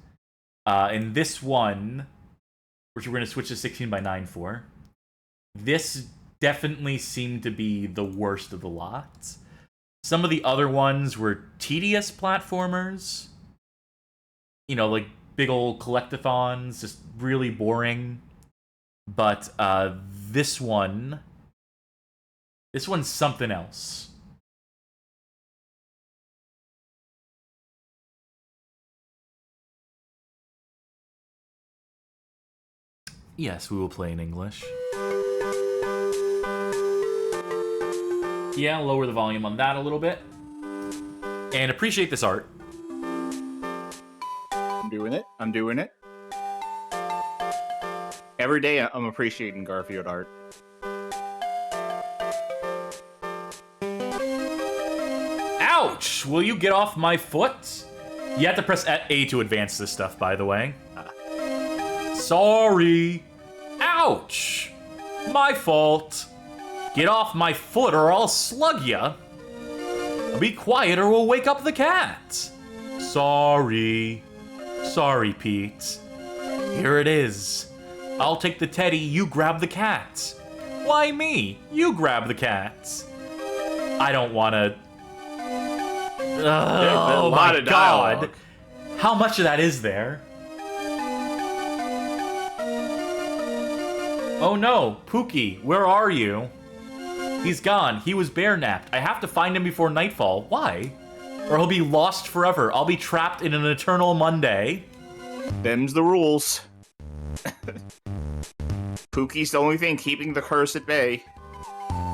And this one, which we're going to switch to 16:9 for, this definitely seemed to be the worst of the lot. Some of the other ones were tedious platformers. You know, like big old collectathons, just really boring. But this one's something else. Yes, we will play in English. Yeah, lower the volume on that a little bit. And appreciate this art. I'm doing it. I'm doing it. Every day I'm appreciating Garfield art. Ouch! Will you get off my foot? You have to press A to advance this stuff, by the way. Sorry. Ouch! My fault. Get off my foot or I'll slug ya. Be quiet or we'll wake up the cat. Sorry. Sorry, Pete. Here it is. I'll take the teddy, you grab the cat. Why me? You grab the cat. I don't want to... Oh my god. How much of that is there? Oh no, Pooky, where are you? He's gone. He was bear-napped. I have to find him before nightfall. Why? Or he'll be lost forever. I'll be trapped in an eternal Monday. Them's the rules. Pooky's the only thing keeping the curse at bay.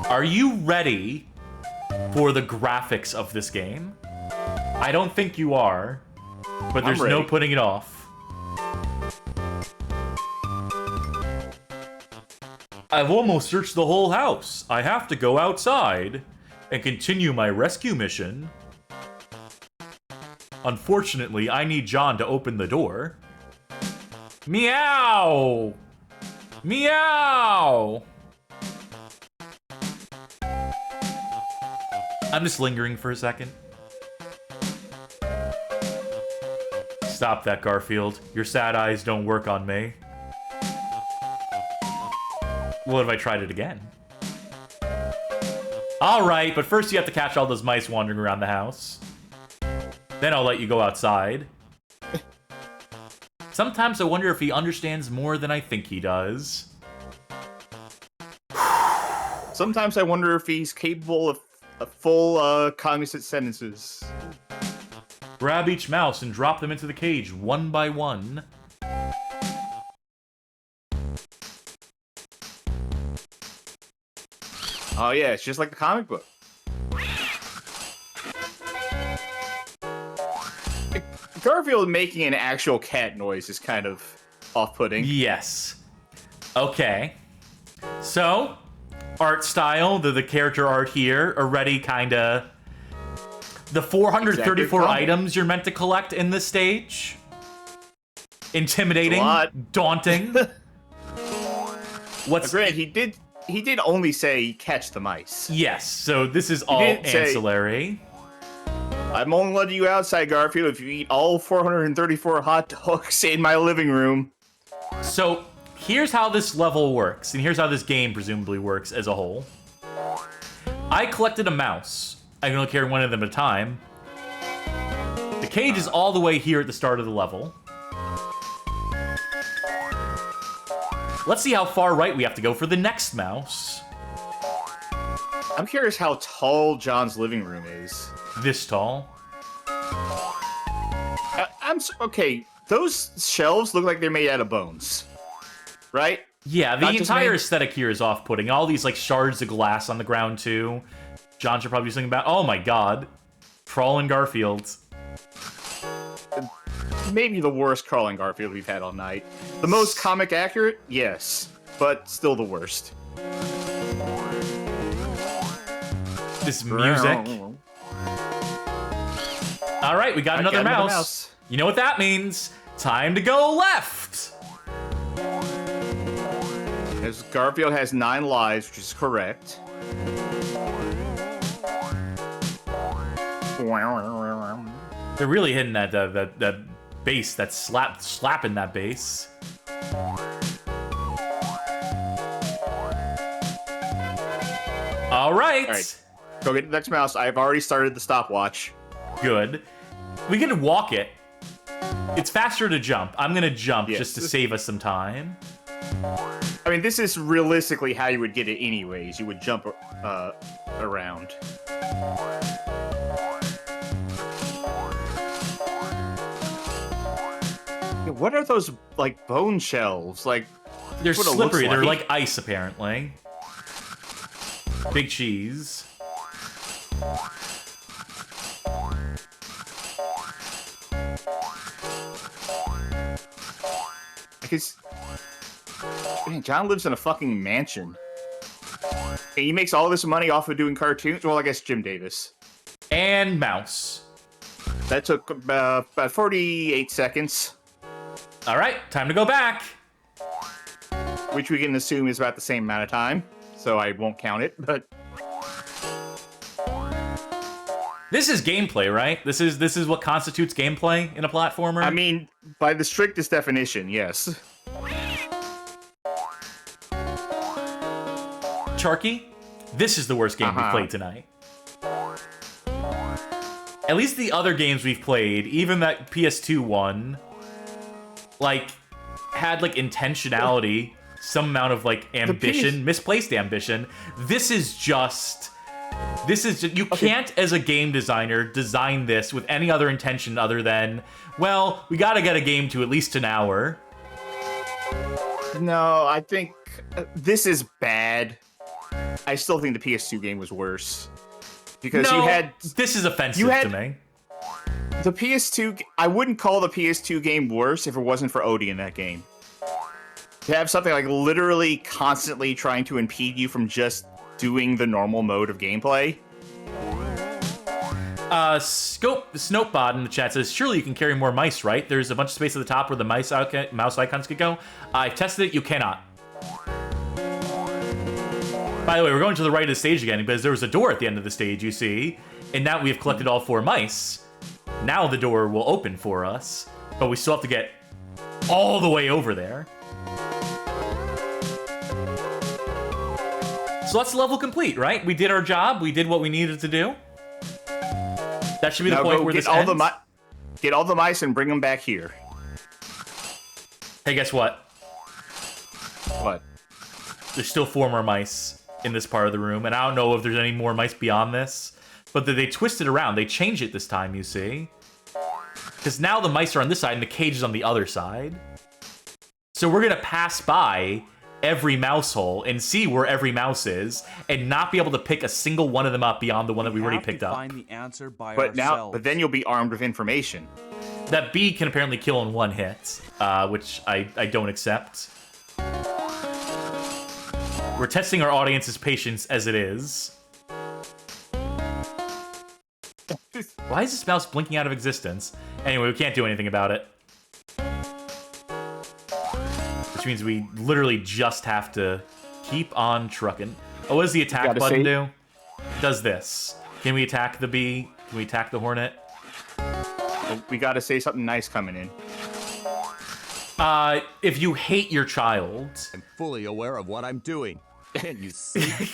Are you ready for the graphics of this game? I don't think you are, but there's no putting it off. I've almost searched the whole house. I have to go outside and continue my rescue mission. Unfortunately, I need John to open the door. Meow! Meow! I'm just lingering for a second. Stop that, Garfield. Your sad eyes don't work on me. What if I tried it again? Alright, but first you have to catch all those mice wandering around the house. Then I'll let you go outside. Sometimes I wonder if he understands more than I think he does. Sometimes I wonder if he's capable of full cognizant sentences. Grab each mouse and drop them into the cage one by one. Oh yeah, it's just like the comic book. Garfield making an actual cat noise is kind of off-putting. Yes. Okay. So, art style, the character art here, already kinda... The 434 items you're meant to collect in this stage. Intimidating. Daunting. What's... Granted, he did only say catch the mice. Yes, so this is all ancillary. I'm only letting you outside, Garfield, if you eat all 434 hot dogs in my living room. So, here's how this level works, and here's how this game presumably works as a whole. I collected a mouse. I can only carry one of them at a time. The cage is all the way here at the start of the level. Let's see how far right we have to go for the next mouse. I'm curious how tall John's living room is. This tall. Okay, those shelves look like they're made out of bones. Right? Yeah, the entire aesthetic here is off-putting. All these, like, shards of glass on the ground, too. John should probably do something about... Oh, my God. Crawling Garfield. Maybe the worst crawling Garfield we've had all night. The most comic accurate? Yes. But still the worst. This music. Alright, we got another mouse. You know what that means. Time to go left. As Garfield has 9 lives, which is correct. They're really hitting that bass, that slapping that bass. All right. Go get the next mouse. I've already started the stopwatch. Good. We can walk it. It's faster to jump. I'm gonna jump just to save us some time. I mean, this is realistically how you would get it anyways. You would jump around. What are those, like, bone shells? Like, they're slippery. They're like ice, apparently. Big cheese. Because man, John lives in a fucking mansion. And he makes all this money off of doing cartoons. Well, I guess Jim Davis. And mouse. That took about 48 seconds. All right, time to go back. Which we can assume is about the same amount of time. So I won't count it, but... This is gameplay, right? This is what constitutes gameplay in a platformer? I mean, by the strictest definition, yes. Charkie, this is the worst game we've played tonight. At least the other games we've played, even that PS2 one, like, had, like, intentionality, some amount of, like, ambition, misplaced ambition. This is just... you can't, as a game designer, design this with any other intention other than, well, we gotta get a game to at least an hour. No, I think this is bad. I still think the PS2 game was worse. Because you had... this is offensive to me. The PS2... I wouldn't call the PS2 game worse if it wasn't for Odie in that game. To have something like literally constantly trying to impede you from just doing the normal mode of gameplay. Snopebot in the chat says, surely you can carry more mice, right? There's a bunch of space at the top where the mouse icons could go. I've tested it, you cannot. By the way, we're going to the right of the stage again because there was a door at the end of the stage, you see. And now we have collected all 4 mice. Now the door will open for us, but we still have to get all the way over there. So that's level complete, right? We did our job. We did what we needed to do. That should be the point where this ends. Get all the mice and bring them back here. Hey, guess what? What? There's still 4 more mice in this part of the room, and I don't know if there's any more mice beyond this, but they twist it around. They change it this time, you see. Because now the mice are on this side and the cage is on the other side. So we're going to pass by every mouse hole and see where every mouse is and not be able to pick a single one of them up beyond the one that we already picked up. Find the answer by but ourselves. then you'll be armed with information. That bee can apparently kill in 1 hit, which I don't accept. We're testing our audience's patience as it is. Why is this mouse blinking out of existence? Anyway, we can't do anything about it. Which means we literally just have to keep on trucking. Oh, what does the attack button do? It does this. Can we attack the bee? Can we attack the hornet? Well, we gotta say something nice coming in. If you hate your child... I'm fully aware of what I'm doing. Can't you see?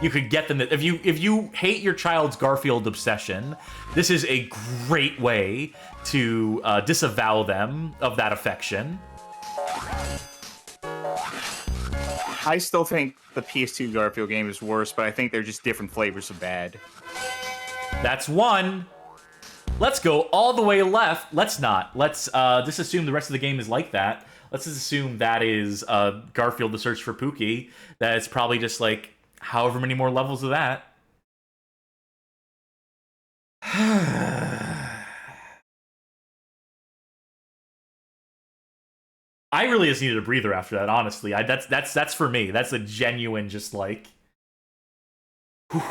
You could get them... If you hate your child's Garfield obsession, this is a great way to disavow them of that affection. I still think the PS2 Garfield game is worse, but I think they're just different flavors of bad. That's 1. Let's go all the way left. Let's not. Let's just assume the rest of the game is like that. Let's just assume that is Garfield the Search for Pooky. That it's probably just like however many more levels of that. I really just needed a breather after that, honestly. That's for me. That's a genuine just like... Whew.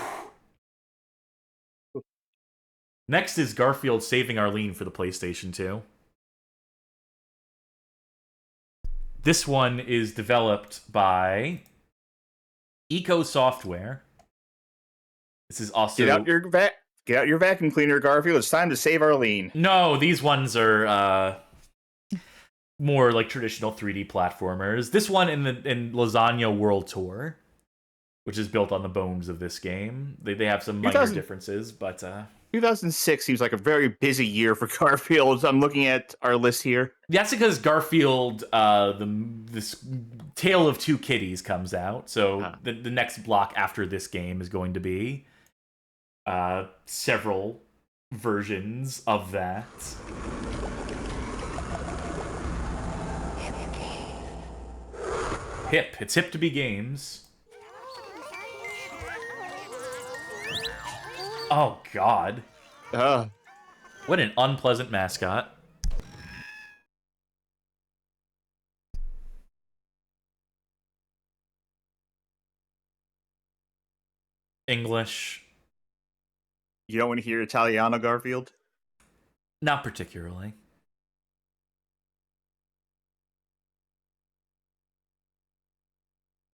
Next is Garfield saving Arlene for the PlayStation 2. This one is developed by Eco Software. This is also... Get out your vacuum cleaner, Garfield. It's time to save Arlene. No, these ones are more like traditional 3D platformers. This one in Lasagna World Tour, which is built on the bones of this game. They have some minor differences, but... 2006 seems like a very busy year for Garfield. I'm looking at our list here. That's because Garfield, this Tale of Two Kitties comes out. So the next block after this game is going to be several versions of that. Hip. It's hip to be games. Oh, God. Uh, What an unpleasant mascot. English. you don't want to hear Italiano, Garfield? Not particularly.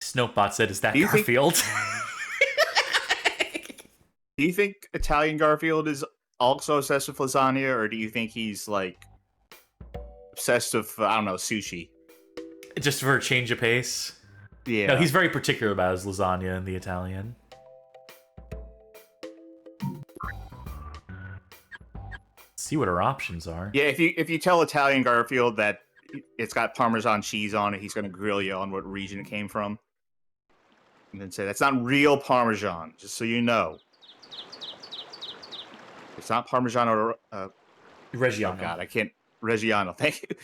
Snopebot said, is that Do you think- Garfield? Do you think Italian Garfield is also obsessed with lasagna, or do you think he's, like, obsessed with, I don't know, sushi? Just for a change of pace? Yeah. No, he's very particular about his lasagna in the Italian. See what our options are. Yeah, if you tell Italian Garfield that it's got Parmesan cheese on it, he's going to grill you on what region it came from. And then say, that's not real Parmesan, just so you know. It's not Parmesan or... Reggiano. Oh, God, I can't... Reggiano, thank you.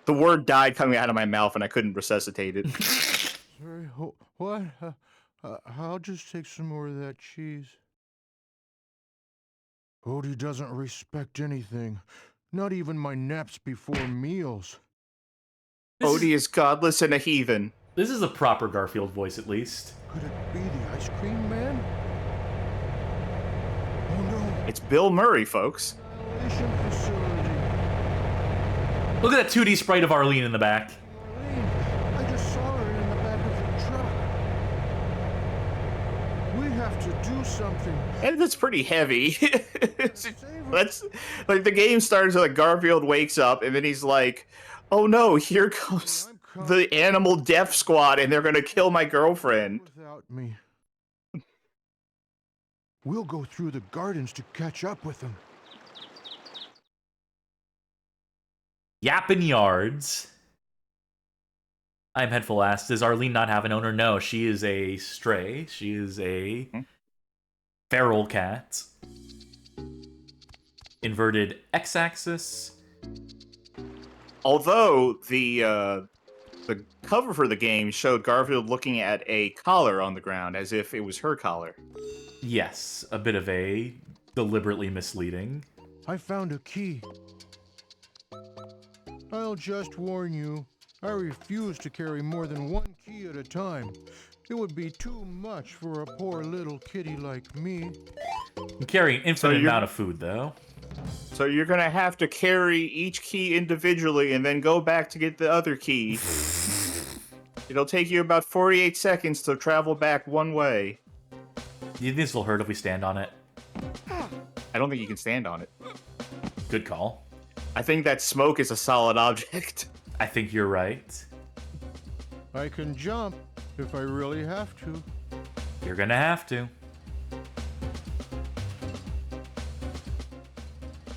The word died coming out of my mouth, and I couldn't resuscitate it. Sorry, what? I'll just take some more of that cheese. Odie doesn't respect anything. Not even my naps before meals. Odie is godless and a heathen. This is a proper Garfield voice, at least. Could it be the ice cream man? Oh no. It's Bill Murray, folks. Annihilation facility. Look at that 2D sprite of Arlene in the back. Arlene, I just saw her in the back of the truck. We have to do something. And that's pretty heavy. That's like the game starts like Garfield wakes up and then he's like, "Oh no, here comes the animal death squad and they're gonna kill my girlfriend." Without me. We'll go through the gardens to catch up with them. Yappin' Yards. I'm Headful asked, does Arlene not have an owner? No, she is a stray. She is a feral cat. Inverted x-axis. Although the cover for the game showed Garfield looking at a collar on the ground as if it was her collar. Yes, a bit of a deliberately misleading. I found a key. I'll just warn you, I refuse to carry more than one key at a time. It would be too much for a poor little kitty like me. You carry an infinite amount of food, though. So you're gonna have to carry each key individually and then go back to get the other key. It'll take you about 48 seconds to travel back one way. Do you think this will hurt if we stand on it? I don't think you can stand on it. Good call. I think that smoke is a solid object. I think you're right. I can jump if I really have to. You're gonna have to.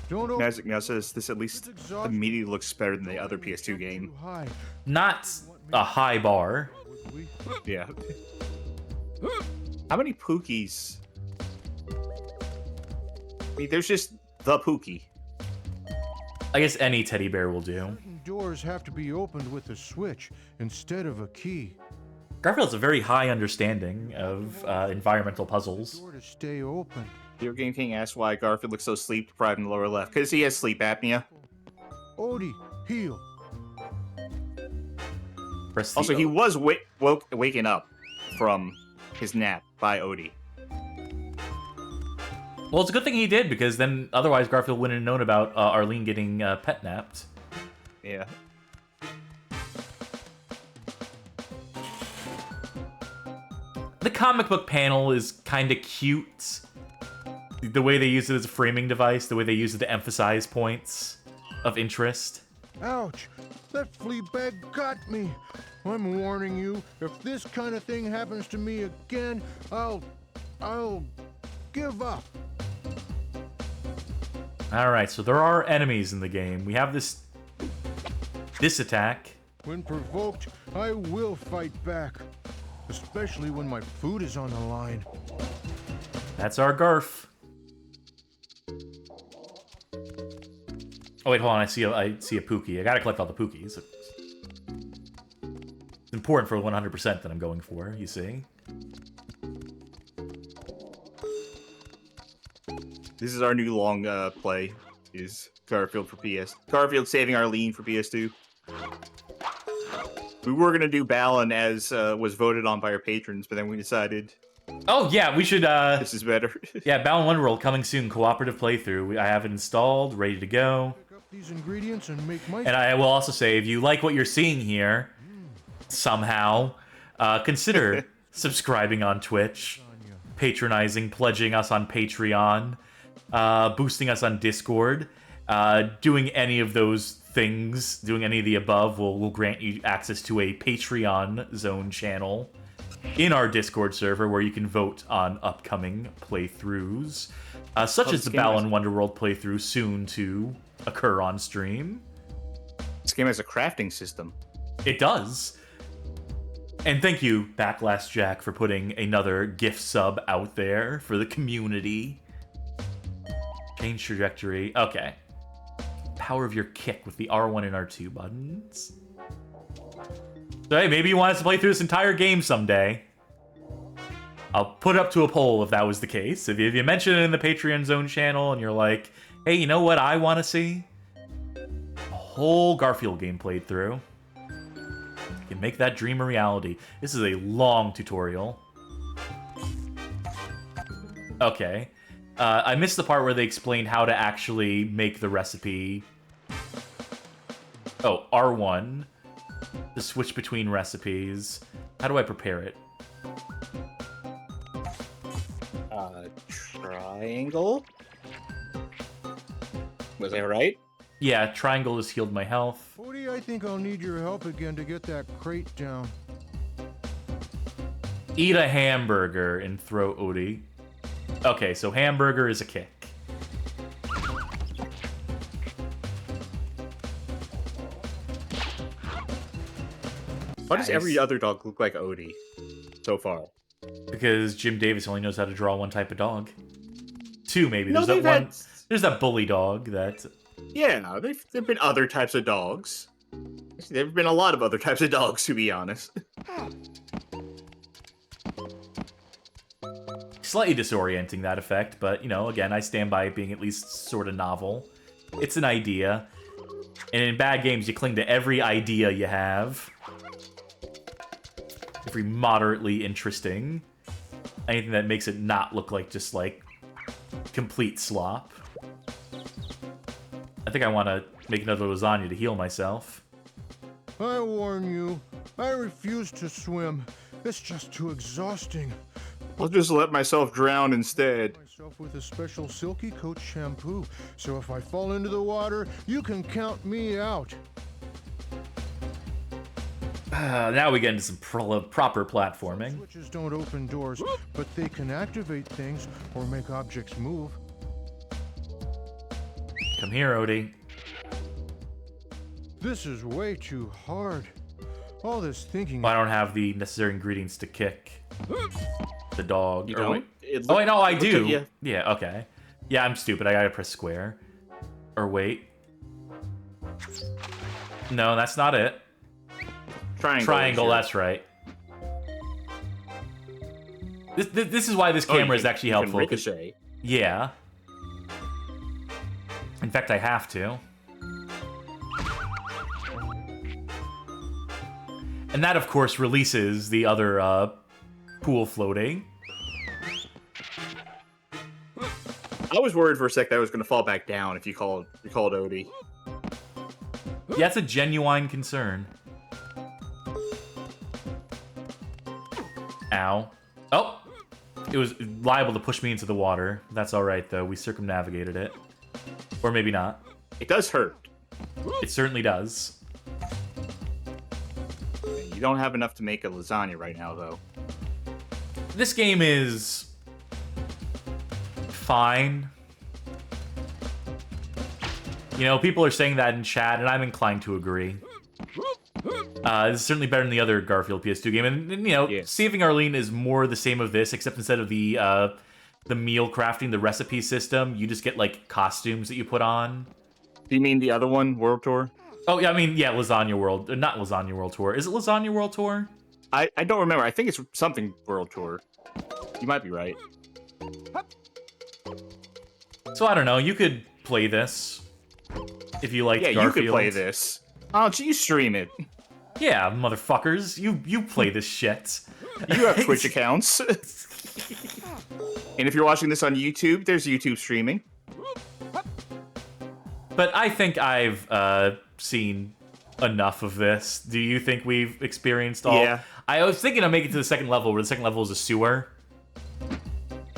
Don't Magic Meow says this at least immediately looks better than the other PS2 game. Not a high bar. Yeah. How many Pookies? I mean, there's just the Pooky. I guess any teddy bear will do. Doors have to be opened with a switch instead of a key. Garfield has a very high understanding of environmental puzzles. Door to stay open. Your Game King asked why Garfield looks so sleep deprived in the lower left. Because he has sleep apnea. Odie, heal. Also, he was waking up from his nap by Odie. Well, it's a good thing he did, because then otherwise Garfield wouldn't have known about Arlene getting pet napped. Yeah. The comic book panel is kind of cute. The way they use it as a framing device, the way they use it to emphasize points of interest. Ouch! That flea bag got me! I'm warning you, if this kind of thing happens to me again, I'll give up. Alright, so there are enemies in the game. We have this attack. When provoked, I will fight back. Especially when my food is on the line. That's our Garf. Oh wait, hold on, I see a Pooky. I gotta collect all the Pookies. It's important for 100% that I'm going for, you see. This is our new long play. Is Garfield for PS. Garfield saving Arlene for PS2. We were gonna do Balan as was voted on by our patrons, but then we decided. Oh yeah, we should. This is better. Yeah, Balan Wonderworld coming soon. Cooperative playthrough. I have it installed, ready to go. Pick up these ingredients and make my. And I will also say, if you like what you're seeing here, somehow, consider subscribing on Twitch, patronizing, pledging us on Patreon, boosting us on Discord, doing any of those things, doing any of the above will grant you access to a Patreon zone channel in our Discord server where you can vote on upcoming playthroughs, such as the Balan Wonderworld playthrough soon to occur on stream. This game has a crafting system. It does. And thank you, Backlash Jack, for putting another gift sub out there for the community. Change trajectory. Okay. Power of your kick with the R1 and R2 buttons. So hey, maybe you want us to play through this entire game someday. I'll put it up to a poll if that was the case. If you mention it in the Patreon Zone channel and you're like, hey, you know what I want to see? A whole Garfield game played through. You can make that dream a reality. This is a long tutorial. Okay. I missed the part where they explained how to actually make the recipe. Oh, R1. To switch between recipes. How do I prepare it? Triangle? Was that right? Yeah, triangle has healed my health. Odie, I think I'll need your help again to get that crate down. Eat a hamburger and throw Odie. Okay, so hamburger is a kick. Why does every other dog look like Odie so far? Because Jim Davis only knows how to draw one type of dog. Two, maybe. No, There's that one. There's that bully dog that. Yeah, there've been other types of dogs. There've been a lot of other types of dogs, to be honest. Slightly disorienting, that effect, but, you know, again, I stand by it being at least sort of novel. It's an idea. And in bad games, you cling to every idea you have. Every moderately interesting. Anything that makes it not look like just, like, complete slop. I think I want to make another lasagna to heal myself. I warn you, I refuse to swim. It's just too exhausting. I'll just let myself drown instead. Myself with a special Silky Coat shampoo, so if I fall into the water, you can count me out. Now we get into some proper platforming. Switches don't open doors, but they can activate things or make objects move. Come here, Odie. This is way too hard. All this thinking. Well, I don't have the necessary ingredients to kick the dog. You Or don't? wait. Oh, wait, no, I do. Yeah, okay. Yeah, I'm stupid. I gotta press square. Or wait. No, that's not it. Triangle, that's right. This is why this camera is actually helpful. Ricochet. Yeah. In fact, I have to. And that, of course, releases the other pool floating. I was worried for a sec that I was going to fall back down if you called Odie. Yeah, that's a genuine concern. Ow. Oh! It was liable to push me into the water. That's alright, though. We circumnavigated it. Or maybe not. It does hurt. It certainly does. You don't have enough to make a lasagna right now, though. This game is fine. You know, people are saying that in chat, and I'm inclined to agree. It's certainly better than the other Garfield PS2 game, and you know, yes. Saving Arlene is more the same of this, except instead of the meal crafting, the recipe system, you just get like costumes that you put on. Do you mean the other one, World Tour? Oh yeah, I mean yeah, Lasagna World, not Lasagna World Tour. Is it Lasagna World Tour? I don't remember. I think it's something World Tour. You might be right. So I don't know. You could play this if you like. Yeah, Garfield. you could play this. Why don't you stream it? Yeah, motherfuckers. You play this shit. You have Twitch accounts. And if you're watching this on YouTube, there's YouTube streaming. But I think I've seen enough of this. Do you think we've experienced all? Yeah. I was thinking of making it to the second level, where the second level is a sewer.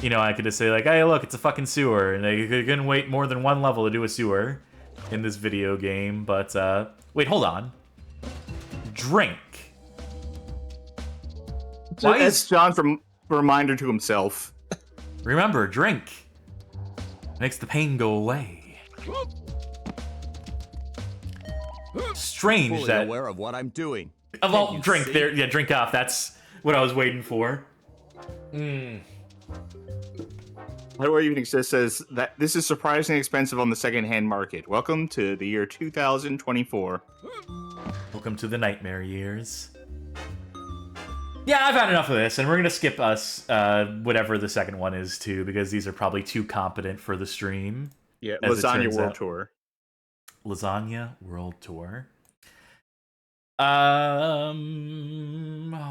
You know, I could just say like, hey, look, it's a fucking sewer, and they couldn't wait more than one level to do a sewer in this video game. But wait, hold on. Drink. Why is John from reminder to himself? Remember, drink makes the pain go away. Strange Fully that. aware of what I'm doing. Well, you drink see? there. Yeah, drink off. That's what I was waiting for. Hardware Evening says that this is surprisingly expensive on the second-hand market. Welcome to the year 2024. Welcome to the nightmare years. Yeah, I've had enough of this, and we're gonna skip us whatever the second one is too, because these are probably too competent for the stream. Yeah, as it Lasagna turns World out. Tour. Lasagna World Tour.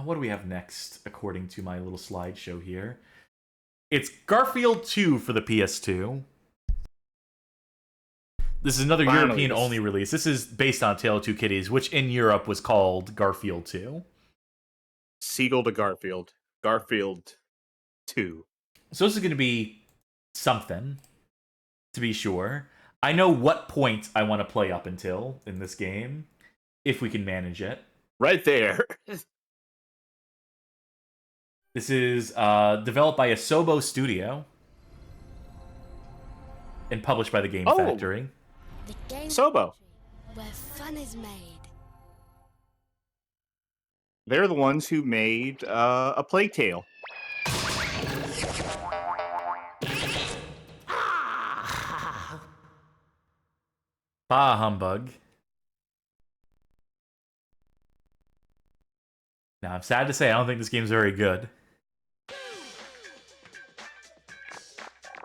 What do we have next, according to my little slideshow here? It's Garfield 2 for the PS2. This is another Finally, European-only release. This is based on Tale of Two Kitties, which in Europe was called Garfield 2. Seagull to Garfield. Garfield 2. So this is going to be something, to be sure. I know what point I want to play up until in this game, if we can manage it. Right there. This is developed by Asobo Studio and published by the Game Factory. The game Sobo. where fun is made. They're the ones who made A Plague Tale. Bah humbug. Now, I'm sad to say I don't think this game's very good.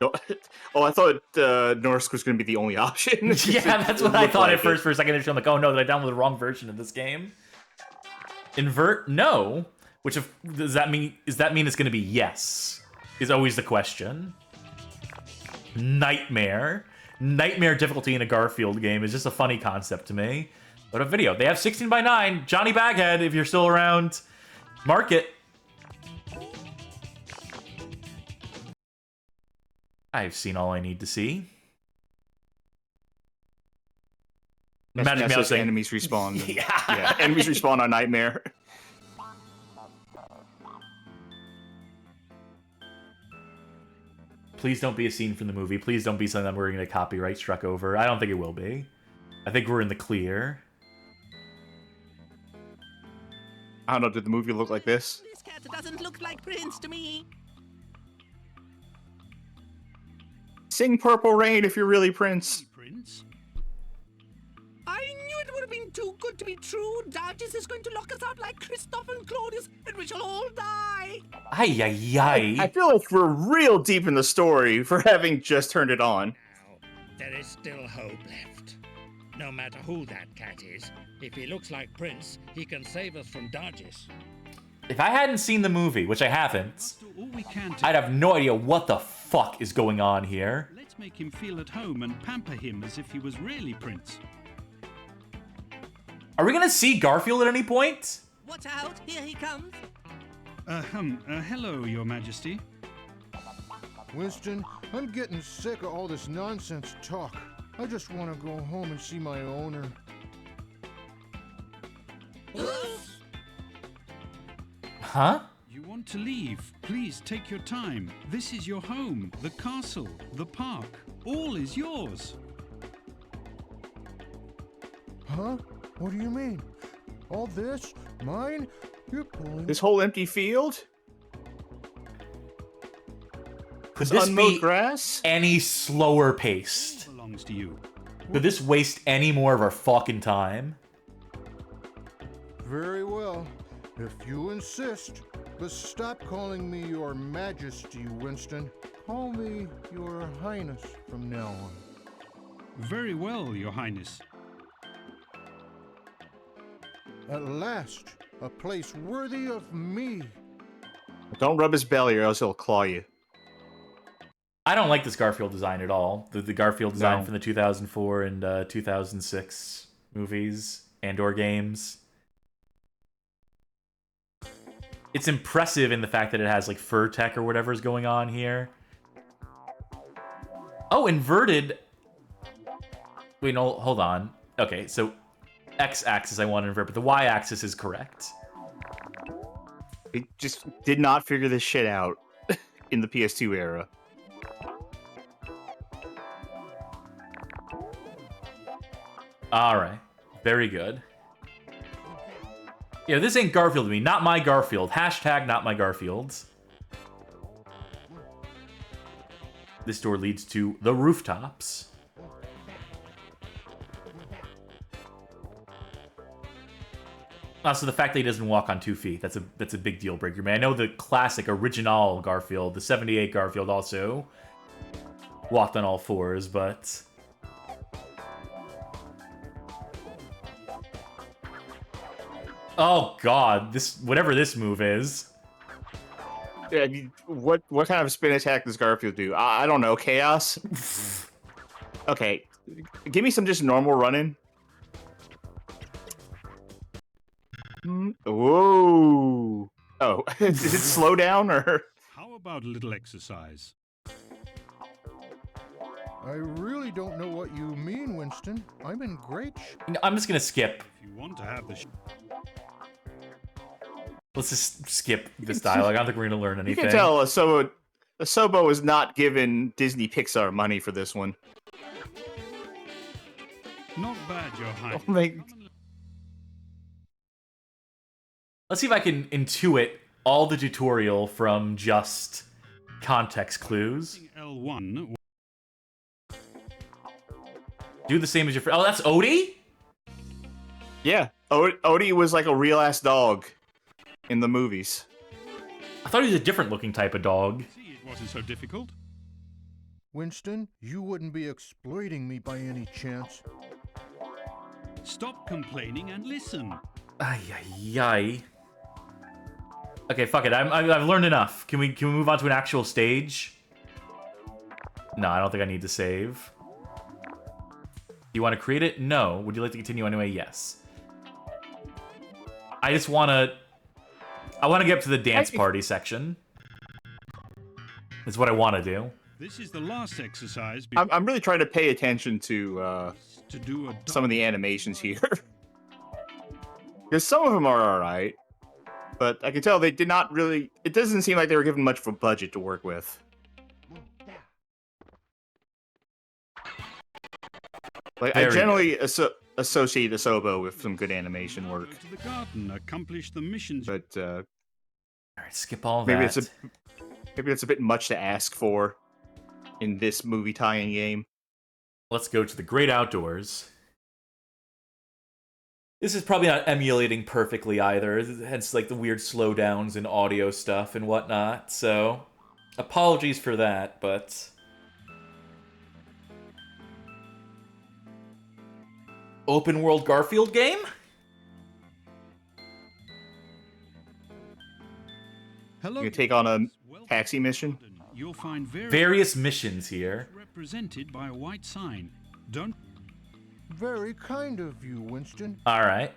Oh, I thought Norsk was going to be the only option. Yeah, that's what I thought at first for a second. I'm like, oh no, did I download the wrong version of this game? Invert? No. Which does that mean? Does that mean it's going to be yes? Is always the question. Nightmare difficulty in a Garfield game is just a funny concept to me. But a video. They have 16:9. Johnny Baghead, if you're still around, mark it. I've seen all I need to see. Magic Mouse saying, enemies respawn. Yeah. Enemies respawn on Nightmare. Please don't be a scene from the movie. Please don't be something that we're going to copyright struck over. I don't think it will be. I think we're in the clear. I don't know, did the movie look like this? This cat doesn't look like Prince to me. Sing Purple Rain if you're really Prince. Prince? I knew it would have been too good to be true. Dargis is going to lock us out like Christoph and Claudius, and we shall all die. Ay, ay, ay. I feel like we're real deep in the story for having just turned it on. Now, there is still hope left. No matter who that cat is, if he looks like Prince, he can save us from Dargis. If I hadn't seen the movie, which I haven't, All we can to I'd have no idea what the fuck is going on here. let's make him feel at home and pamper him as if he was really Prince. Are we going to see Garfield at any point? Watch out, here he comes. Hello, Your Majesty. Winston, I'm getting sick of all this nonsense talk. I just want to go home and see my owner. Huh? You want to leave? Please take your time. This is your home, the castle, the park. All is yours. Huh? What do you mean? All this? Mine? You're pulling... This whole empty field? Could This this unmowed be grass? any slower paced? Belongs to you. Could this waste any more of our fucking time? Very well, if you insist. But stop calling me your majesty, Winston. Call me Your Highness from now on. Very well, Your Highness. At last, a place worthy of me. Don't rub his belly or else he'll claw you. I don't like this Garfield design at all. The Garfield design No. from the 2004 and 2006 movies and/or games. It's impressive in the fact that it has like fur tech or whatever's going on here. Oh, inverted. Wait, no, hold on. Okay, so X-axis I want to invert, but the Y-axis is correct. It just did not figure this shit out in the PS2 era. All right, very good. Yeah, this ain't Garfield to me. Not my Garfield. Hashtag not my Garfields. This door leads to the rooftops. So the fact that he doesn't walk on 2 feet, that's a big deal breaker, man. I know the classic original Garfield, the 78 Garfield also walked on all fours, but... Oh god, this whatever this move is. Yeah, I mean, what kind of spin attack does Garfield do? I don't know. Chaos? Okay. Give me some just normal running. Whoa. Oh, did it slow down or? How about a little exercise? I really don't know what you mean, Winston. I'm in great shape. You know, I'm just gonna skip. If you want to have the Let's just skip this dialogue. I don't think we're gonna learn anything. You can tell Asobo is not giving Disney Pixar money for this one. Not bad, Your Highness. Oh my... Let's see if I can intuit all the tutorial from just context clues. L1. Do the same as your friend. Oh, that's Odie? Yeah, Odie was like a real-ass dog in the movies. I thought he was a different looking type of dog. See, it wasn't so difficult. Winston, you wouldn't be exploiting me by any chance. Stop complaining and listen. Ay, ay, ay. Okay, fuck it. I've learned enough. Can we move on to an actual stage? No, I don't think I need to save. You want to create it? No. Would you like to continue anyway? Yes. I just want to... I want to get up to the dance party section. That's what I want to do. This is the last exercise. I'm really trying to pay attention to do some of the animations here. Because some of them are alright. But I can tell they did not really... It doesn't seem like they were given much of a budget to work with. Like, I generally associate Asobo with some good animation work. Go to the garden, accomplish the missions. But, Alright, skip all maybe that. Maybe it's a bit much to ask for in this movie tie-in game. Let's go to the great outdoors. This is probably not emulating perfectly either, hence like the weird slowdowns and audio stuff and whatnot, so apologies for that, but... Open world Garfield game? Hello. You can take on a taxi mission. You'll find various missions here. Represented by a white sign. Don't. Very kind of you, Winston. All right.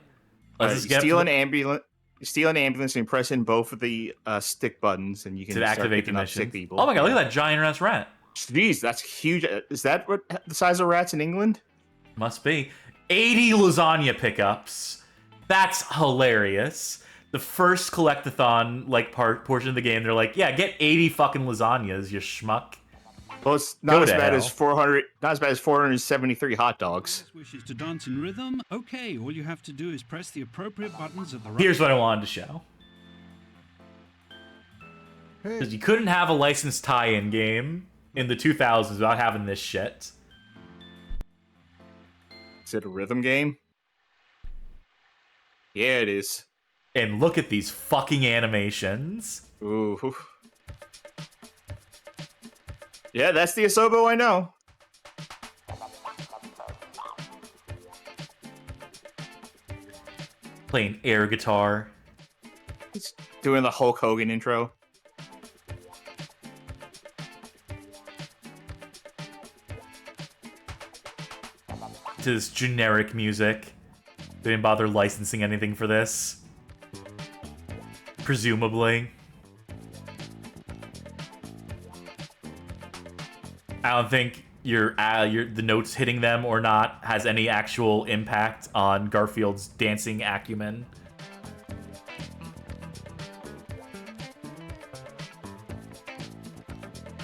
Let's just get steal an ambulance. Steal an ambulance and press in both of the stick buttons, and you can start activate the picking up mission. sick people. Oh my god! Look at that giant ass rat. Jeez, that's huge. Is that what the size of rats in England? Must be. 80 lasagna pickups. That's hilarious. The first collectathon portion of the game, they're like, yeah, get 80 fucking lasagnas, you schmuck. Well, it's not as bad as 400. Not as bad as 473 hot dogs. Wishes to dance in rhythm? Okay, all you have to do is press the appropriate buttons at the right. Here's what I wanted to show. Because you couldn't have a licensed tie-in game in the 2000s without having this shit. Is it a rhythm game? Yeah, it is. And look at these fucking animations. Ooh. Yeah, that's the Asobo I know. Playing air guitar. He's doing the Hulk Hogan intro. To this generic music. They didn't bother licensing anything for this. Presumably. I don't think the notes hitting them or not has any actual impact on Garfield's dancing acumen.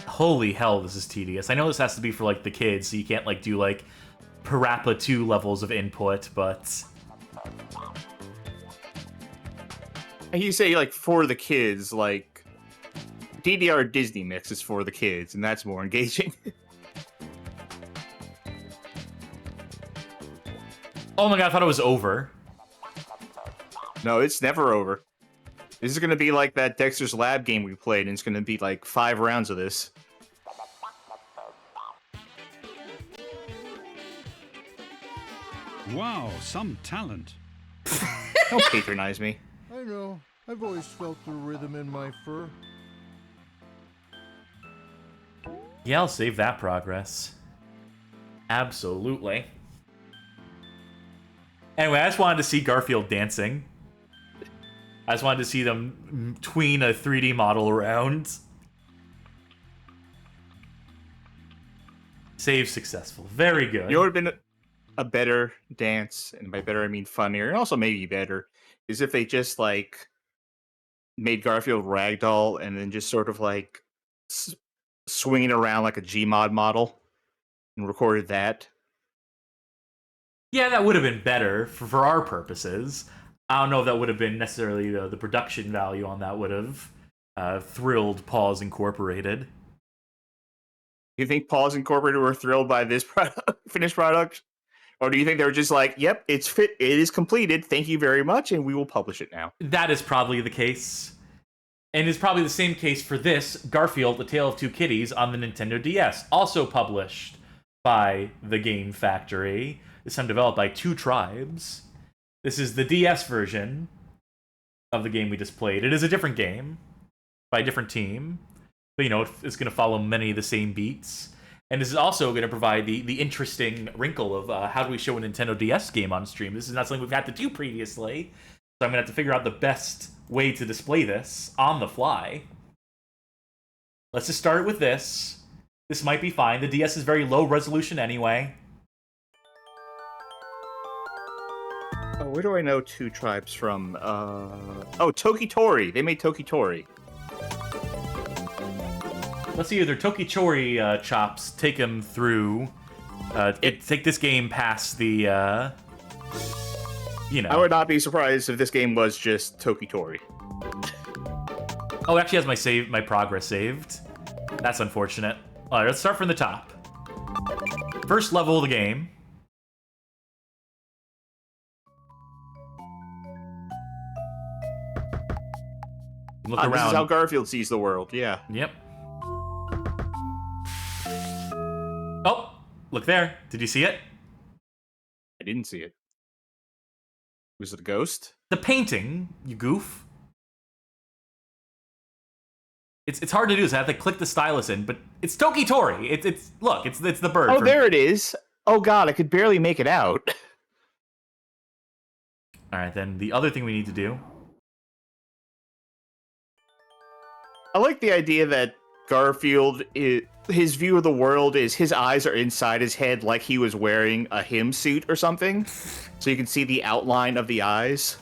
Holy hell, this is tedious. I know this has to be for, like, the kids, so you can't, like, do, like, Parappa 2 levels of input, but... And you say, like, for the kids, like... DDR Disney mix is for the kids, and that's more engaging. Oh my god, I thought it was over. No, it's never over. This is gonna be like that Dexter's Lab game we played, and it's gonna be like 5 rounds of this. Wow, some talent. Don't patronize me. I know. I've always felt the rhythm in my fur. Yeah, I'll save that progress. Absolutely. Anyway, I just wanted to see Garfield dancing. I just wanted to see them tween a 3D model around. Save successful. Very good. You know what would have been a better dance, and by better I mean funnier, and also maybe better, is if they just, like, made Garfield ragdoll and then just sort of, like, swinging around like a Gmod model and recorded that. Yeah, that would have been better for our purposes. I don't know if that would have been necessarily the production value on that would have thrilled Paws Incorporated. You think Paws Incorporated were thrilled by this finished product? Or do you think they were just like, yep, it is completed, thank you very much, and we will publish it now? That is probably the case. And it's probably the same case for this, Garfield, A Tale of Two Kitties, on the Nintendo DS, also published by the Game Factory. This time developed by Two Tribes. This is the DS version of the game we just played. It is a different game by a different team. But, you know, it's going to follow many of the same beats. And this is also going to provide the interesting wrinkle of how do we show a Nintendo DS game on stream. This is not something we've had to do previously. So I'm going to have to figure out the best way to display this on the fly. Let's just start with this. This might be fine. The DS is very low resolution anyway. Oh, where do I know Two Tribes from? Oh, Tokitori. They made Tokitori. Let's see, their Tokitori chops take them through. Take this game past the, you know. I would not be surprised if this game was just Tokitori. Oh, it actually has my progress saved. That's unfortunate. All right, let's start from the top. First level of the game. Look around. This is how Garfield sees the world, yeah. Yep. Oh, look there. Did you see it? I didn't see it. Was it a ghost? The painting, you goof. It's hard to do this. I have to click the stylus in, but it's Tokitori. It's the bird. Oh, there it is. Oh god, I could barely make it out. All right, then the other thing we need to do. I like the idea that Garfield, his view of the world is his eyes are inside his head like he was wearing a him suit or something. So you can see the outline of the eyes.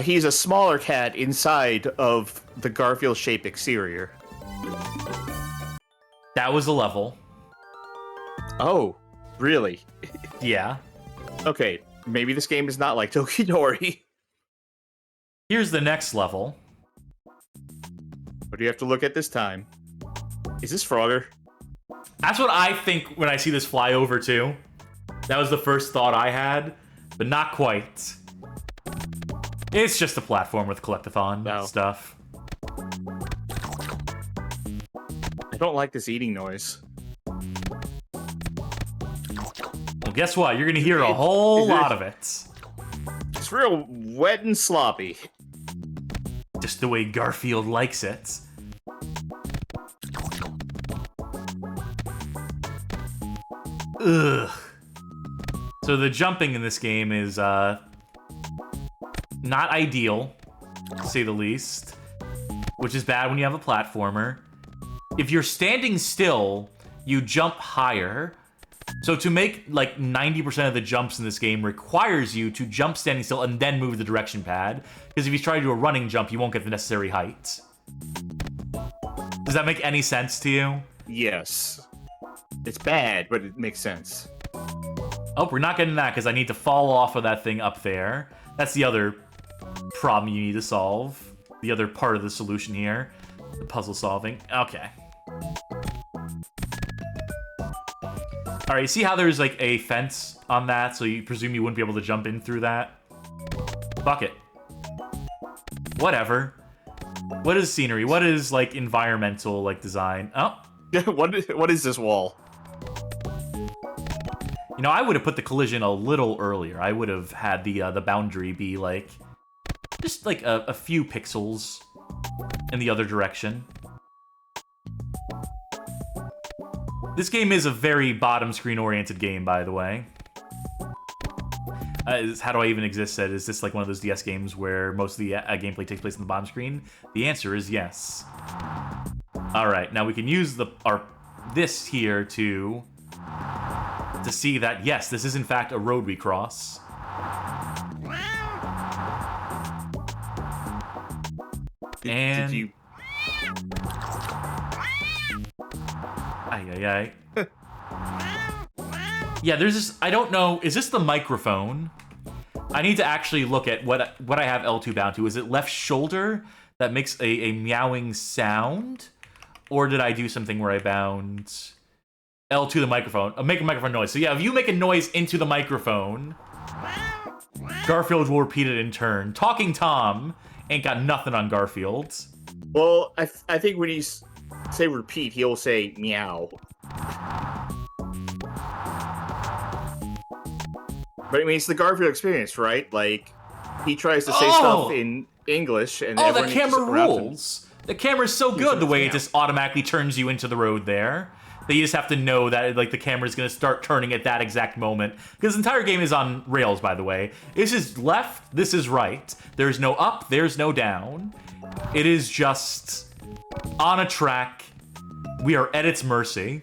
He's a smaller cat inside of the Garfield-shaped exterior. That was a level. Oh, really? Yeah. Okay, maybe this game is not like Tokitori. Here's the next level. What do you have to look at this time? Is this Frogger? That's what I think when I see this fly over too. That was the first thought I had, but not quite. It's just a platform with collectathon stuff. I don't like this eating noise. Well, guess what? You're gonna hear a whole lot of it. It's real wet and sloppy. Just the way Garfield likes it. Ugh. So the jumping in this game is not ideal, to say the least, which is bad when you have a platformer. If you're standing still, you jump higher. So to make like 90% of the jumps in this game requires you to jump standing still and then move the direction pad. Because if you try to do a running jump, you won't get the necessary height. Does that make any sense to you? Yes. It's bad, but it makes sense. Oh, we're not getting that because I need to fall off of that thing up there. That's the other problem you need to solve. The other part of the solution here. The puzzle solving. Okay. Alright, see how there's like a fence on that, so you presume you wouldn't be able to jump in through that? Fuck it. Whatever. What is scenery? What is like environmental like design? Oh. What is this wall? You know, I would have put the collision a little earlier. I would have had the boundary be like just like a few pixels in the other direction. This game is a very bottom screen oriented game, by the way. How do I even exist? Said, is this like one of those DS games where most of the gameplay takes place on the bottom screen? The answer is yes. All right, now we can use this here to see that yes, this is in fact a road we cross. And did you? Ay. Yeah, there's this. I don't know. Is this the microphone? I need to actually look at what I have L2 bound to. Is it left shoulder that makes a meowing sound? Or did I do something where I bound L2 the microphone? Make a microphone noise. So yeah, if you make a noise into the microphone, Garfield will repeat it in turn. Talking Tom ain't got nothing on Garfield. Well, I think when you say repeat, he'll say meow. But I mean, it's the Garfield experience, right? Like, he tries to say stuff in English, and the camera rules. The camera's so good the way it just automatically turns you into the road there. That you just have to know that like the camera's gonna start turning at that exact moment. Because the entire game is on rails, by the way. This is left, this is right. There's no up, there's no down. It is just on a track. We are at its mercy.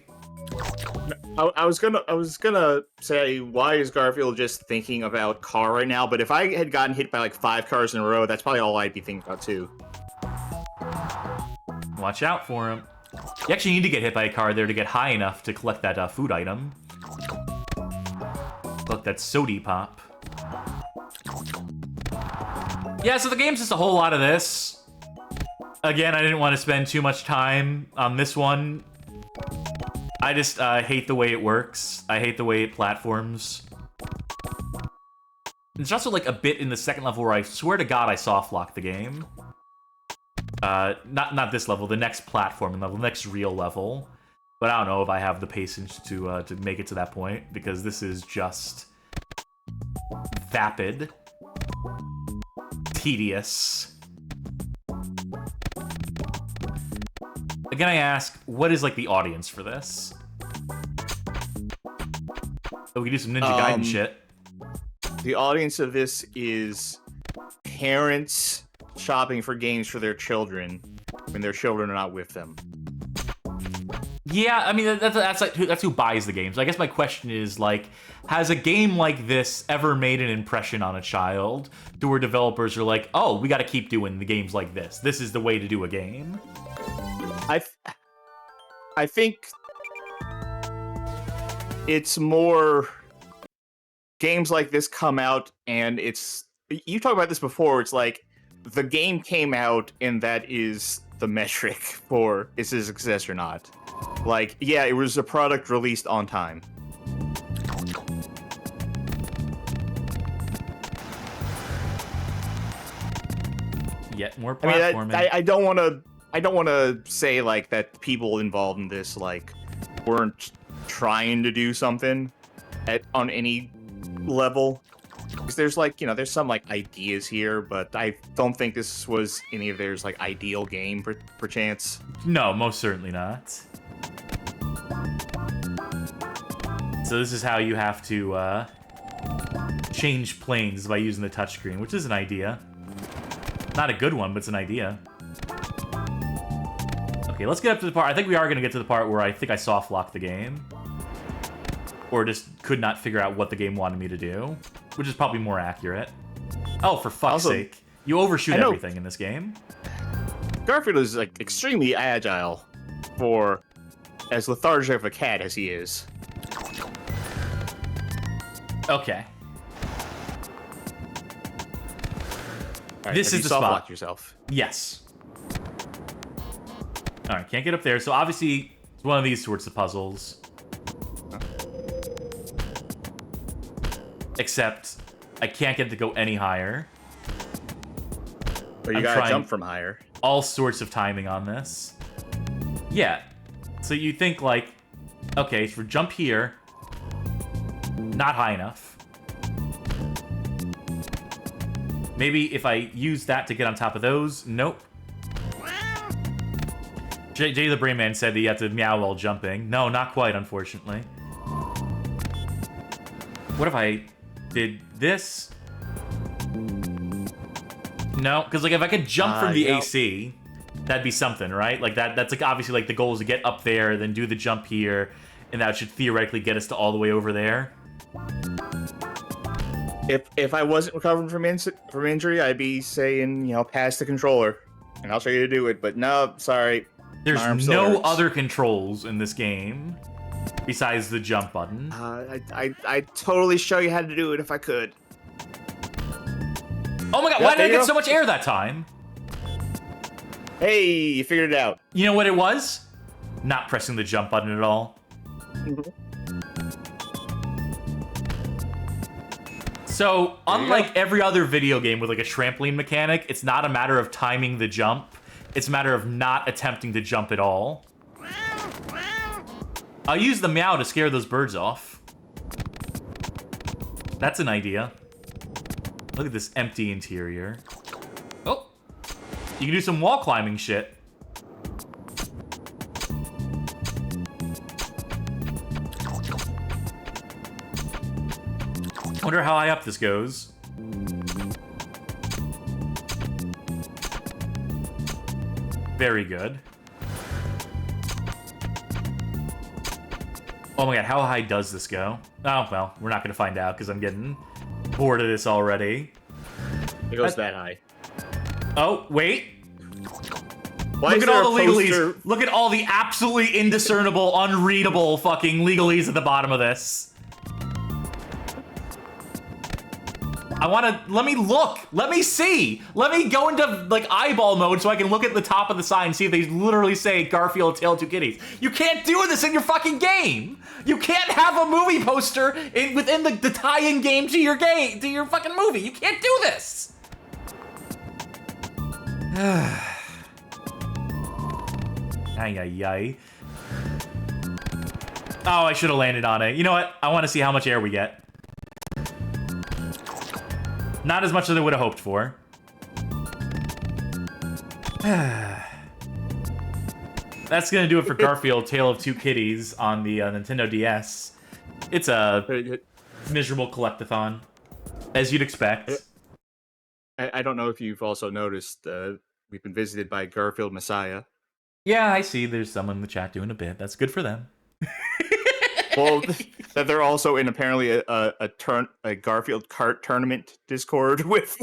I was gonna say, why is Garfield just thinking about car right now? But if I had gotten hit by like 5 cars in a row, that's probably all I'd be thinking about too. Watch out for him. You actually need to get hit by a car there to get high enough to collect that food item. Look, that's sody pop. Yeah, so the game's just a whole lot of this. Again, I didn't want to spend too much time on this one. I just hate the way it works. I hate the way it platforms. There's also like a bit in the second level where I swear to God I soft-locked the game. Not this level, the next platforming level, the next real level. But I don't know if I have the patience to make it to that point, because this is just vapid, tedious. Again, I ask, what is like the audience for this? Oh, we can do some Ninja Gaiden shit. The audience of this is parents shopping for games for their children when their children are not with them. Yeah, I mean that's who buys the games. I guess my question is like, has a game like this ever made an impression on a child to where developers are like, oh, we got to keep doing the games like this. This is the way to do a game. I think it's more games like this come out and it's, you talked about this before, it's like the game came out and that is the metric for is it a success or not. Like, yeah, it was a product released on time. Yet more platforming. I don't want to say like that people involved in this like weren't trying to do something. on any level. Because there's like, there's some like ideas here, but I don't think this was any of theirs like ideal game per chance. No, most certainly not. So this is how you have to change planes by using the touchscreen, which is an idea. Not a good one, but it's an idea. Okay, let's get up to the part. I think we are going to get to the part where I think I soft-locked the game. Or just could not figure out what the game wanted me to do. Which is probably more accurate. Oh, for fuck's sake. You overshoot everything in this game. Garfield is like extremely agile for as lethargic of a cat as he is. Okay. Right, this is the spot. Yourself. Yes. All right, can't get up there. So obviously, it's one of these sorts of puzzles. Except, I can't get it to go any higher. But you gotta jump from higher. All sorts of timing on this. Yeah. So you think like, okay, for jump here, not high enough. Maybe if I use that to get on top of those, nope. Jay the Brain Man said that you have to meow while jumping. No, not quite, unfortunately. What if I did this? No, because like if I could jump from the AC, that'd be something, right? Like that's like obviously like the goal is to get up there, then do the jump here, and that should theoretically get us to all the way over there. If I wasn't recovering from injury, I'd be saying, pass the controller, and I'll show you to do it. But no, sorry. There's no other controls in this game besides the jump button. I'd totally show you how to do it if I could. Oh my god, why did I get so much air that time? Hey, you figured it out. You know what it was? Not pressing the jump button at all. So, unlike every other video game with like a trampoline mechanic, it's not a matter of timing the jump. It's a matter of not attempting to jump at all. I'll use the meow to scare those birds off. That's an idea. Look at this empty interior. Oh! You can do some wall climbing shit. Wonder how high up this goes. Very good. Oh my god, how high does this go? Oh, well, we're not going to find out because I'm getting bored of this already. It goes that high. Oh, wait. Why Look at all the legalese. Look at all the absolutely indiscernible, unreadable fucking legalese at the bottom of this. I want to, let me look, let me see. Let me go into like eyeball mode so I can look at the top of the sign and see if they literally say Garfield Tale of Two Kitties. You can't do this in your fucking game. You can't have a movie poster within the tie-in game to your game, to your fucking movie. You can't do this. Ay, ay, ay. Oh, I should have landed on it. You know what? I want to see how much air we get. Not as much as I would have hoped for. That's gonna do it for Garfield Tale of Two Kitties on the Nintendo DS. It's a miserable collectathon, as you'd expect. I don't know if you've also noticed, we've been visited by Garfield Messiah. Yeah, I see there's someone in the chat doing a bit. That's good for them. Well, that they're also in apparently a Garfield Kart tournament Discord with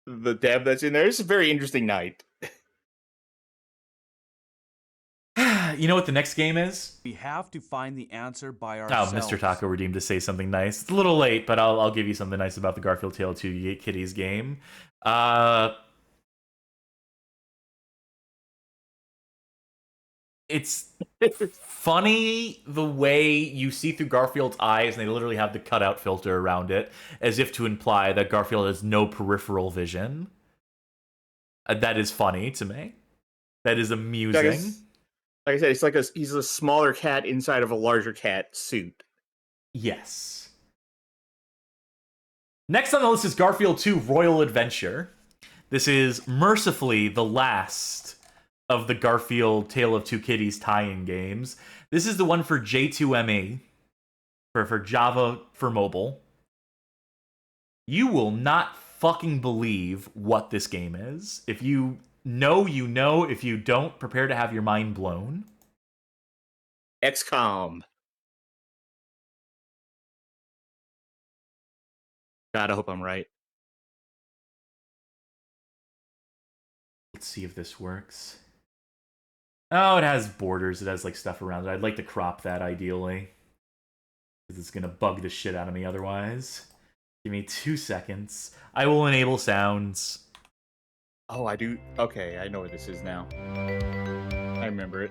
the dev that's in there. It's a very interesting night. You know what the next game is? We have to find the answer by Oh, ourselves. Mr. Taco redeemed to say something nice. It's a little late, but I'll give you something nice about the Garfield Tale of Two Kitties game. It's funny the way you see through Garfield's eyes, and they literally have the cutout filter around it, as if to imply that Garfield has no peripheral vision. That is funny to me. That is amusing. Like I said, it's like he's a smaller cat inside of a larger cat suit. Yes. Next on the list is Garfield 2 Royal Adventure. This is mercifully the last of the Garfield Tale of Two Kitties tie-in games. This is the one for J2ME, for Java for mobile. You will not fucking believe what this game is. If you know, you know. If you don't, prepare to have your mind blown. XCOM. God, I hope I'm right. Let's see if this works. Oh, it has borders. It has like stuff around it. I'd like to crop that ideally, because it's gonna bug the shit out of me otherwise. Give me 2 seconds. I will enable sounds. Oh, I do. Okay, I know what this is now. I remember it.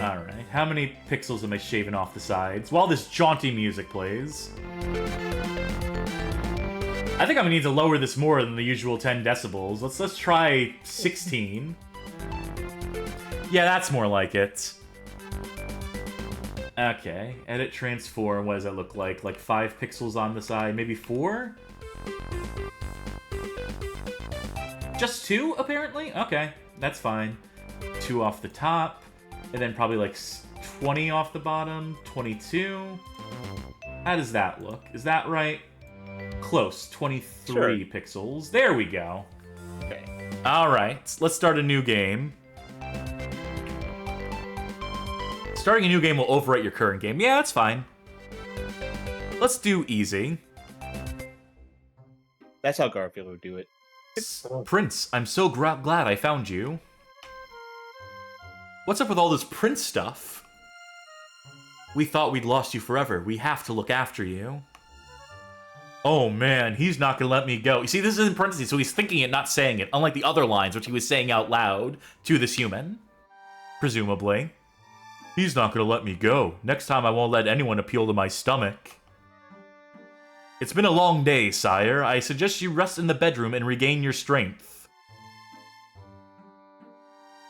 Alright, how many pixels am I shaving off the sides while this jaunty music plays? I think I'm gonna need to lower this more than the usual 10 decibels. Let's try 16. Yeah, that's more like it. Okay, edit transform, what does that look like? Like 5 pixels on the side, maybe 4? Just 2, apparently? Okay, that's fine. 2 off the top. And then probably like 20 off the bottom, 22. How does that look? Is that right? Close, 23 pixels. There we go. Okay. All right, let's start a new game. Starting a new game will overwrite your current game. Yeah, that's fine. Let's do easy. That's how Garfield would do it. Prince, I'm so glad I found you. What's up with all this Prince stuff? We thought we'd lost you forever. We have to look after you. Oh man, he's not gonna let me go. You see, this is in parentheses, so he's thinking it, not saying it, unlike the other lines, which he was saying out loud to this human. Presumably. He's not gonna let me go. Next time I won't let anyone appeal to my stomach. It's been a long day, sire. I suggest you rest in the bedroom and regain your strength.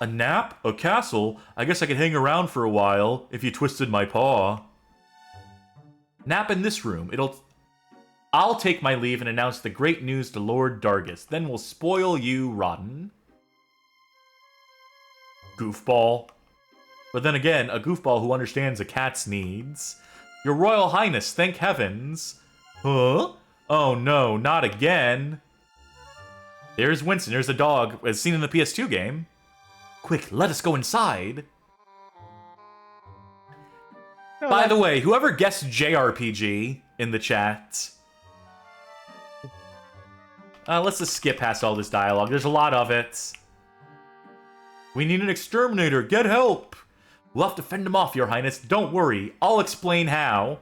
A nap? A castle? I guess I could hang around for a while, if you twisted my paw. Nap in this room. I'll take my leave and announce the great news to Lord Dargis. Then we'll spoil you rotten. Goofball. But then again, a goofball who understands a cat's needs. Your Royal Highness, thank heavens. Huh? Oh no, not again. There's Winston, there's the dog, as seen in the PS2 game. Quick, let us go inside. By the way, whoever guessed JRPG in the chat, let's just skip past all this dialogue. There's a lot of it. We need an exterminator. Get help. We'll have to fend him off, Your Highness. Don't worry. I'll explain how.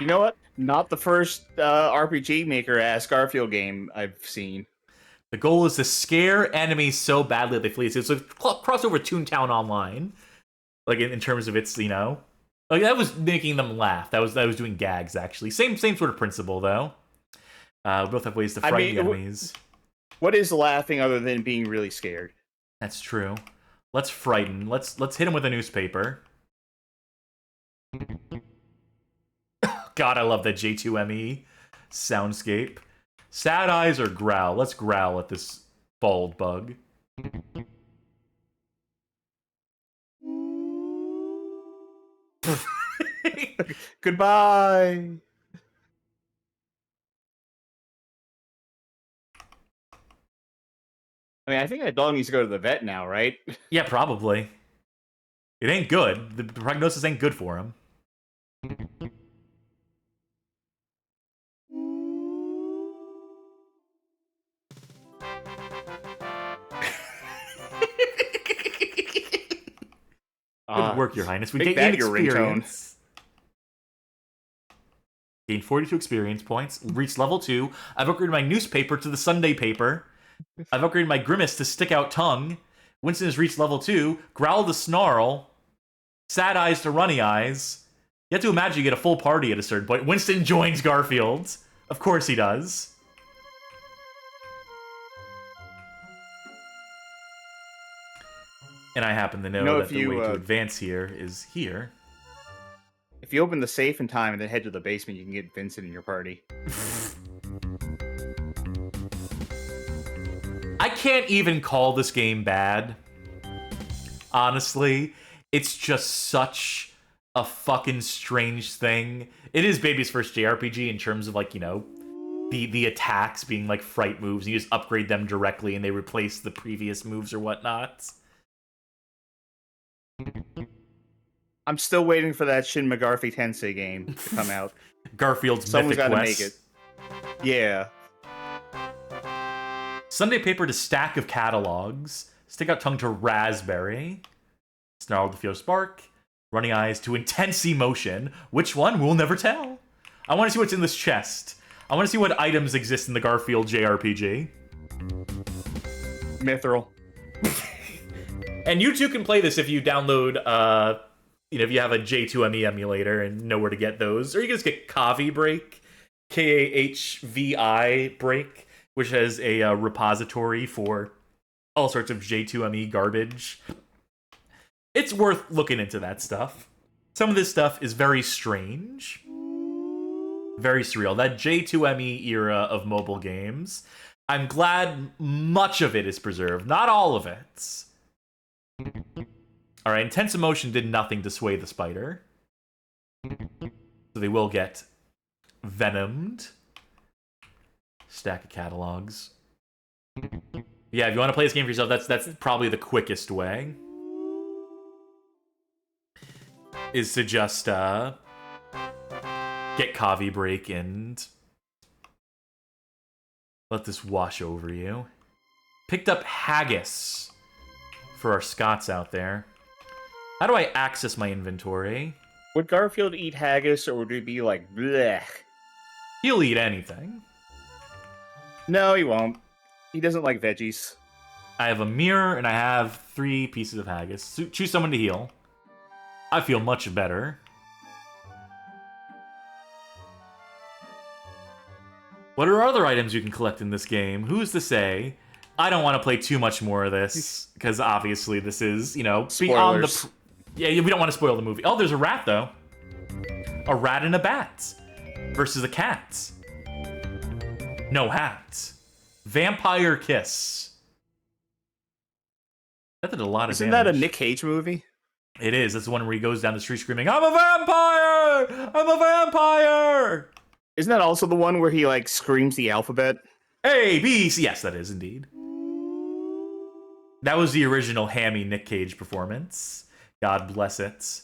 You know what? Not the first RPG maker-ass Garfield game I've seen. The goal is to scare enemies so badly that they flee. It's a crossover Toontown Online. Like, in terms of its, you know... Like, that was making them laugh. That was doing gags, actually. Same sort of principle, though. We both have ways to frighten the enemies. What is laughing other than being really scared? That's true. Let's frighten. Let's hit him with a newspaper. God, I love that J2ME soundscape. Sad eyes or growl? Let's growl at this bald bug. Goodbye. I mean, I think that dog needs to go to the vet now, right? Yeah, probably. It ain't good. The prognosis ain't good for him. Good work, Your Highness. We gained experience. Gained 42 experience points. Reached level 2. I've upgraded my newspaper to the Sunday paper. I've upgraded my Grimace to Stick Out Tongue. Winston has reached level 2. Growl to Snarl. Sad Eyes to Runny Eyes. You have to imagine you get a full party at a certain point. Winston joins Garfield. Of course he does. And I happen to know, know, that if the you, way to advance here is here. If you open the safe in time and then head to the basement, you can get Vincent in your party. I can't even call this game bad. Honestly, it's just such a fucking strange thing. It is Baby's first JRPG in terms of, like, you know, the attacks being like fright moves, and you just upgrade them directly and they replace the previous moves or whatnot. I'm still waiting for that Shin Megami Tensei game to come out. Garfield's Someone's Mythic gotta Quest. make it. Yeah. Sunday paper to stack of catalogs. Stick out tongue to raspberry. Snarled to feel spark. Running eyes to intense emotion. Which one? We'll never tell. I want to see what's in this chest. I want to see what items exist in the Garfield JRPG. Mithril. And you too can play this if you download, you know, if you have a J2ME emulator and know where to get those. Or you can just get Kavi Break, Kahvi Break, which has a repository for all sorts of J2ME garbage. It's worth looking into that stuff. Some of this stuff is very strange. Very surreal. That J2ME era of mobile games, I'm glad much of it is preserved. Not all of it. Alright, intense emotion did nothing to sway the spider. So they will get venomed. Stack of catalogs. Yeah, if you want to play this game for yourself, that's probably the quickest way. Is to just get Kavi Break and let this wash over you. Picked up haggis for our Scots out there. How do I access my inventory? Would Garfield eat haggis, or would it be like, blech? He'll eat anything. No, he won't. He doesn't like veggies. I have a mirror, and I have 3 pieces of haggis. So choose someone to heal. I feel much better. What are other items you can collect in this game? Who's to say? I don't want to play too much more of this, because obviously this is, you know, beyond the... Yeah, we don't want to spoil the movie. Oh, there's a rat, though. A rat and a bat. Versus a cat. No hat. Vampire Kiss. That did a lot of damage. Isn't that a Nick Cage movie? It is. That's the one where he goes down the street screaming, I'm a vampire! I'm a vampire! Isn't that also the one where he, like, screams the alphabet? A, B, C. Yes, that is indeed. That was the original hammy Nick Cage performance. God bless it.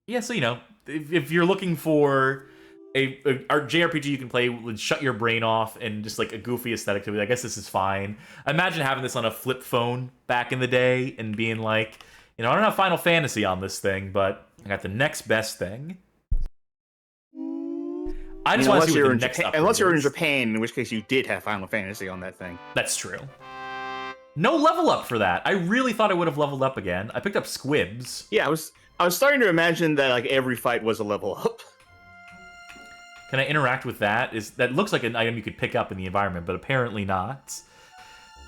Yeah, so, you know, if you're looking for a JRPG you can play with shut your brain off and just like a goofy aesthetic to it, I guess this is fine. Imagine having this on a flip phone back in the day and being like, you know, I don't have Final Fantasy on this thing, but I got the next best thing. I just want to see what the next upgrade unless you're in is. Japan, in which case you did have Final Fantasy on that thing. That's true. No level up for that. I really thought I would have leveled up again. I picked up squibs. Yeah, I was starting to imagine that like every fight was a level up. Can I interact with that? That looks like an item you could pick up in the environment, but apparently not.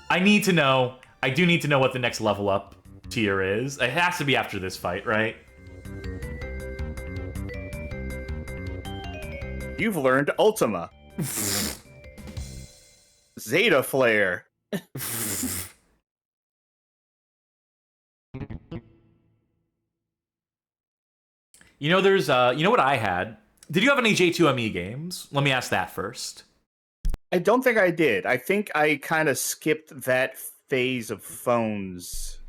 I need to know. I do need to know what the next level up tier is. It has to be after this fight, right? You've learned Ultima. Zeta Flare. You know, there's, you know what I had? Did you have any J2ME games? Let me ask that first. I don't think I did. I think I kind of skipped that phase of phones.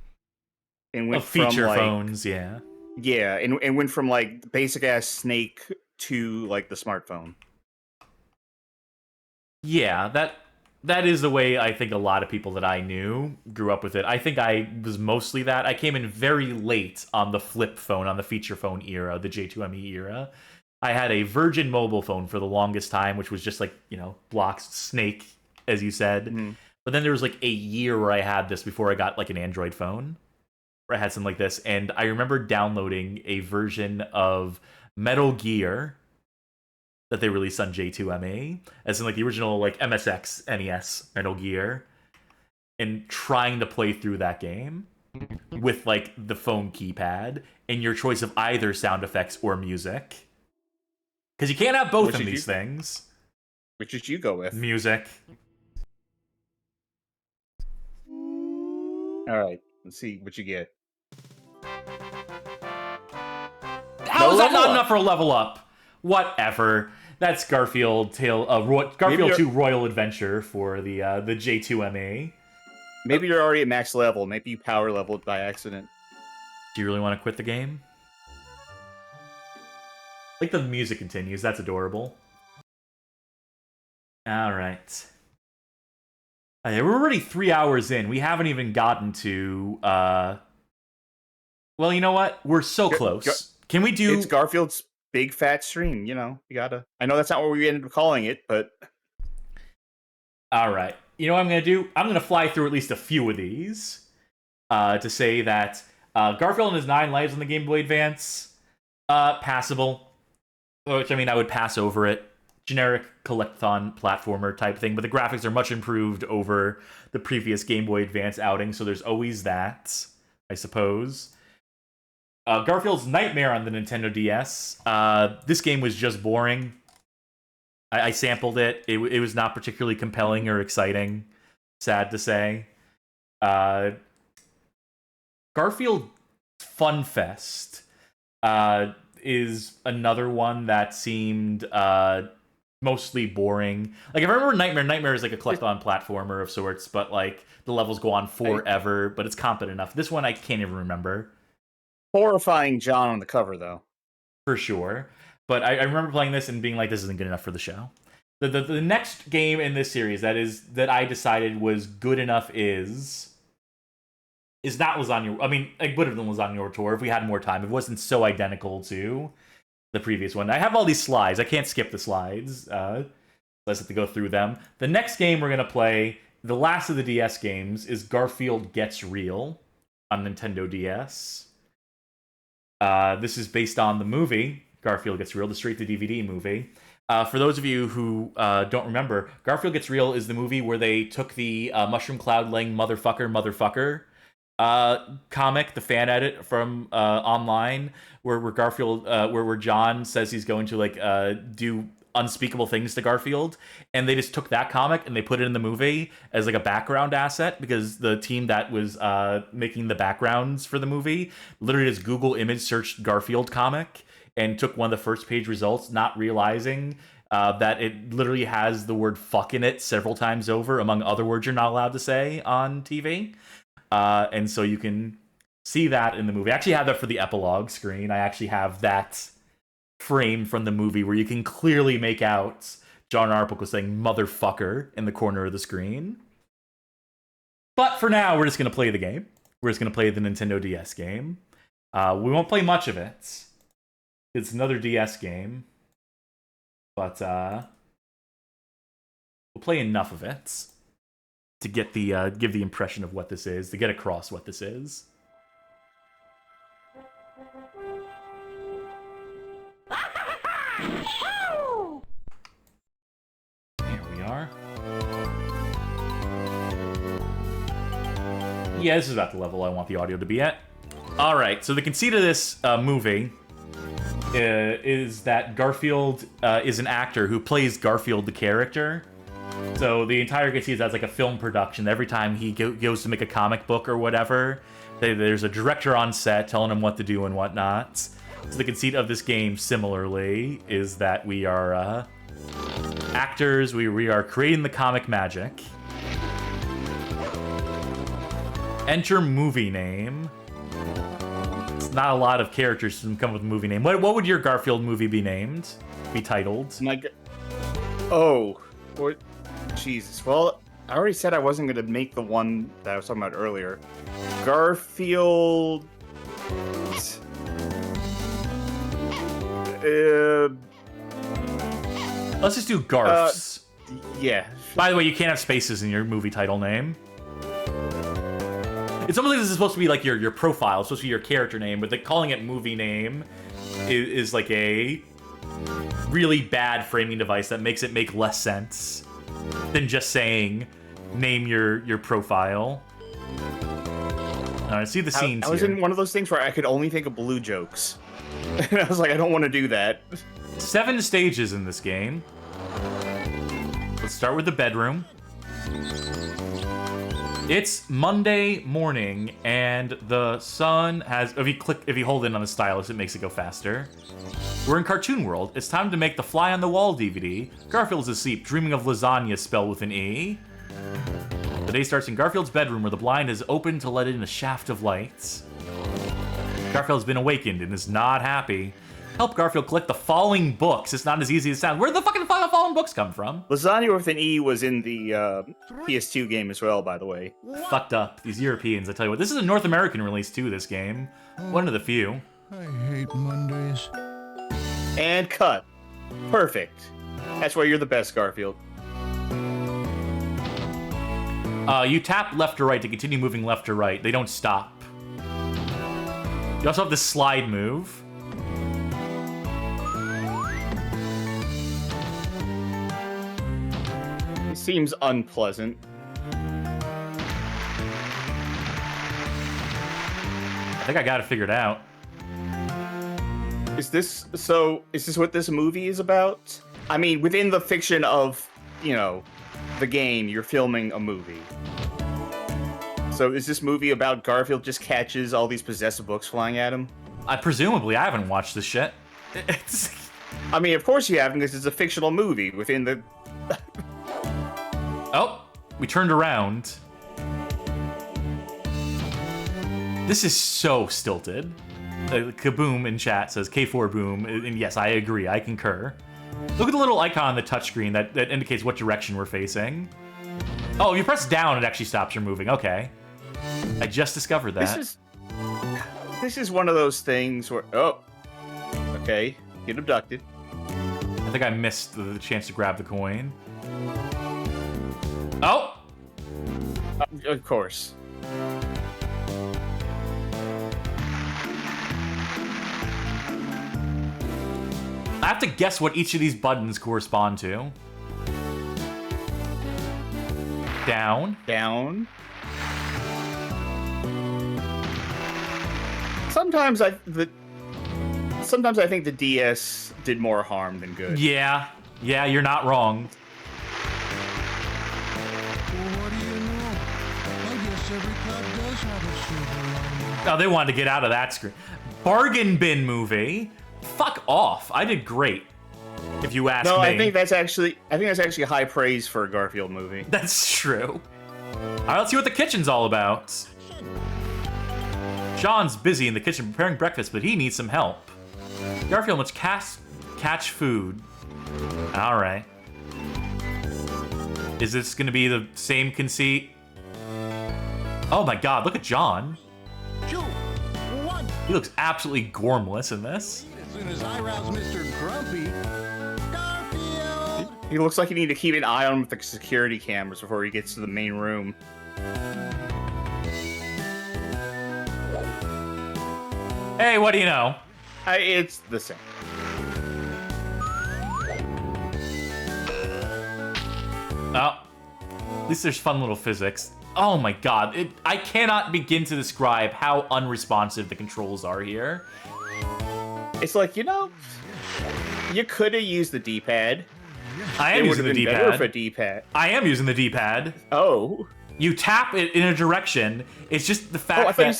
And went Of feature from, like, phones, yeah. Yeah, and went from, like, basic-ass Snake to, like, the smartphone. Yeah, that is the way I think a lot of people that I knew grew up with it. I think I was mostly that. I came in very late on the flip phone, on the feature phone era, the J2ME era. I had a Virgin mobile phone for the longest time, which was just like, you know, blocks, Snake, as you said. Mm-hmm. But then there was like a year where I had this before I got like an Android phone, where I had something like this. And I remember downloading a version of Metal Gear that they released on J2ME, as in like the original like MSX NES Metal Gear. and trying to play through that game with like the phone keypad and your choice of either sound effects or music. Because you can't have both of these things. Which did you go with? Music. Alright, let's see what you get. How is that not enough for a level up? Whatever. That's Garfield Garfield 2 Royal Adventure for the J2ME. Maybe you're already at max level. Maybe you power leveled by accident. Do you really want to quit the game? Like the music continues. That's adorable. Alright. We're already 3 hours in. We haven't even gotten to... Well, you know what? We're so close. Can we do... It's Garfield's big fat stream, you know. You gotta... I know that's not what we ended up calling it, but... Alright. You know what I'm going to do? I'm going to fly through at least a few of these. To say that Garfield and his 9 lives on the Game Boy Advance, passable. Which, I mean, I would pass over it. Generic collectathon platformer type thing, but the graphics are much improved over the previous Game Boy Advance outing, so there's always that, I suppose. Garfield's Nightmare on the Nintendo DS. This game was just boring. I sampled it. It was not particularly compelling or exciting. Sad to say. Garfield Fun Fest is another one that seemed mostly boring. Like, if I remember Nightmare is like a collectathon platformer of sorts, but like the levels go on forever, but it's competent enough. This one I can't even remember. Horrifying John on the cover, though. For sure. But I remember playing this and being like, this isn't good enough for the show. The next game in this series that I decided was good enough is not Lasagna. I mean, it would have been Lasagna Tour if we had more time. It wasn't so identical to the previous one. I have all these slides. I can't skip the slides. Let's have to go through them. The next game we're going to play, the last of the DS games, is Garfield Gets Real on Nintendo DS. This is based on the movie Garfield Gets Real, the straight-to-DVD movie. For those of you who don't remember, Garfield Gets Real is the movie where they took the Mushroom Cloud-laying motherfucker comic, the fan edit from online, where Garfield, where John says he's going to like do unspeakable things to Garfield, and they just took that comic and they put it in the movie as like a background asset, because the team that was making the backgrounds for the movie literally just Google image searched Garfield comic and took one of the first page results, not realizing that it literally has the word fuck in it several times over, among other words you're not allowed to say on TV. And so you can see that in the movie. I actually have that for the epilogue screen. I actually have that frame from the movie where you can clearly make out John Arbuckle saying motherfucker in the corner of the screen. But for now, we're just going to play the game. We're just going to play the Nintendo DS game. We won't play much of it. It's another DS game. But we'll play enough of it to get the give the impression of what this is, to get across what this is. Here we are. Yeah, this is about the level I want the audio to be at. Alright, so the conceit of this movie is that Garfield is an actor who plays Garfield the character. So the entire conceit is that's like a film production. Every time he goes to make a comic book or whatever, there's a director on set telling him what to do and whatnot. So the conceit of this game, similarly, is that we are actors. We are creating the comic magic. Enter movie name. It's not a lot of characters to come with a movie name. What would your Garfield movie be named? Be titled? What? Jesus. Well, I already said I wasn't going to make the one that I was talking about earlier. Garfield... Let's just do Garfs. Yeah. By the way, you can't have spaces in your movie title name. It's almost like this is supposed to be like your profile. It's supposed to be your character name, but calling it movie name is like a really bad framing device that makes it make less sense than just saying name your profile. All right, see the scenes I was here. in one of those things where I could only think of blue jokes. And I was like, I don't want to do that. 7 stages in this game. Let's start with the bedroom. It's Monday morning, and the sun has... If you hold in on the stylus, it makes it go faster. We're in Cartoon World. It's time to make the Fly on the Wall DVD. Garfield's asleep, dreaming of lasagna spelled with an E. The day starts in Garfield's bedroom, where the blind is open to let in a shaft of light. Garfield's been awakened and is not happy. Help Garfield collect the falling books. It's not as easy as it sounds. Where did the fucking falling books come from? Lasagna with an E was in the PS2 game as well, by the way. Fucked up. These Europeans, I tell you what. This is a North American release, too, this game. One of the few. I hate Mondays. And cut. Perfect. That's why you're the best, Garfield. You tap left or right to continue moving left or right. They don't stop. You also have the slide move. It seems unpleasant. I think I got it figured out. Is this what this movie is about? I mean, within the fiction of, you know, the game, you're filming a movie. So is this movie about Garfield just catches all these possessive books flying at him? Presumably, I haven't watched this shit. I mean, of course you haven't, because it's a fictional movie within the... Oh, we turned around. This is so stilted. Kaboom in chat says K4 boom, and yes, I agree, I concur. Look at the little icon on the touchscreen that indicates what direction we're facing. Oh, if you press down, it actually stops your moving. Okay. I just discovered that. This is one of those things where... Oh. Okay. Get abducted. I think I missed the chance to grab the coin. Oh! Of course. I have to guess what each of these buttons correspond to. Down. Down. Sometimes I think the DS did more harm than good. Yeah, you're not wrong. Well, what do you know? I guess every cat does have a silver lining. Oh, they wanted to get out of that screen. Bargain bin movie. Fuck off. I did great. If you ask me. No, I think that's actually high praise for a Garfield movie. That's true. All right, let's see what the kitchen's all about. Sean's busy in the kitchen preparing breakfast, but he needs some help. Garfield must catch food. All right. Is this going to be the same conceit? Oh my god, look at John. 2, 1. He looks absolutely gormless in this. As soon as I rouse Mr. Grumpy, Garfield! He looks like you need to keep an eye on him with the security cameras before he gets to the main room. Hey, what do you know? It's the same. Oh, at least there's fun little physics. Oh my god, I cannot begin to describe how unresponsive the controls are here. It's like, you know, you could have used the D-pad. I am using the D-pad. Better for D-pad. I am using the D-pad. Oh. You tap it in a direction. It's just the fact I thought you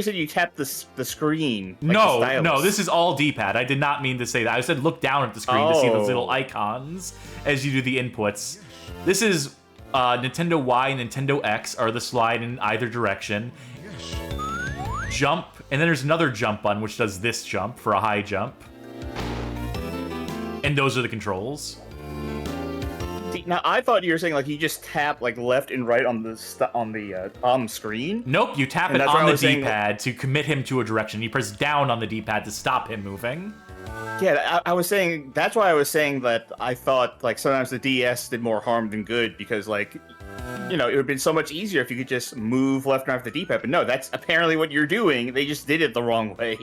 said you tapped the screen. Like no, this is all D-pad. I did not mean to say that. I said look down at the screen to see those little icons as you do the inputs. This is Nintendo Y and Nintendo X are the slide in either direction. Jump, and then there's another jump button which does this jump for a high jump. And those are the controls. Now I thought you were saying like you just tap like left and right on the screen. Nope, you tap it on the D-pad to commit him to a direction. You press down on the D-pad to stop him moving. Yeah, I was saying that's why I was saying that I thought like sometimes the DS did more harm than good because like, you know, it would have been so much easier if you could just move left and right with the D-pad. But no, that's apparently what you're doing. They just did it the wrong way.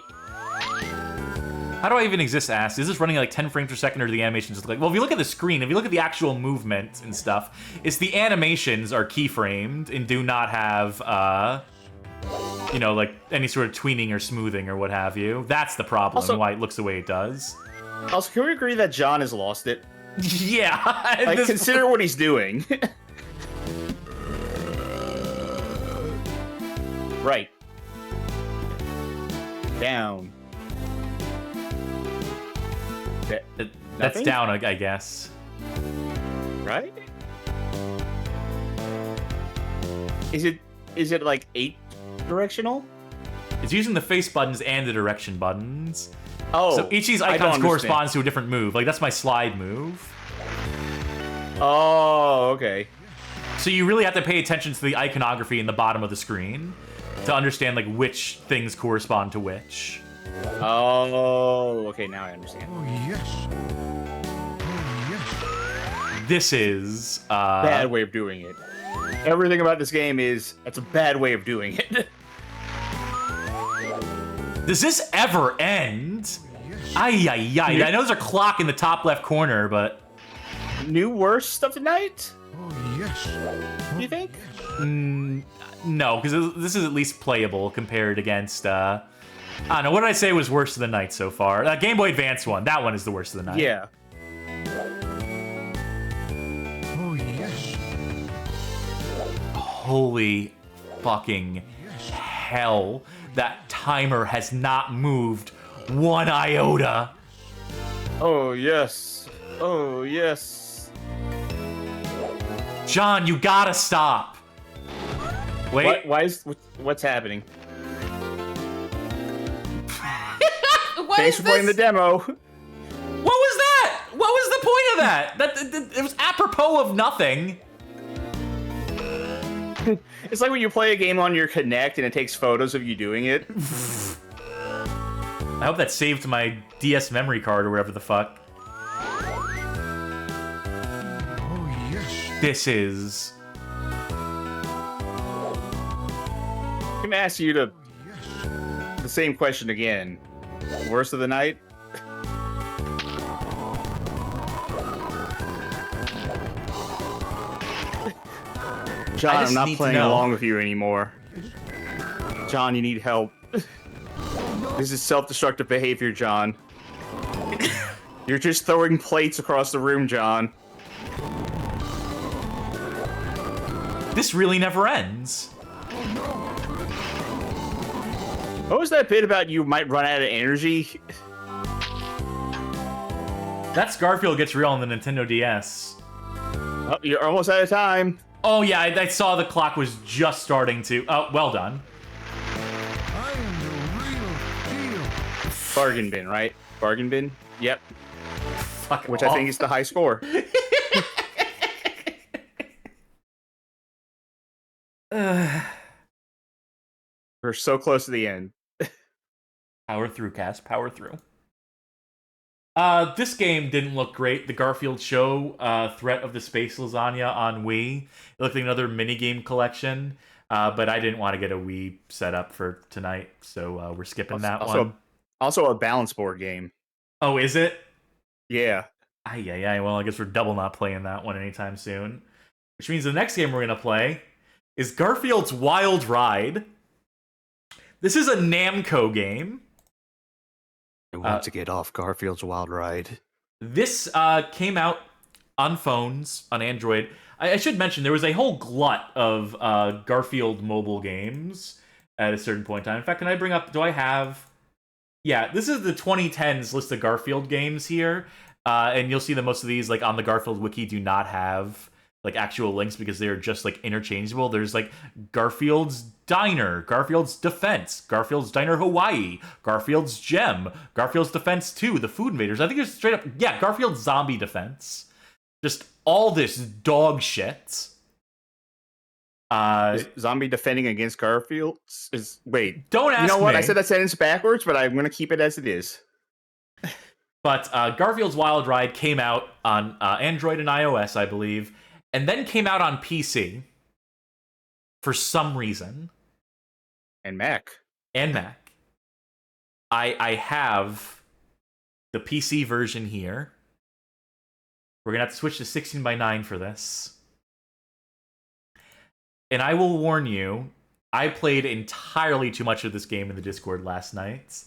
How do I even exist asked? Is this running like 10 frames per second or the animations just like... Well, if you look at the screen, if you look at the actual movement and stuff, it's the animations are keyframed and do not have, you know, like any sort of tweening or smoothing or what have you. That's the problem, Also, why it looks the way it does. Also, can we agree that John has lost it? Yeah. Like, consider what he's doing. Right. Down. That's down, I guess. Right? Is it like 8 directional? It's using the face buttons and the direction buttons. Oh, so each of these icons corresponds to a different move. Like, that's my slide move. Oh, okay. So you really have to pay attention to the iconography in the bottom of the screen to understand, like, which things correspond to which. Oh, okay, now I understand. Oh, yes. Oh, yes. This is... bad way of doing it. Everything about this game is... That's a bad way of doing it. Does this ever end? Ay, ay, ay. I know there's a clock in the top left corner, but... New worst of the night? Oh, yes. Do you think? No, because this is at least playable compared against... I don't know, what did I say was worst of the night so far? Game Boy Advance one. That one is the worst of the night. Yeah. Oh, yes. Holy fucking hell. That timer has not moved one iota. Oh, yes. Oh, yes. John, you gotta stop. Wait. What's happening? What Thanks is for playing the this? demo. What was that? What was the point of that? It was apropos of nothing. It's like when you play a game on your Kinect and it takes photos of you doing it. I hope that's saved to my DS memory card or whatever the fuck. Oh, yes. This is... I'm gonna ask you the same question again. Worst of the night? John, I'm not playing along with you anymore. John, you need help. This is self-destructive behavior, John. You're just throwing plates across the room, John. This really never ends. What was that bit about you might run out of energy? That's Garfield Gets Real on the Nintendo DS. Oh, you're almost out of time. Oh yeah, I saw the clock was just starting to... Oh, well done. I am the real deal. Bargain bin, right? Bargain bin? Yep. Fuck Which off. I think is the high score. We're so close to the end. Power through, Cass. Power through. This game didn't look great. The Garfield Show, Threat of the Space Lasagna on Wii. It looked like another minigame collection, but I didn't want to get a Wii set up for tonight, so we're skipping that one. Also a balance board game. Oh, is it? Yeah. Ay. Well, I guess we're double not playing that one anytime soon. Which means the next game we're going to play is Garfield's Wild Ride. This is a Namco game. I want to get off Garfield's Wild Ride. This came out on phones, on Android. I should mention, there was a whole glut of Garfield mobile games at a certain point in time. In fact, can I bring up, do I have... Yeah, this is the 2010s list of Garfield games here. And you'll see that most of these, like, on the Garfield wiki do not have, like, actual links because they're just, like, interchangeable. There's, like, Garfield's Diner, Garfield's Defense, Garfield's Diner Hawaii, Garfield's Gem, Garfield's Defense 2, The Food Invaders. I think there's straight up, yeah, Garfield's Zombie Defense. Just all this dog shit. Zombie defending against Garfield is... Wait. Don't ask me. You know what? I said that sentence backwards, but I'm going to keep it as it is. But Garfield's Wild Ride came out on Android and iOS, I believe, and then came out on PC for some reason. And Mac. And Mac. I have the PC version here. We're going to have to switch to 16:9 for this. And I will warn you, I played entirely too much of this game in the Discord last night.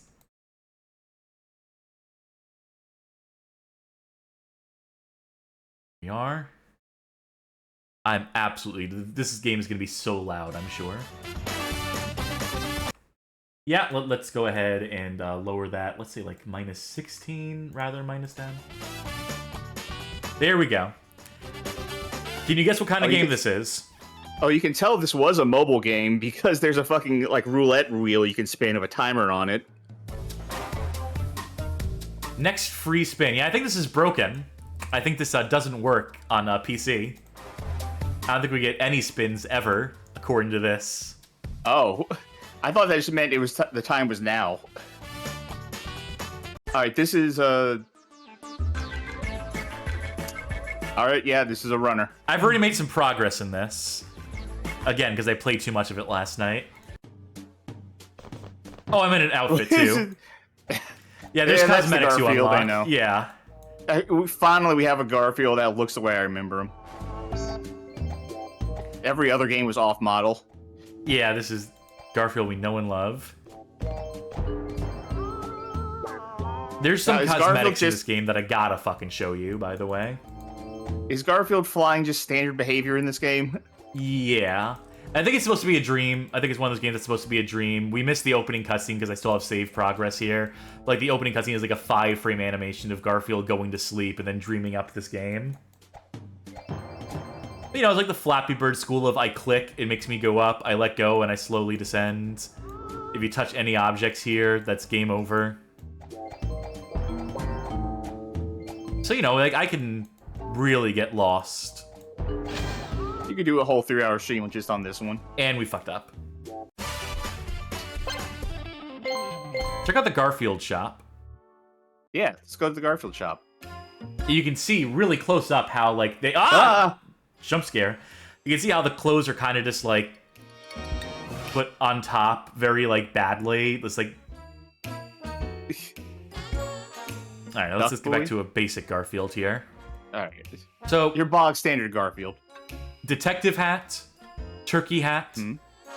We are. I'm absolutely... This game is going to be so loud, I'm sure. Yeah, let's go ahead and lower that. Let's say like -16 rather than -10. There we go. Can you guess what kind of game this is? Oh, you can tell this was a mobile game because there's a fucking, like, roulette wheel you can spin with a timer on it. Next free spin. Yeah, I think this is broken. I think this doesn't work on PC. I don't think we get any spins ever, according to this. Oh, I thought that just meant it was the time was now. Alright, this is, Alright, yeah, this is a runner. I've already made some progress in this. Again, because I played too much of it last night. Oh, I'm in an outfit, too. Yeah, there's cosmetics you unlock. I know. Yeah. Finally, we have a Garfield that looks the way I remember him. Every other game was off-model. Yeah, this is Garfield we know and love. There's some cosmetics in this game that I gotta fucking show you, by the way. Is Garfield flying just standard behavior in this game? Yeah. I think it's supposed to be a dream. I think it's one of those games that's supposed to be a dream. We missed the opening cutscene because I still have save progress here. Like, the opening cutscene is like a 5-frame animation of Garfield going to sleep and then dreaming up this game. You know, it's like the Flappy Bird school of I click, it makes me go up, I let go, and I slowly descend. If you touch any objects here, that's game over. So, you know, like, I can really get lost. You could do a whole 3-hour stream just on this one. And we fucked up. Check out the Garfield shop. Yeah, let's go to the Garfield shop. You can see really close up how, like, they... Jump scare. You can see how the clothes are kind of just, like, put on top very, like, badly. It's like... Alright, let's just get back to a basic Garfield here. Alright. So... Your bog standard Garfield. Detective hat, turkey hat,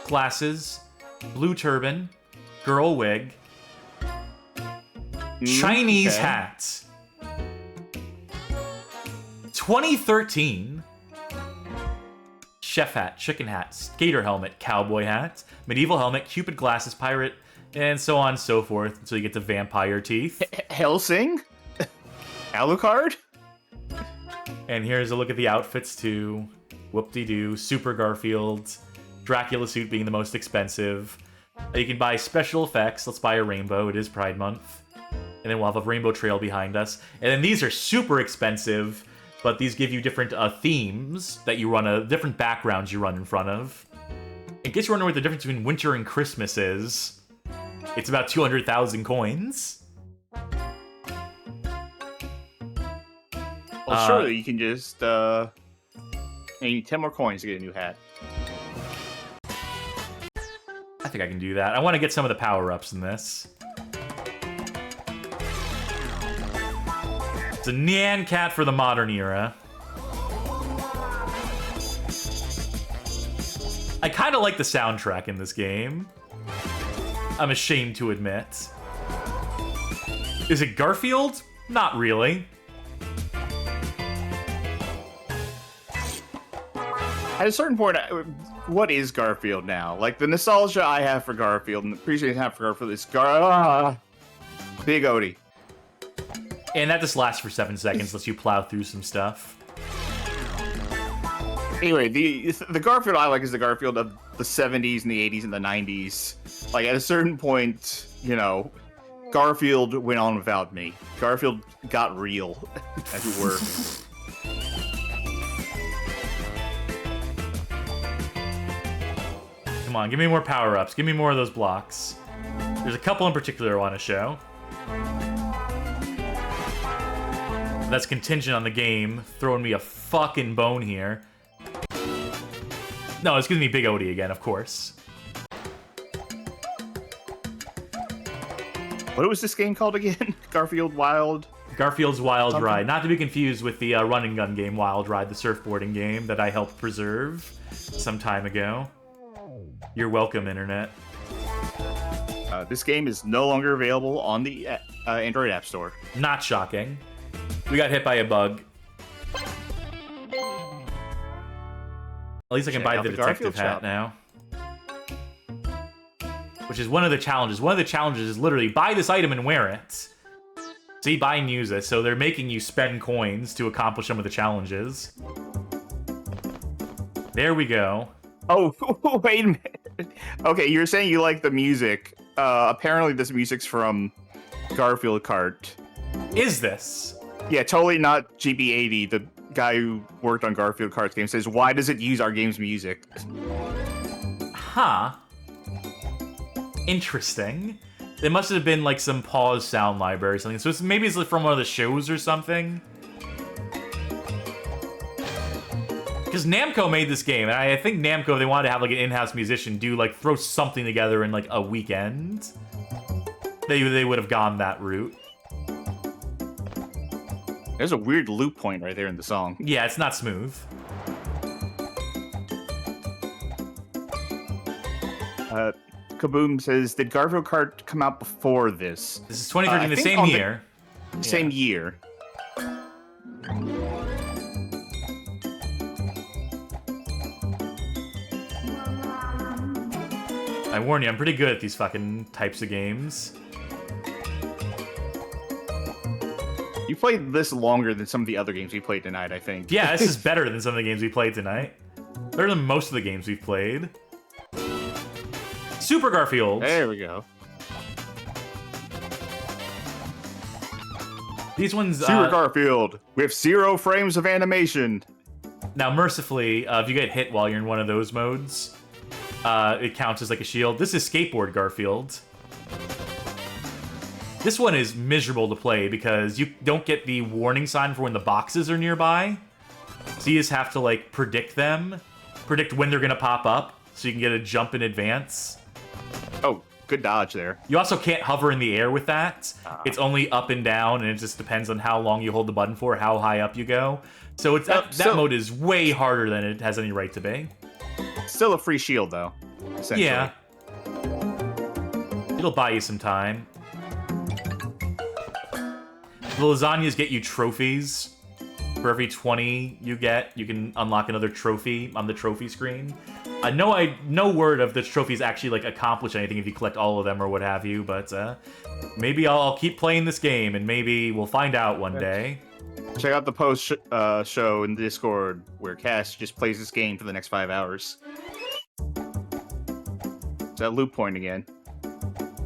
glasses, blue turban, girl wig, Chinese hat, 2013, chef hat, chicken hat, skater helmet, cowboy hat, medieval helmet, Cupid glasses, pirate, and so on and so forth until you get to vampire teeth. Helsing? Alucard? And here's a look at the outfits too. Whoop-de-doo, Super Garfield, Dracula suit being the most expensive. You can buy special effects. Let's buy a rainbow. It is Pride Month. And then we'll have a rainbow trail behind us. And then these are super expensive, but these give you different themes that you run, different backgrounds you run in front of. In case you're wondering what the difference between winter and Christmas is, it's about 200,000 coins. Well, surely you can just, you need 10 more coins to get a new hat. I think I can do that. I want to get some of the power-ups in this. It's a Nyan Cat for the modern era. I kind of like the soundtrack in this game. I'm ashamed to admit. Is it Garfield? Not really. At a certain point, what is Garfield now? Like, the nostalgia I have for Garfield and the appreciation I have for Garfield is Big Odie. And that just lasts for 7 seconds, lets you plow through some stuff. Anyway, the Garfield I like is the Garfield of the 70s and the 80s and the 90s. Like, at a certain point, you know, Garfield went on without me. Garfield got real, as it were. Come on, give me more power-ups. Give me more of those blocks. There's a couple in particular I want to show. That's contingent on the game throwing me a fucking bone here. No, it's giving me Big Odie again, of course. What was this game called again? Garfield's Wild Something? Ride. Not to be confused with the run and gun game Wild Ride, the surfboarding game that I helped preserve some time ago. You're welcome, Internet. This game is no longer available on the Android App Store. Not shocking. We got hit by a bug. At least I can buy the detective hat now. Which is one of the challenges. One of the challenges is literally buy this item and wear it. See, buy and use it. So they're making you spend coins to accomplish some of the challenges. There we go. Oh, wait a minute. Okay, you're saying you like the music. Apparently this music's from Garfield Kart. Is this? Yeah, totally not GB80, the guy who worked on Garfield Kart's game, says, why does it use our game's music? Huh. Interesting. It must have been like some pause sound library or something. So maybe it's like from one of the shows or something. Because Namco made this game, and I think Namco, if they wanted to have like an in-house musician throw something together in like a weekend, they would have gone that route. There's a weird loop point right there in the song. Yeah, it's not smooth. Kaboom says, did Garfield Kart come out before this? This is 2013, the same year. Same year. I warn you, I'm pretty good at these fucking types of games. You played this longer than some of the other games we played tonight, I think. Yeah, this is better than some of the games we played tonight. Better than most of the games we've played. Super Garfield. There we go. These ones... Super Garfield with 0 frames of animation. Now, mercifully, if you get hit while you're in one of those modes, it counts as like a shield. This is Skateboard Garfield. This one is miserable to play because you don't get the warning sign for when the boxes are nearby. So you just have to like predict them. Predict when they're going to pop up so you can get a jump in advance. Oh, good dodge there. You also can't hover in the air with that. It's only up and down, and it just depends on how long you hold the button for, how high up you go. So it's that mode is way harder than it has any right to be. Still a free shield, though, essentially. Yeah. It'll buy you some time. The lasagnas get you trophies. For every 20 you get, you can unlock another trophy on the trophy screen. No word of the trophies actually like accomplish anything if you collect all of them or what have you, but maybe I'll keep playing this game and maybe we'll find out one day. Check out the post show in the Discord where Cass just plays this game for the next 5 hours. It's that loop point again.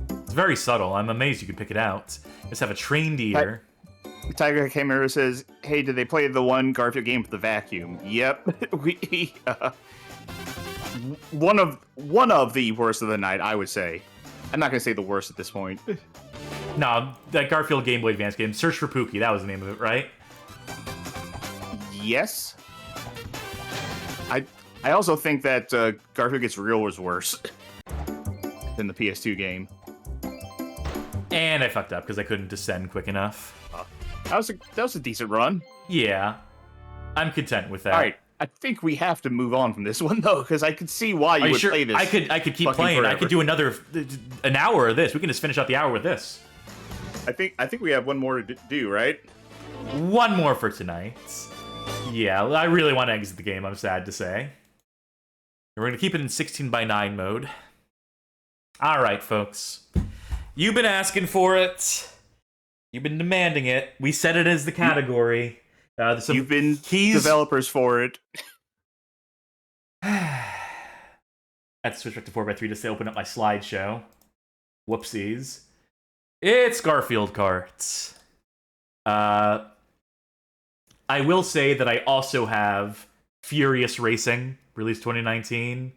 It's very subtle. I'm amazed you could pick it out. Just have a trained ear. Tiger Camera says, hey, did they play the one Garfield game with the vacuum? Yep. One of the worst of the night, I would say. I'm not going to say the worst at this point. No, that Garfield Game Boy Advance game, Search for Pooky, that was the name of it, right? Yes. I also think that Garfield Gets Real was worse than the PS2 game. And I fucked up because I couldn't descend quick enough. That was a decent run. Yeah. I'm content with that. Alright, I think we have to move on from this one, though, because I could see why you would play this. I could keep playing. Forever. I could do an hour of this. We can just finish out the hour with this. I think we have one more to do, right? One more for tonight. Yeah, I really want to exit the game, I'm sad to say. We're going to keep it in 16:9 mode. Alright, folks. You've been asking for it. You've been demanding it. We set it as the category. You've been developers for it. I had to switch back to 4x3 just to open up my slideshow. Whoopsies. It's Garfield Kart. I will say that I also have Furious Racing, released 2019,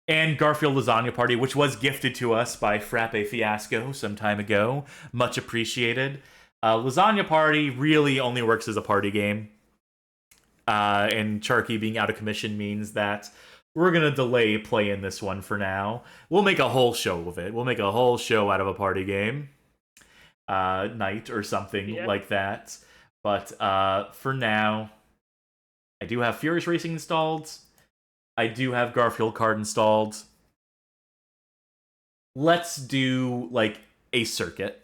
and Garfield Lasagna Party, which was gifted to us by Frappe Fiasco some time ago. Much appreciated. Lasagna Party really only works as a party game. And Charkie being out of commission means that we're going to delay playing this one for now. We'll make a whole show of it. We'll make a whole show out of a party game. night or something like that. But for now, I do have Furious Racing installed. I do have Garfield Kart installed. Let's do like a circuit.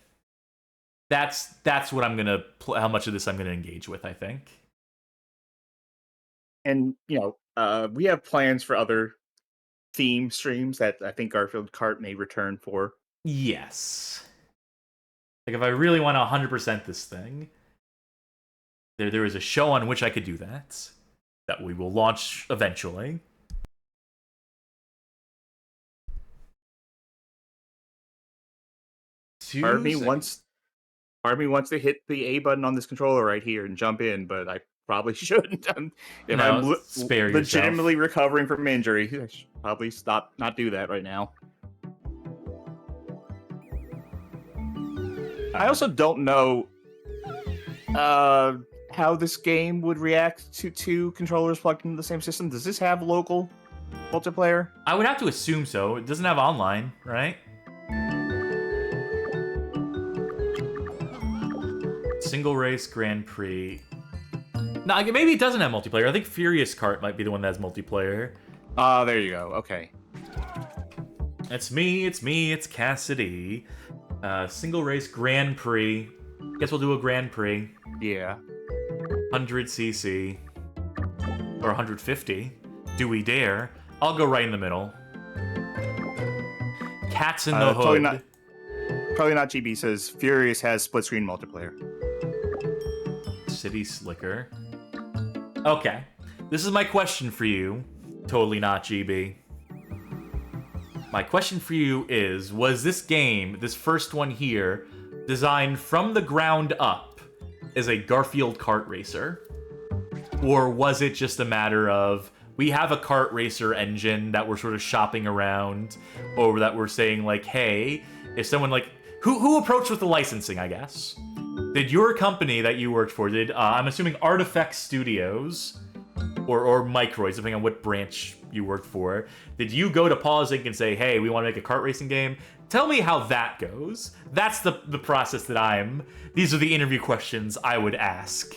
That's what I'm gonna. How much of this I'm gonna engage with, I think. And we have plans for other theme streams that I think Garfield Kart may return for. Yes. Like if I really want to 100% this thing, there is a show on which I could do that we will launch eventually. Part of me wants to hit the A button on this controller right here and jump in, but I probably shouldn't. If I'm spare legitimately yourself. recovering from injury, I should probably not do that right now. I also don't know how this game would react to two controllers plugged into the same system. Does this have local multiplayer? I would have to assume so. It doesn't have online, right? Single race Grand Prix. No, maybe it doesn't have multiplayer. I think Furious Kart might be the one that has multiplayer. There you go. Okay. It's it's Cassidy. Single race Grand Prix. Guess we'll do a Grand Prix. Yeah. 100cc. Or 150. Do we dare? I'll go right in the middle. Cats in the Hood. Probably not GB says Furious has split screen multiplayer. City Slicker. Okay. This is my question for you. Totally not GB. My question for you is, was this game, this first one here, designed from the ground up as a Garfield kart racer? Or was it just a matter of, we have a kart racer engine that we're sort of shopping around, or that we're saying like, hey, if someone like, who approached with the licensing, I guess? Did your company that you worked for, I'm assuming Artifact Studios, or Microids, depending on what branch you worked for, did you go to Paws Inc. and say, hey, we want to make a kart racing game? Tell me how that goes. That's the process that these are the interview questions I would ask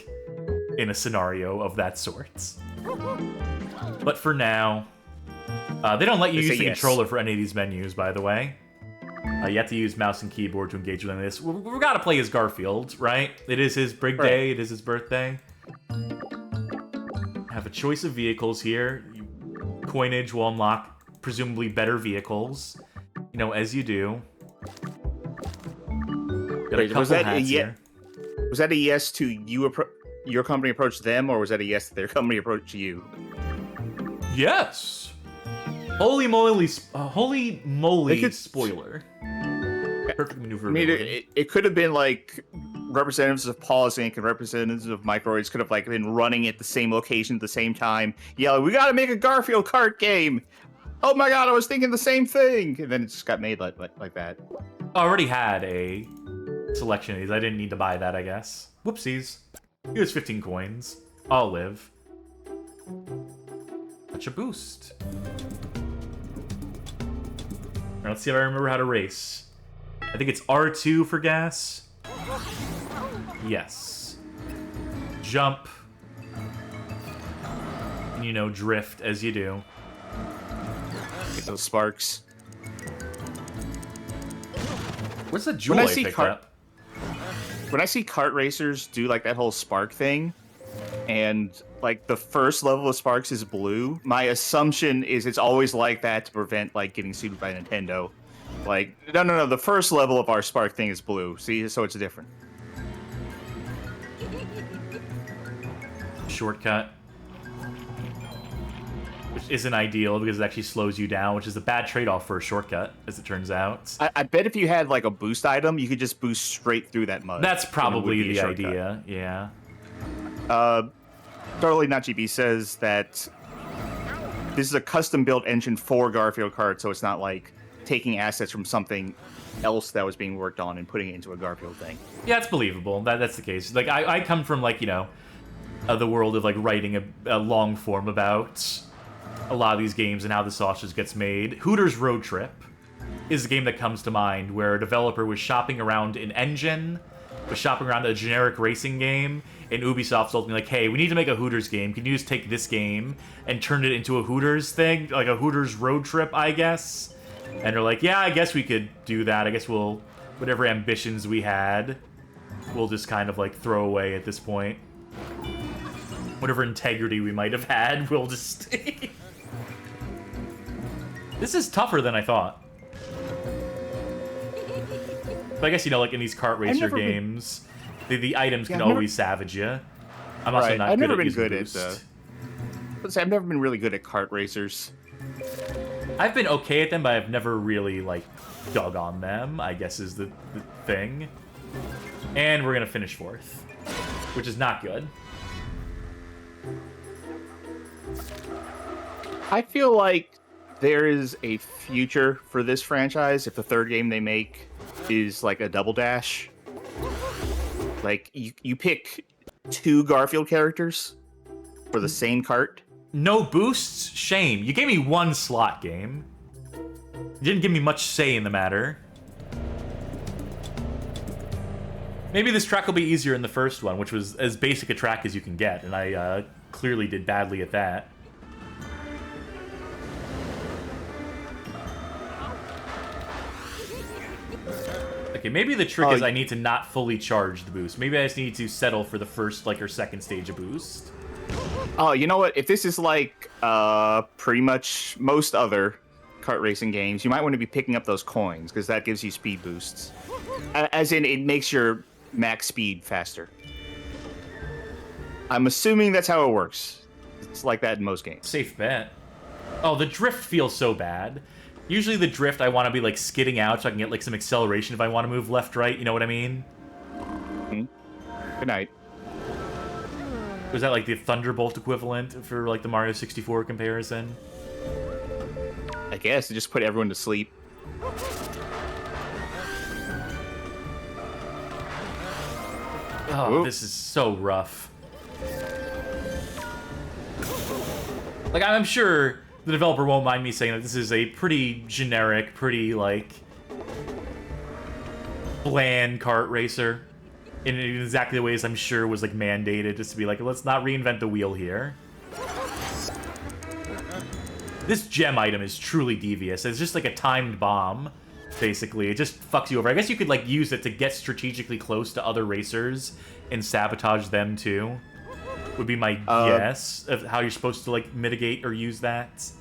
in a scenario of that sort. But for now, they don't let you use the controller for any of these menus, by the way. You have to use mouse and keyboard to engage with this. We've got to play as Garfield, right? It is his big day. It is his birthday. Have a choice of vehicles here. Coinage will unlock presumably better vehicles. As you do. Wait, was that a yes to your company approach them, or was that a yes to their company approach you? Yes. Holy moly! Spoiler. Perfect maneuverability. It could have been like representatives of Paws Inc. and representatives of Microids could have like been running at the same location at the same time, yelling, "We got to make a Garfield Kart game!" Oh my god, I was thinking the same thing, and then it just got made like that. I already had a selection of these. I didn't need to buy that, I guess. Whoopsies. Here's 15 coins. I'll live. Touch a boost. Alright, let's see if I remember how to race. I think it's R2 for gas. Yes. Jump. And, drift as you do. Get those sparks. What's the jewel I picked up? When I see kart racers do like that whole spark thing, and like the first level of sparks is blue, my assumption is it's always like that to prevent like getting sued by Nintendo. Like, no, the first level of our spark thing is blue. See, so it's different. Shortcut. Which isn't ideal because it actually slows you down, which is a bad trade-off for a shortcut, as it turns out. I bet if you had like a boost item, you could just boost straight through that mud. That's probably the idea, yeah. Totally Not GB says that this is a custom-built engine for Garfield Kart, so it's not like taking assets from something else that was being worked on and putting it into a Garfield thing. Yeah, it's believable. That's the case. Like, I come from, like, the world of, like, writing a long form about a lot of these games and how the sausage gets made. Hooters Road Trip is the game that comes to mind, where a developer was shopping around an engine, was shopping around a generic racing game, and Ubisoft told me, like, hey, we need to make a Hooters game. Can you just take this game and turn it into a Hooters thing? Like a Hooters road trip, I guess? And they're like, yeah, I guess we could do that. I guess we'll... Whatever ambitions we had, we'll just kind of, like, throw away at this point. Whatever integrity we might have had, we'll just... This is tougher than I thought. But I guess, you know, like in these kart racer games, the items can always savage you. I'm also not good at using boost. I've never been really good at kart racers. I've been okay at them, but I've never really, like, dug on them, I guess is the thing. And we're gonna finish 4th, which is not good. I feel like there is a future for this franchise if the 3rd game they make is like a double dash. Like, you pick 2 Garfield characters for the same kart. No boosts? Shame. You gave me 1 slot game. You didn't give me much say in the matter. Maybe this track will be easier in the first one, which was as basic a track as you can get, and I clearly did badly at that. Okay, maybe the trick is I need to not fully charge the boost. Maybe I just need to settle for the first, like, or second stage of boost. Oh, you know what? If this is like pretty much most other kart racing games, you might want to be picking up those coins, because that gives you speed boosts. As in, it makes your max speed faster. I'm assuming that's how it works. It's like that in most games. Safe bet. Oh, the drift feels so bad. Usually the drift, I want to be, like, skidding out so I can get, like, some acceleration if I want to move left, right. You know what I mean? Good night. Was that, like, the Thunderbolt equivalent for, like, the Mario 64 comparison? I guess. Just put everyone to sleep. Oh, this is so rough. Like, I'm sure the developer won't mind me saying that this is a pretty generic, pretty, like, bland kart racer. In exactly the ways I'm sure was, like, mandated, just to be like, let's not reinvent the wheel here. This gem item is truly devious. It's just like a timed bomb, basically. It just fucks you over. I guess you could, like, use it to get strategically close to other racers and sabotage them, too. Would be my guess of how you're supposed to, like, mitigate or use that.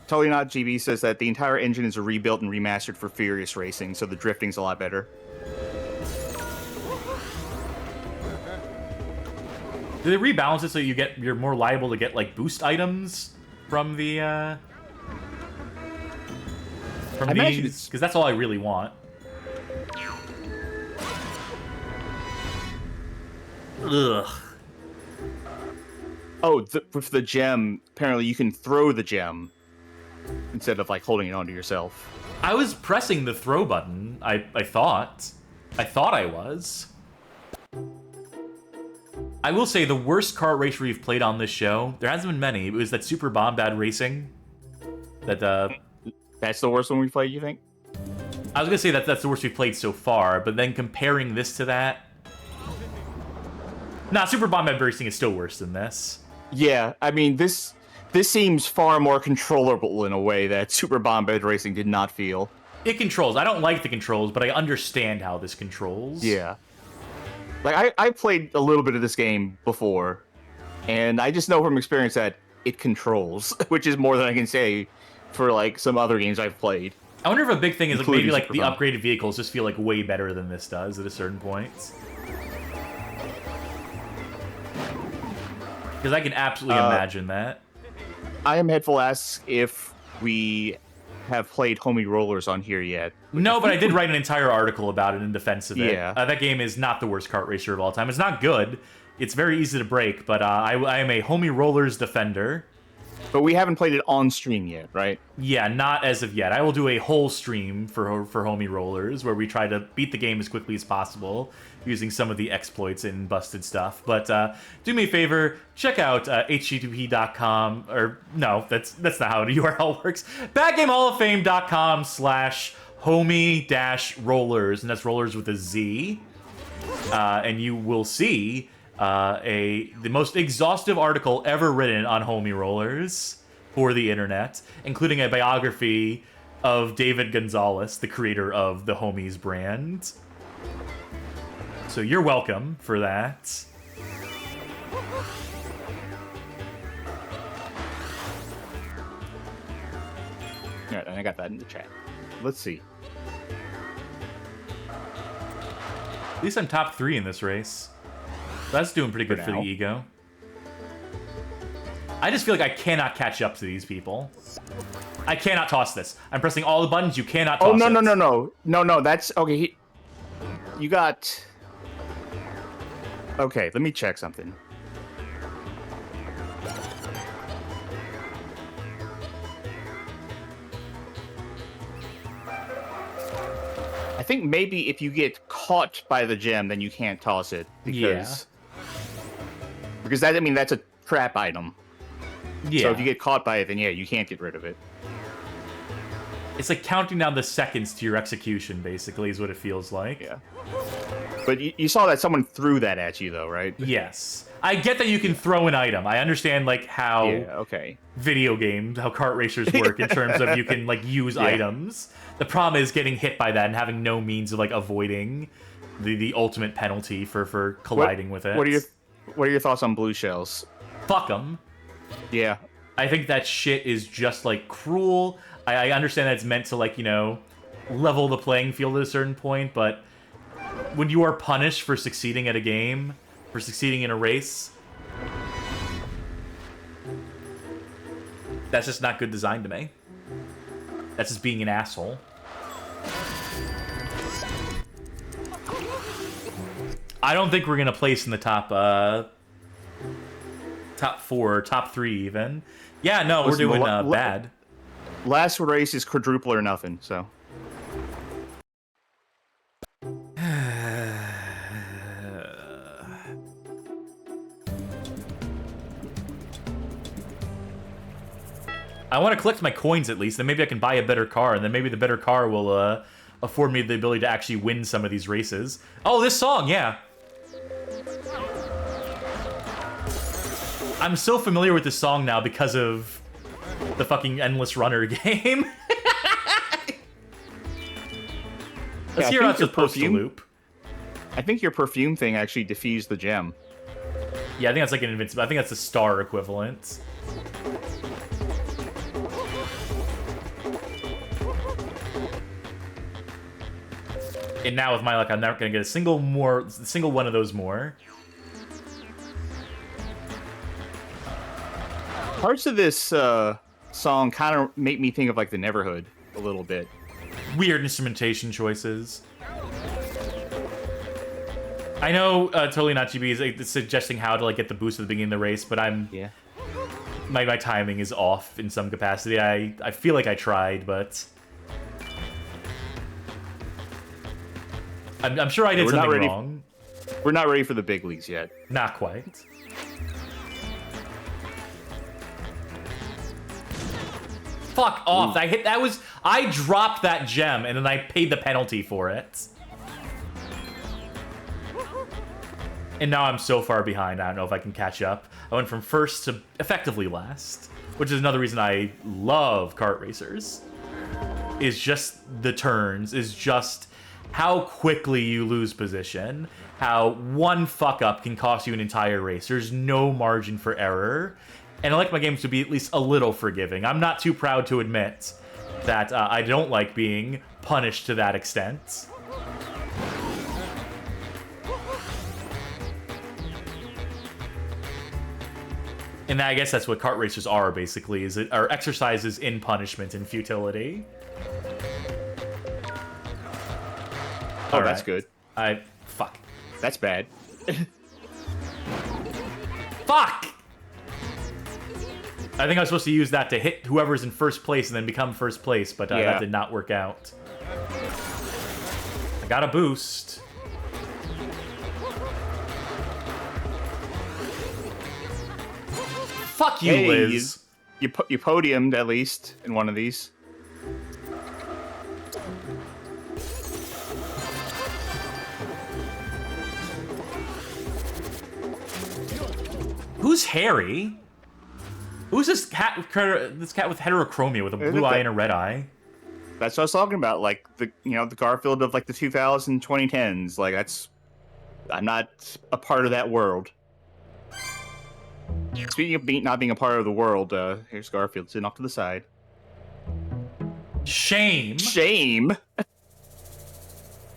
Totally Not GB says that the entire engine is rebuilt and remastered for Furious Racing, so the drifting's a lot better. Do they rebalance it so you're more liable to get, like, boost items from the from these? Because that's all I really want. Ugh. Oh, with the gem, apparently you can throw the gem instead of, like, holding it onto yourself. I was pressing the throw button. I thought I was. I will say the worst kart racer we've played on this show, there hasn't been many. It was that Super Bombad Racing. That's the worst one we've played, you think? I was gonna say that's the worst we've played so far, but then comparing this to that, nah, Super Bombad Racing is still worse than this. Yeah, I mean, this seems far more controllable in a way that Super Bombad Racing did not feel. It controls. I don't like the controls, but I understand how this controls. Yeah. Like, I played a little bit of this game before, and I just know from experience that it controls, which is more than I can say for, like, some other games I've played. I wonder if a big thing is, like, maybe, like, the upgraded vehicles just feel, like, way better than this does at a certain point. Because I can absolutely imagine that. I am Headful asks if we have played Homie Rollers on here yet. No, but I did write an entire article about it in defense of it. Yeah. That game is not the worst kart racer of all time. It's not good. It's very easy to break, but I am a Homie Rollers defender. But we haven't played it on stream yet, right? Yeah, not as of yet. I will do a whole stream for Homie Rollers where we try to beat the game as quickly as possible using some of the exploits and busted stuff. But do me a favor, check out http.com, or no, that's not how the URL works. BadGameHallOfFame.com/homie-rollers, and that's rollers with a Z. And you will see the most exhaustive article ever written on Homie Rollers for the internet, including a biography of David Gonzalez, the creator of the Homies brand. So you're welcome for that. All right, and I got that in the chat. Let's see. At least I'm top 3 in this race. That's doing pretty good for the now. ego. I just feel like I cannot catch up to these people. I cannot toss this. I'm pressing all the buttons. You cannot toss it. No. That's okay. You got. Okay, let me check something. I think maybe if you get caught by the gem, then you can't toss it because that, I mean, that's a trap item. Yeah. So if you get caught by it, then yeah, you can't get rid of it. It's like counting down the seconds to your execution, basically, is what it feels like. Yeah. But you saw that someone threw that at you, though, right? Yes. I get that you can throw an item. I understand, like, how video games, how kart racers work in terms of you can, like, use items. The problem is getting hit by that and having no means of, like, avoiding the ultimate penalty for colliding with it. What are your thoughts on blue shells? Fuck them. Yeah. I think that shit is just, like, cruel. I understand that it's meant to, like, you know, level the playing field at a certain point, but when you are punished for succeeding at a game, for succeeding in a race, that's just not good design to me. That's just being an asshole. I don't think we're gonna place in the top 4, top 3 even. Yeah, no, we're doing bad. Last race is quadruple or nothing, so. I want to collect my coins at least, then maybe I can buy a better car, and then maybe the better car will afford me the ability to actually win some of these races. Oh, this song, yeah. I'm so familiar with this song now because of the fucking Endless Runner game. Let's hear out the perfume loop. I think your perfume thing actually defused the gem. Yeah, I think that's like an invincible. I think that's a star equivalent. And now with my luck, I'm not gonna get a single one of those more. Parts of this song kind of make me think of like the Neverhood a little bit. Weird instrumentation choices. I know totally not GB is like, suggesting how to like get the boost at the beginning of the race, but my timing is off in some capacity. I feel like I tried, but I'm sure I did something wrong. We're not ready for the big leagues yet. Not quite. Fuck off! Ooh. I dropped that gem and then I paid the penalty for it. And now I'm so far behind, I don't know if I can catch up. I went from first to effectively last, which is another reason I love kart racers. Is just the turns, is just how quickly you lose position, how one fuck up can cost you an entire race. There's no margin for error. And I like my games to be at least a little forgiving. I'm not too proud to admit that I don't like being punished to that extent. And I guess that's what kart racers are, basically, are exercises in punishment and futility. Oh, that's good. Fuck. That's bad. Fuck! I think I was supposed to use that to hit whoever's in first place and then become first place, but that did not work out. I got a boost. Fuck you, Liz. You podiumed at least in one of these. Who's Harry? Who's this cat with heterochromia with a blue eye and a red eye? That's what I was talking about. Like the Garfield of like the 2010s. Like I'm not a part of that world. Speaking of not being a part of the world, here's Garfield sitting off to the side. Shame. Shame.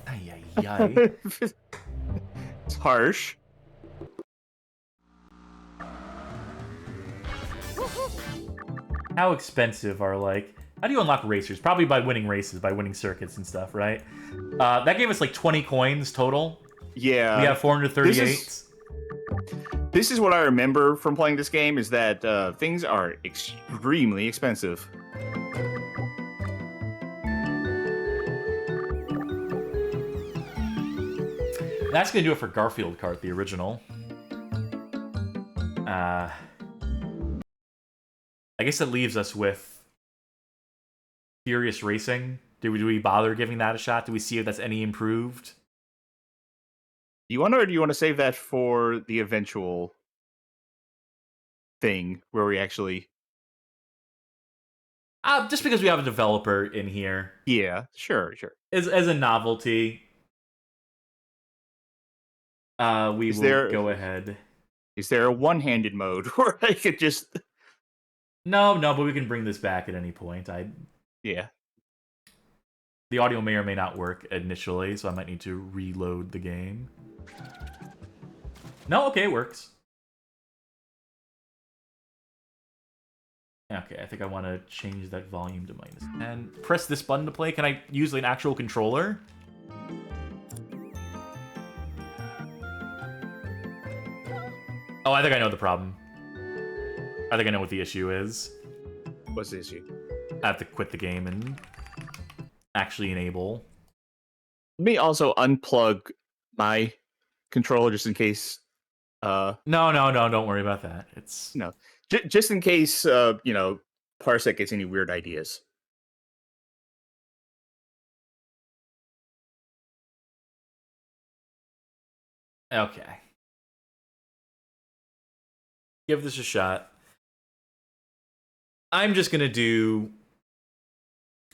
Ay, ay, ay. It's harsh. How expensive are, like... How do you unlock racers? Probably by winning races, by winning circuits and stuff, right? That gave us, like, 20 coins total. Yeah. We have 438. This is what I remember from playing this game, is that things are extremely expensive. That's going to do it for Garfield Kart, the original. I guess it leaves us with Furious Racing. Do we bother giving that a shot? Do we see if that's any improved? Do you want to save that for the eventual thing where we actually... Just because we have a developer in here. Yeah, sure. As a novelty, we will go ahead. Is there a one-handed mode where I could just... No, but we can bring this back at any point. Yeah. The audio may or may not work initially, so I might need to reload the game. No, okay, it works. Okay, I think I want to change that volume to -10. Press this button to play. Can I use an actual controller? Oh, I think I know the problem. I think I know what the issue is. What's the issue? I have to quit the game and actually enable. Let me also unplug my controller just in case. No, don't worry about that. It's no, just in case Parsec gets any weird ideas. Okay. Give this a shot. I'm just gonna do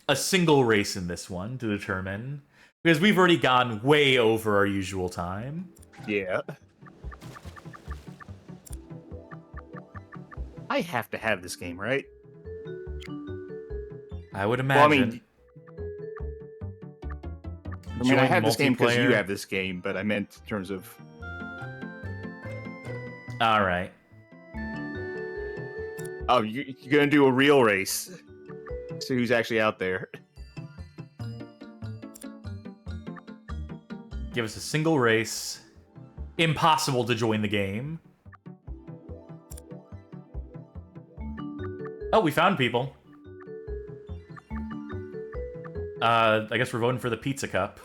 a single race in this one to determine, because we've already gone way over our usual time. Yeah. I have to have this game, right? I would imagine. I have this game because you have this game, but I meant in terms of... Alright. Oh, you're gonna do a real race. See who's actually out there. Give us a single race. Impossible to join the game. Oh, we found people. I guess we're voting for the pizza cup.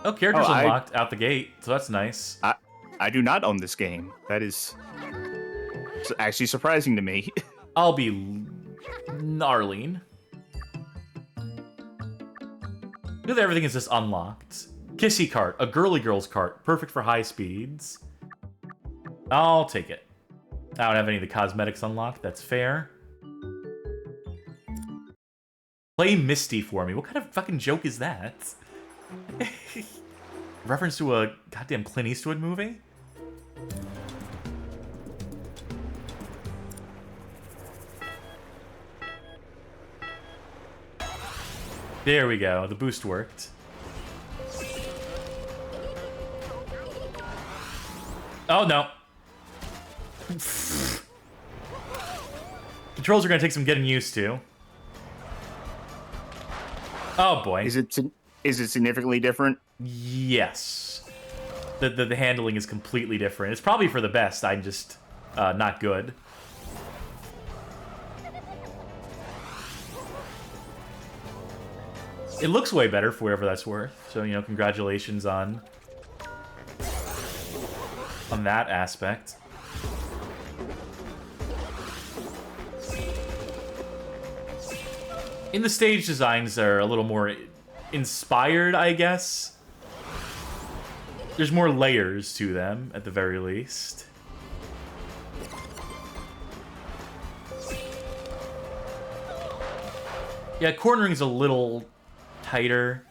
Oh, characters unlocked out the gate, so that's nice. I do not own this game. That is actually surprising to me. I'll be Arlene. Look at everything is just unlocked. Kissy cart, a girly girl's cart, perfect for high speeds. I'll take it. I don't have any of the cosmetics unlocked, that's fair. Play Misty for me. What kind of fucking joke is that? Reference to a goddamn Clint Eastwood movie? There we go. The boost worked. Oh, no. Controls are going to take some getting used to. Oh, boy. Is it significantly different? Yes. The handling is completely different. It's probably for the best. I'm just not good. It looks way better for whatever that's worth. So, you know, congratulations on that aspect. In the stage designs are a little more inspired, I guess. There's more layers to them, at the very least. Yeah, cornering's a little tighter,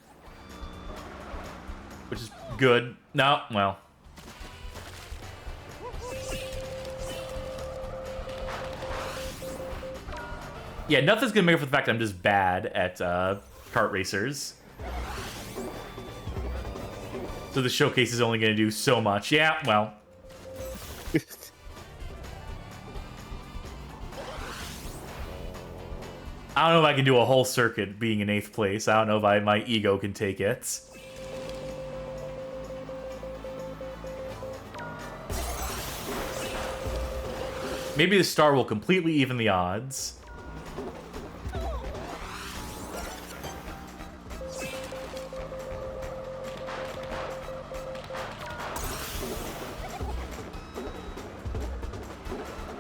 which is good. No, well. Yeah, nothing's gonna make up for the fact that I'm just bad at kart racers. So the showcase is only gonna do so much. Yeah, well. I don't know if I can do a whole circuit being in 8th place. I don't know if my ego can take it. Maybe the star will completely even the odds.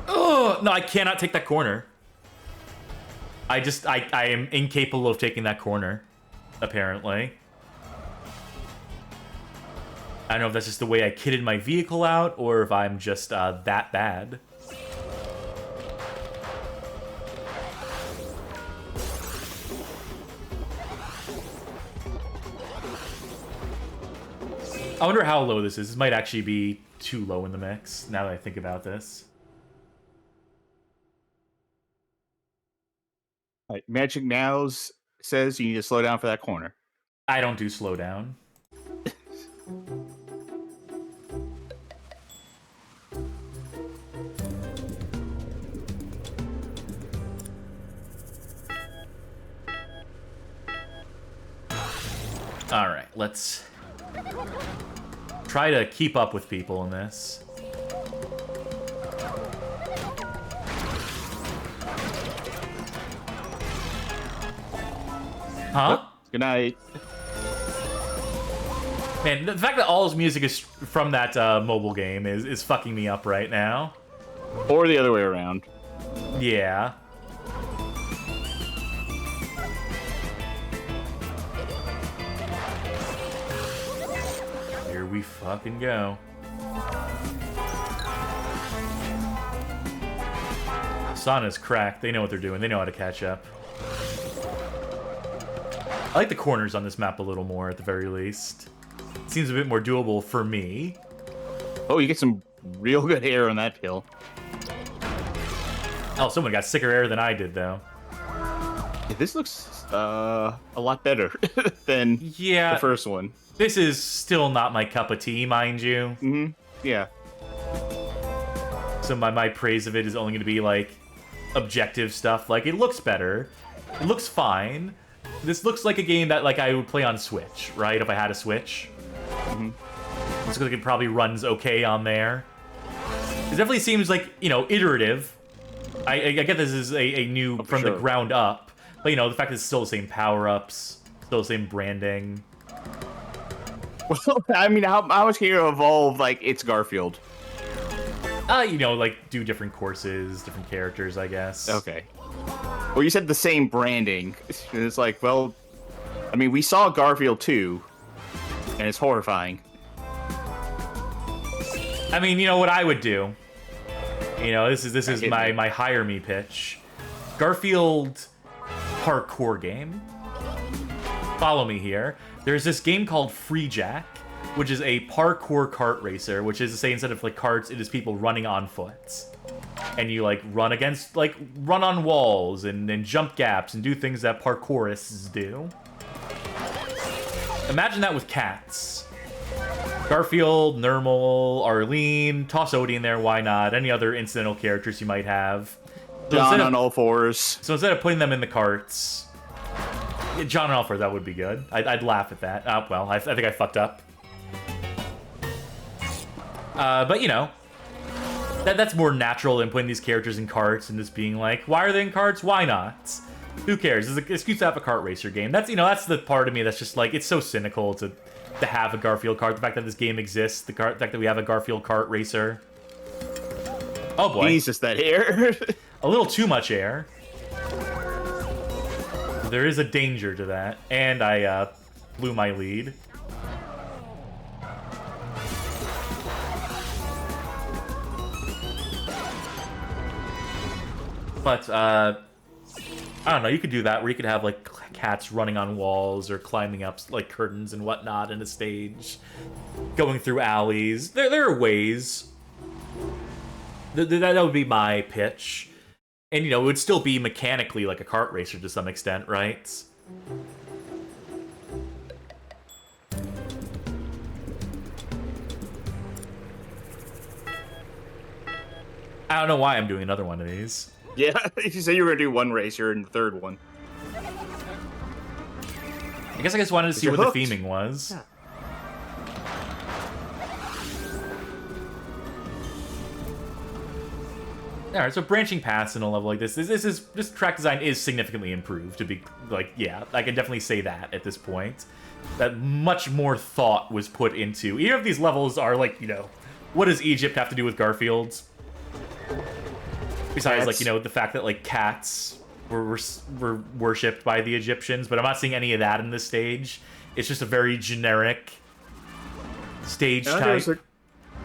Oh, no, I cannot take that corner. I am incapable of taking that corner, apparently. I don't know if that's just the way I kitted my vehicle out, or if I'm just that bad. I wonder how low this is. This might actually be too low in the mix, now that I think about this. Right, Magic Nows says you need to slow down for that corner. I don't do slow down. Alright, let's try to keep up with people in this. Huh? Good night. Man, the fact that all his music is from that mobile game is fucking me up right now. Or the other way around. Yeah. Here we fucking go. Sauna's cracked. They know what they're doing. They know how to catch up. I like the corners on this map a little more, at the very least. It seems a bit more doable for me. Oh, you get some real good air on that hill. Oh, someone got sicker air than I did, though. Yeah, this looks a lot better than the first one. This is still not my cup of tea, mind you. Mm-hmm. Yeah. So my praise of it is only going to be, like, objective stuff. Like, it looks better. It looks fine. This looks like a game that, like, I would play on Switch, right? If I had a Switch. Mm-hmm. Looks like it probably runs okay on there. It definitely seems like, you know, iterative. I get this is a new from the ground up. But, you know, the fact that it's still the same power-ups, still the same branding. Well, I mean, how much can you evolve, like, it's Garfield? You know, like, do different courses, different characters, I guess. Okay. Well, you said the same branding. And it's like, well, I mean, we saw Garfield 2, and it's horrifying. I mean, you know what I would do? You know, this is my hire me pitch. Garfield parkour game. Follow me here. There's this game called Free Jack, which is a parkour kart racer, which is to say instead of like karts, it is people running on foot. And you like run on walls and jump gaps and do things that parkourists do. Imagine that with cats. Garfield, Nermal, Arlene, toss Odie in there, why not? Any other incidental characters you might have. John on all fours. So instead of putting them in the carts, John on all fours, that would be good. I'd laugh at that. Well, I think I fucked up. But you know, that's more natural than putting these characters in carts and just being like, why are they in carts? Why not? Who cares? It's an excuse to have a kart racer game. That's, that's the part of me that's just like, it's so cynical to have a Garfield Kart. The fact that this game exists, the fact that we have a Garfield Kart racer. Oh boy. Jesus, that air. A little too much air. There is a danger to that. And I blew my lead. But, I don't know, you could do that where you could have, like, cats running on walls or climbing up, like, curtains and whatnot in a stage. Going through alleys. There are ways. That would be my pitch. And, it would still be mechanically like a kart racer to some extent, right? I don't know why I'm doing another one of these. Yeah, you said you were gonna do one race, you're in the third one. I just wanted to see what the theming was. Yeah. Alright, so branching paths in a level like this track design is significantly improved to be, like, yeah, I can definitely say that at this point. That much more thought was put into. Even if these levels are, like, what does Egypt have to do with Garfield's? Besides, like, the fact that, like, cats were worshipped by the Egyptians, but I'm not seeing any of that in this stage. It's just a very generic stage type.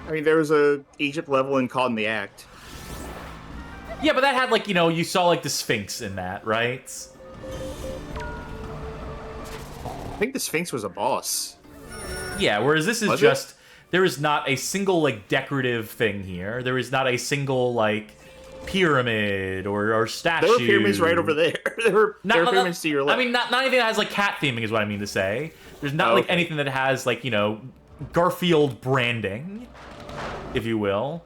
There was a Egypt level in Caught in the Act. Yeah, but that had, like, you saw, like, the Sphinx in that, right? I think the Sphinx was a boss. Yeah, whereas this is just... There is not a single, like, decorative thing here. There is not a single, like, pyramid or statue. There were pyramids right over there. there were pyramids to your left. I mean, not anything that has, like, cat theming is what I mean to say. There's not, like, anything that has, like, Garfield branding, if you will.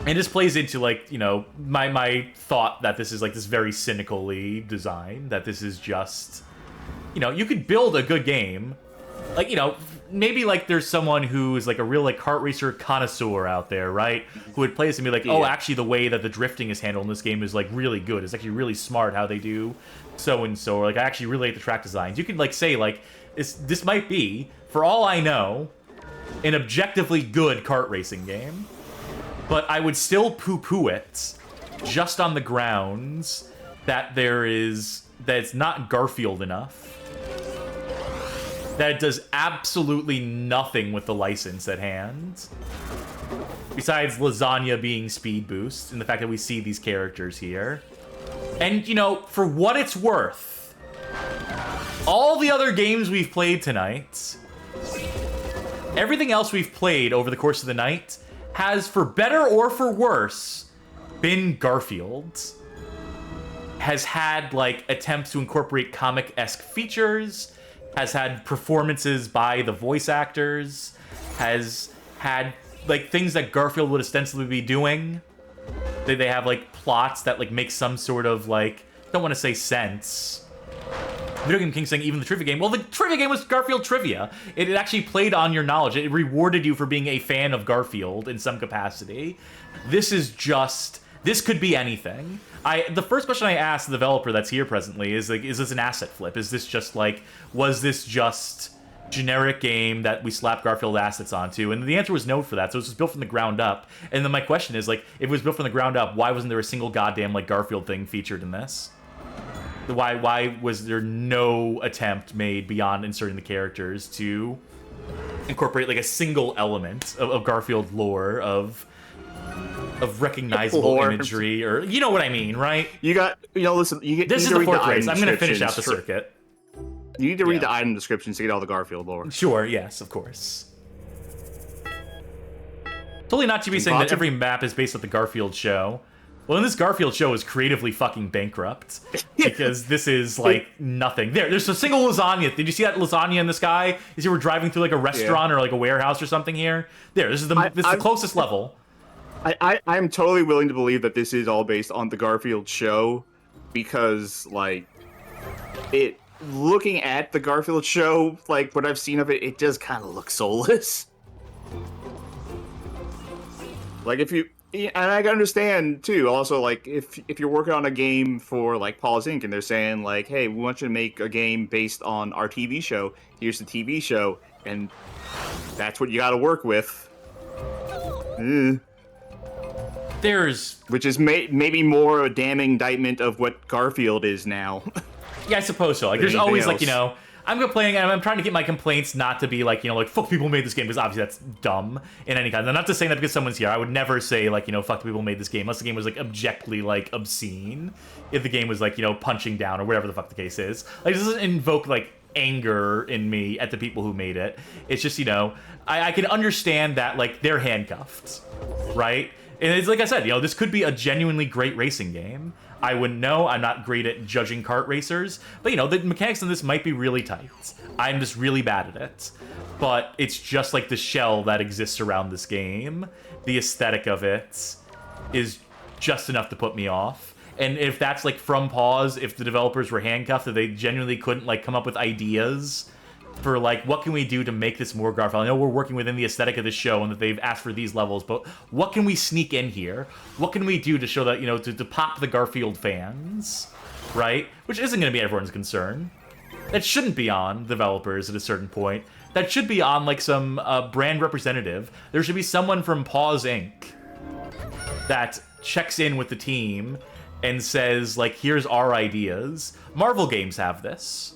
And this plays into, like, my thought that this is, like, this very cynically designed, that this is just, you could build a good game. Like, maybe, like, there's someone who's, like, a real, like, kart racer connoisseur out there, right? Who would play this and be like, oh, actually, the way that the drifting is handled in this game is, like, really good. It's actually really smart how they do so-and-so. Or, like, I actually really like the track designs. You could, like, say, like, this might be, for all I know, an objectively good kart racing game. But I would still poo-poo it just on the grounds that that it's not Garfield enough. That it does absolutely nothing with the license at hand. Besides lasagna being speed boost and the fact that we see these characters here. And, for what it's worth, all the other games we've played tonight, everything else we've played over the course of the night has, for better or for worse, been Garfield. Has had, like, attempts to incorporate comic-esque features, has had performances by the voice actors, has had, like, things that Garfield would ostensibly be doing. They have, like, plots that, like, make some sort of, like, don't want to say sense. Video Game King saying even the trivia game. Well, the trivia game was Garfield trivia. It actually played on your knowledge. It rewarded you for being a fan of Garfield in some capacity. This is just... This could be anything. The first question I asked the developer that's here presently is, like, is this an asset flip? Is this just, like, was this just generic game that we slapped Garfield assets onto? And the answer was no for that. So it was just built from the ground up. And then my question is, like, if it was built from the ground up, why wasn't there a single goddamn, like, Garfield thing featured in this? Why was there no attempt made beyond inserting the characters to incorporate, like, a single element of Garfield lore, of recognizable imagery, or you know what I mean, right? Listen, this is the fourth race. I'm gonna finish out the circuit. You need to read the item descriptions to get all the Garfield lore. Sure, yes, of course. Totally not to be saying that every map is based on the Garfield show. Well, in this Garfield show is creatively fucking bankrupt. Because this is, like, nothing. There's a single lasagna. Did you see that lasagna in the sky? You see we're driving through, like, a restaurant or, like, a warehouse or something here? This is the closest level. I'm totally willing to believe that this is all based on the Garfield show. Because, like, looking at the Garfield show, like, what I've seen of it, it does kind of look soulless. Like, if Yeah, and I can understand too. Also, like if you're working on a game for like Paws Inc. and they're saying like, "Hey, we want you to make a game based on our TV show. Here's the TV show," and that's what you got to work with. Which is maybe more a damning indictment of what Garfield is now. Yeah, I suppose so. Like, there's always like, you know, I'm complaining, and I'm trying to get my complaints not to be like, you know, like, fuck people who made this game, because obviously that's dumb in any kind. I'm not just saying that because someone's here. I would never say, like, you know, fuck the people who made this game, unless the game was, like, objectively, like, obscene. If the game was, like, you know, punching down, or whatever the fuck the case is. Like, this doesn't invoke, like, anger in me at the people who made it. It's just, you know, I can understand that, like, they're handcuffed, right? And it's like I said, you know, this could be a genuinely great racing game. I wouldn't know. I'm not great at judging kart racers. But, you know, the mechanics in this might be really tight. I'm just really bad at it. But it's just like the shell that exists around this game. The aesthetic of it is just enough to put me off. And if that's, like, from Paws, if the developers were handcuffed, if they genuinely couldn't, like, come up with ideas for, like, what can we do to make this more Garfield? I know we're working within the aesthetic of the show and that they've asked for these levels, but what can we sneak in here? What can we do to show that, you know, to pop the Garfield fans, right? Which isn't going to be everyone's concern. That shouldn't be on developers at a certain point. That should be on, like, some brand representative. There should be someone from Paws Inc. that checks in with the team and says, like, here's our ideas. Marvel games have this.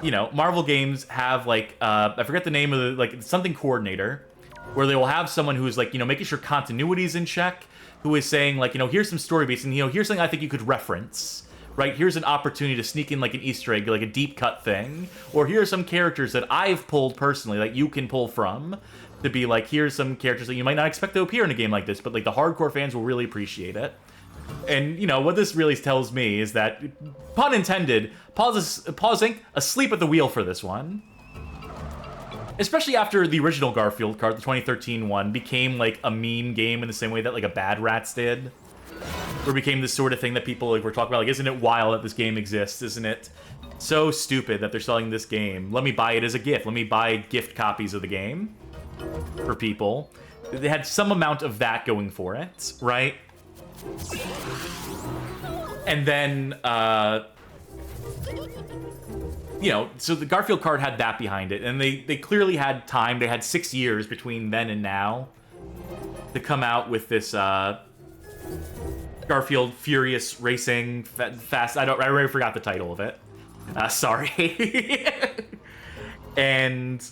You know, Marvel games have, like, I forget the name of the, like, something coordinator, where they will have someone who is, like, you know, making sure continuity's in check, who is saying, like, you know, here's some story beats, and, you know, here's something I think you could reference, right? Here's an opportunity to sneak in, like, an Easter egg, like a deep cut thing, or here are some characters that I've pulled personally that you can pull from, to be like, here's some characters that you might not expect to appear in a game like this, but, like, the hardcore fans will really appreciate it. And, you know, what this really tells me is that, pun intended, Paws Inc. asleep at the wheel for this one. Especially after the original Garfield Kart, the 2013 one, became, like, a meme game in the same way that, like, a Bad Rats did. Where it became this sort of thing that people, like, were talking about, like, isn't it wild that this game exists? Isn't it so stupid that they're selling this game? Let me buy it as a gift. Let me buy gift copies of the game for people. They had some amount of that going for it, right? And then, you know, so the Garfield Kart had that behind it, and they clearly had time. They had 6 years between then and now to come out with this Garfield Furious Racing Fast. I already forgot the title of it. Sorry. And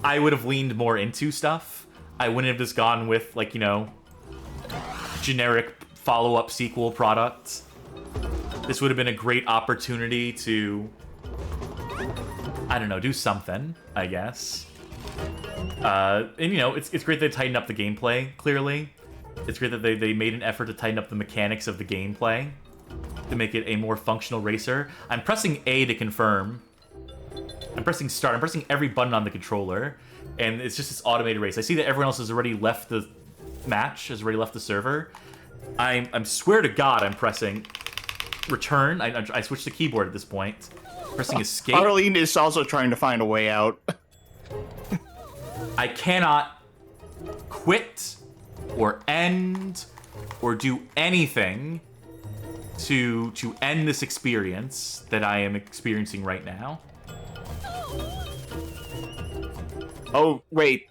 I would have leaned more into stuff. I wouldn't have just gone with, like, you know, generic follow-up sequel product. This would have been a great opportunity to, I don't know, do something, I guess. And, you know, it's great they tightened up the gameplay, clearly. It's great that they made an effort to tighten up the mechanics of the gameplay to make it a more functional racer. I'm pressing A to confirm. I'm pressing start. I'm pressing every button on the controller, and it's just this automated race. I see that everyone else has already left the match, has already left the server. I'm swear to God, I'm pressing return. I switched the keyboard at this point. Pressing escape. Arlene is also trying to find a way out. I cannot quit or end or do anything to end this experience that I am experiencing right now. Oh, wait.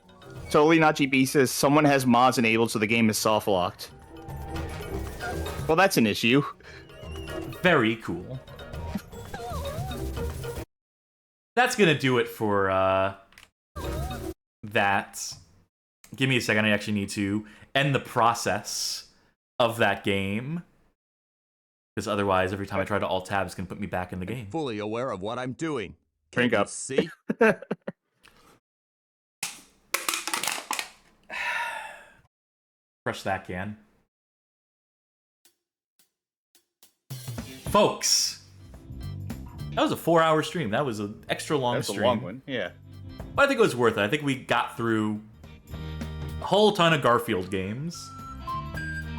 Totally not GB says someone has mods enabled so the game is soft-locked. Well, that's an issue. Very cool. That's gonna do it for that. Give me a second. I actually need to end the process of that game, because otherwise, every time I try to alt-tab, it's gonna put me back in the game. Fully aware of what I'm doing. Drink up. See? Crush that can. Folks, that was a 4-hour stream. That was an extra long stream. That's a long one, yeah. But I think it was worth it. I think we got through a whole ton of Garfield games.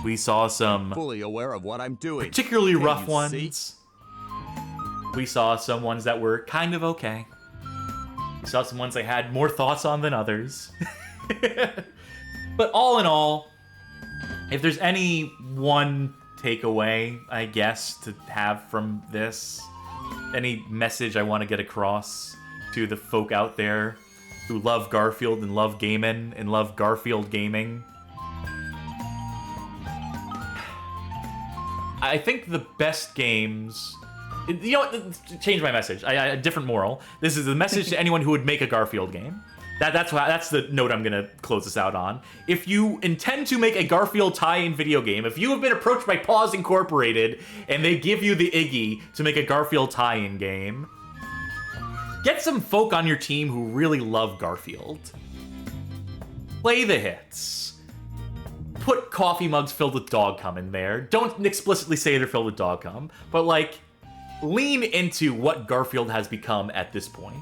We saw some fully aware of what I'm doing. Particularly rough ones. We saw some ones that were kind of okay. We saw some ones I had more thoughts on than others. But all in all, if there's any one takeaway, I guess, to have from this, any message I want to get across to the folk out there who love Garfield and love gaming and love Garfield gaming, I think the best games... You know what? Change my message. A different moral. This is a message to anyone who would make a Garfield game. That's the note I'm gonna close this out on. If you intend to make a Garfield tie-in video game, if you have been approached by Paws Incorporated and they give you the Iggy to make a Garfield tie-in game, get some folk on your team who really love Garfield. Play the hits. Put coffee mugs filled with dog cum in there. Don't explicitly say they're filled with dog cum, but like, lean into what Garfield has become at this point.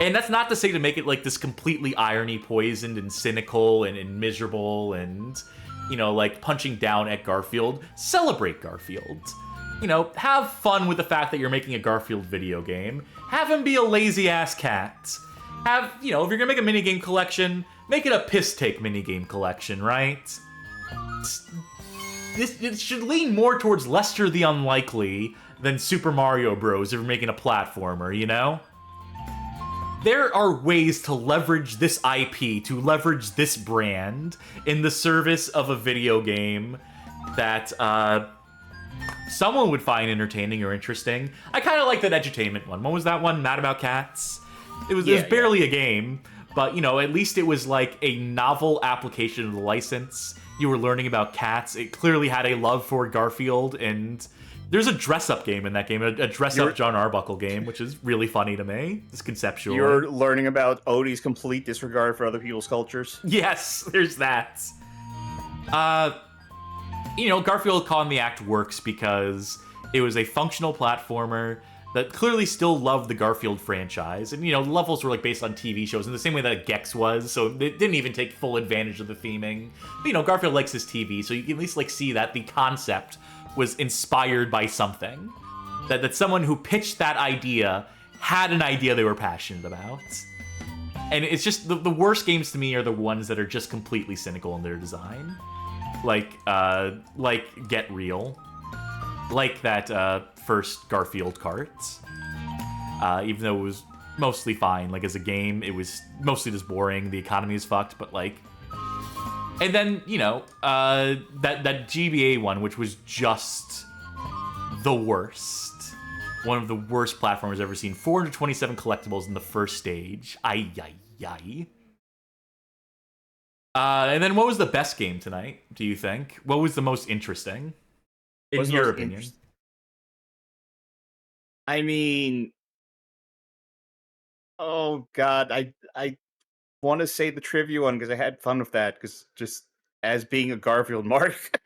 And that's not to say to make it like this completely irony poisoned and cynical and miserable and, you know, like punching down at Garfield. Celebrate Garfield. You know, have fun with the fact that you're making a Garfield video game. Have him be a lazy ass cat. Have, you know, if you're gonna make a minigame collection, make it a piss take minigame collection, right? It should lean more towards Lester the Unlikely than Super Mario Bros. If you're making a platformer, you know? There are ways to leverage this IP, to leverage this brand in the service of a video game that someone would find entertaining or interesting. I kind of like that edutainment one. What was that one? Mad About Cats? It was barely a game, but, you know, at least it was like a novel application of the license. You were learning about cats. It clearly had a love for Garfield, and there's a dress-up game in that game, a dress-up John Arbuckle game, which is really funny to me. It's conceptual. You're learning about Odie's complete disregard for other people's cultures. Yes, there's that. You know, Garfield Caught in the Act works because it was a functional platformer that clearly still loved the Garfield franchise. And, you know, levels were, like, based on TV shows in the same way that Gex was, so it didn't even take full advantage of the theming. But, you know, Garfield likes his TV, so you can at least, like, see that the concept was inspired by something. That someone who pitched that idea had an idea they were passionate about. And it's just, the worst games to me are the ones that are just completely cynical in their design. Like Get Real. Like that first Garfield Kart. Even though it was mostly fine, like as a game, it was mostly just boring, the economy is fucked, but like... And then, you know, that GBA one, which was just the worst. One of the worst platformers I've ever seen. 427 collectibles in the first stage. Ay, ay, ay. And then what was the best game tonight, do you think? What was the most interesting? In your opinion. I mean... Oh, God. I want to say the trivia one because I had fun with that, because just as being a Garfield mark,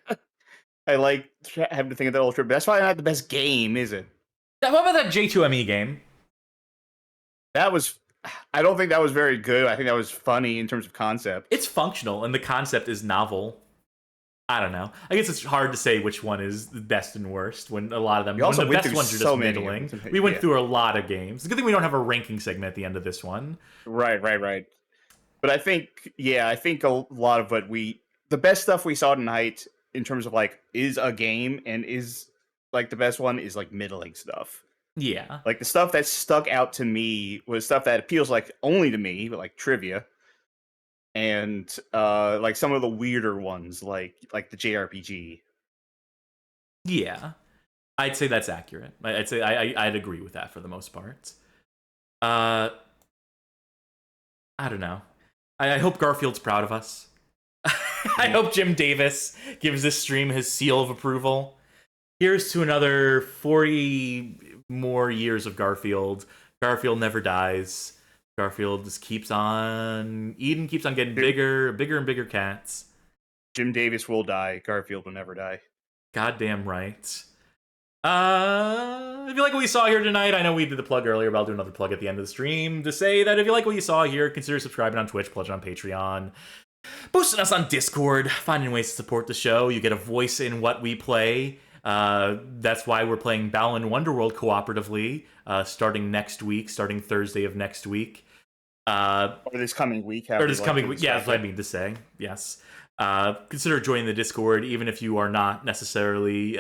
I like having to think of that old trivia. That's probably not the best game, is it? What about that J2ME game? That was... I don't think that was very good. I think that was funny in terms of concept. It's functional, and the concept is novel. I don't know. I guess it's hard to say which one is the best and worst when a lot of them... Also, the best ones are just middling. We went through a lot of games. It's a good thing we don't have a ranking segment at the end of this one. Right. But I think a lot of what the best stuff we saw tonight in terms of like is a game and is like the best one is like middling stuff. Yeah. Like the stuff that stuck out to me was stuff that appeals like only to me, but like trivia. And like some of the weirder ones, like the JRPG. Yeah. I'd say that's accurate. I'd say I'd agree with that for the most part. I don't know. I hope Garfield's proud of us. I hope Jim Davis gives this stream his seal of approval. Here's to another 40 more years of Garfield. Garfield never dies. Garfield just keeps on eating, keeps on getting bigger and bigger cats. Jim Davis will die. Garfield will never die. Goddamn right. If you like what you saw here tonight, I know we did the plug earlier, but I'll do another plug at the end of the stream to say that if you like what you saw here, consider subscribing on Twitch, pledging on Patreon, boosting us on Discord, finding ways to support the show. You get a voice in what we play. That's why we're playing Balan Wonderworld cooperatively, starting next week, starting Thursday of next week. Or this coming week. Yeah, that's what I mean to say. Yes. consider joining the Discord, even if you are not necessarily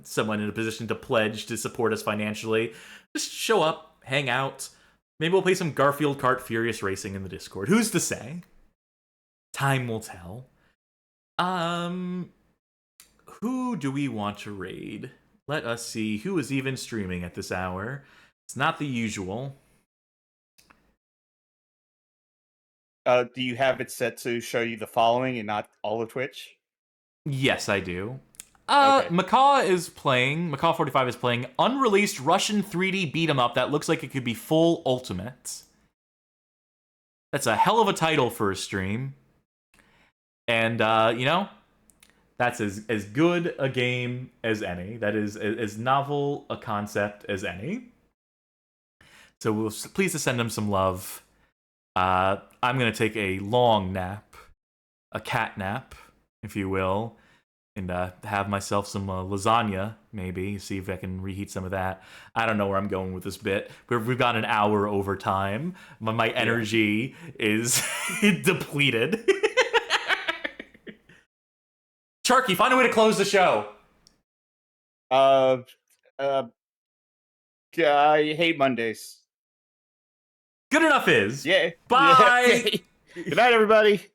someone in a position to pledge to support us financially. Just show up, hang out. Maybe we'll play some Garfield Kart Furious Racing in the Discord. Who's to say? Time will tell. Who do we want to raid? Let us see who is even streaming at this hour. It's not the usual. Do you have it set to show you the following and not all of Twitch? Yes, I do. Okay. Macaw45 is playing unreleased Russian 3D beat 'em up that looks like it could be full ultimate. That's a hell of a title for a stream. And, you know, that's as good a game as any. That is as novel a concept as any. So we'll please to send him some love. I'm going to take a long nap, a cat nap, if you will, and have myself some lasagna, maybe, see if I can reheat some of that. I don't know where I'm going with this bit. We've got an hour over time. My energy is depleted. Charkie, find a way to close the show. I hate Mondays. Good enough is. Yeah. Bye. Good night, everybody.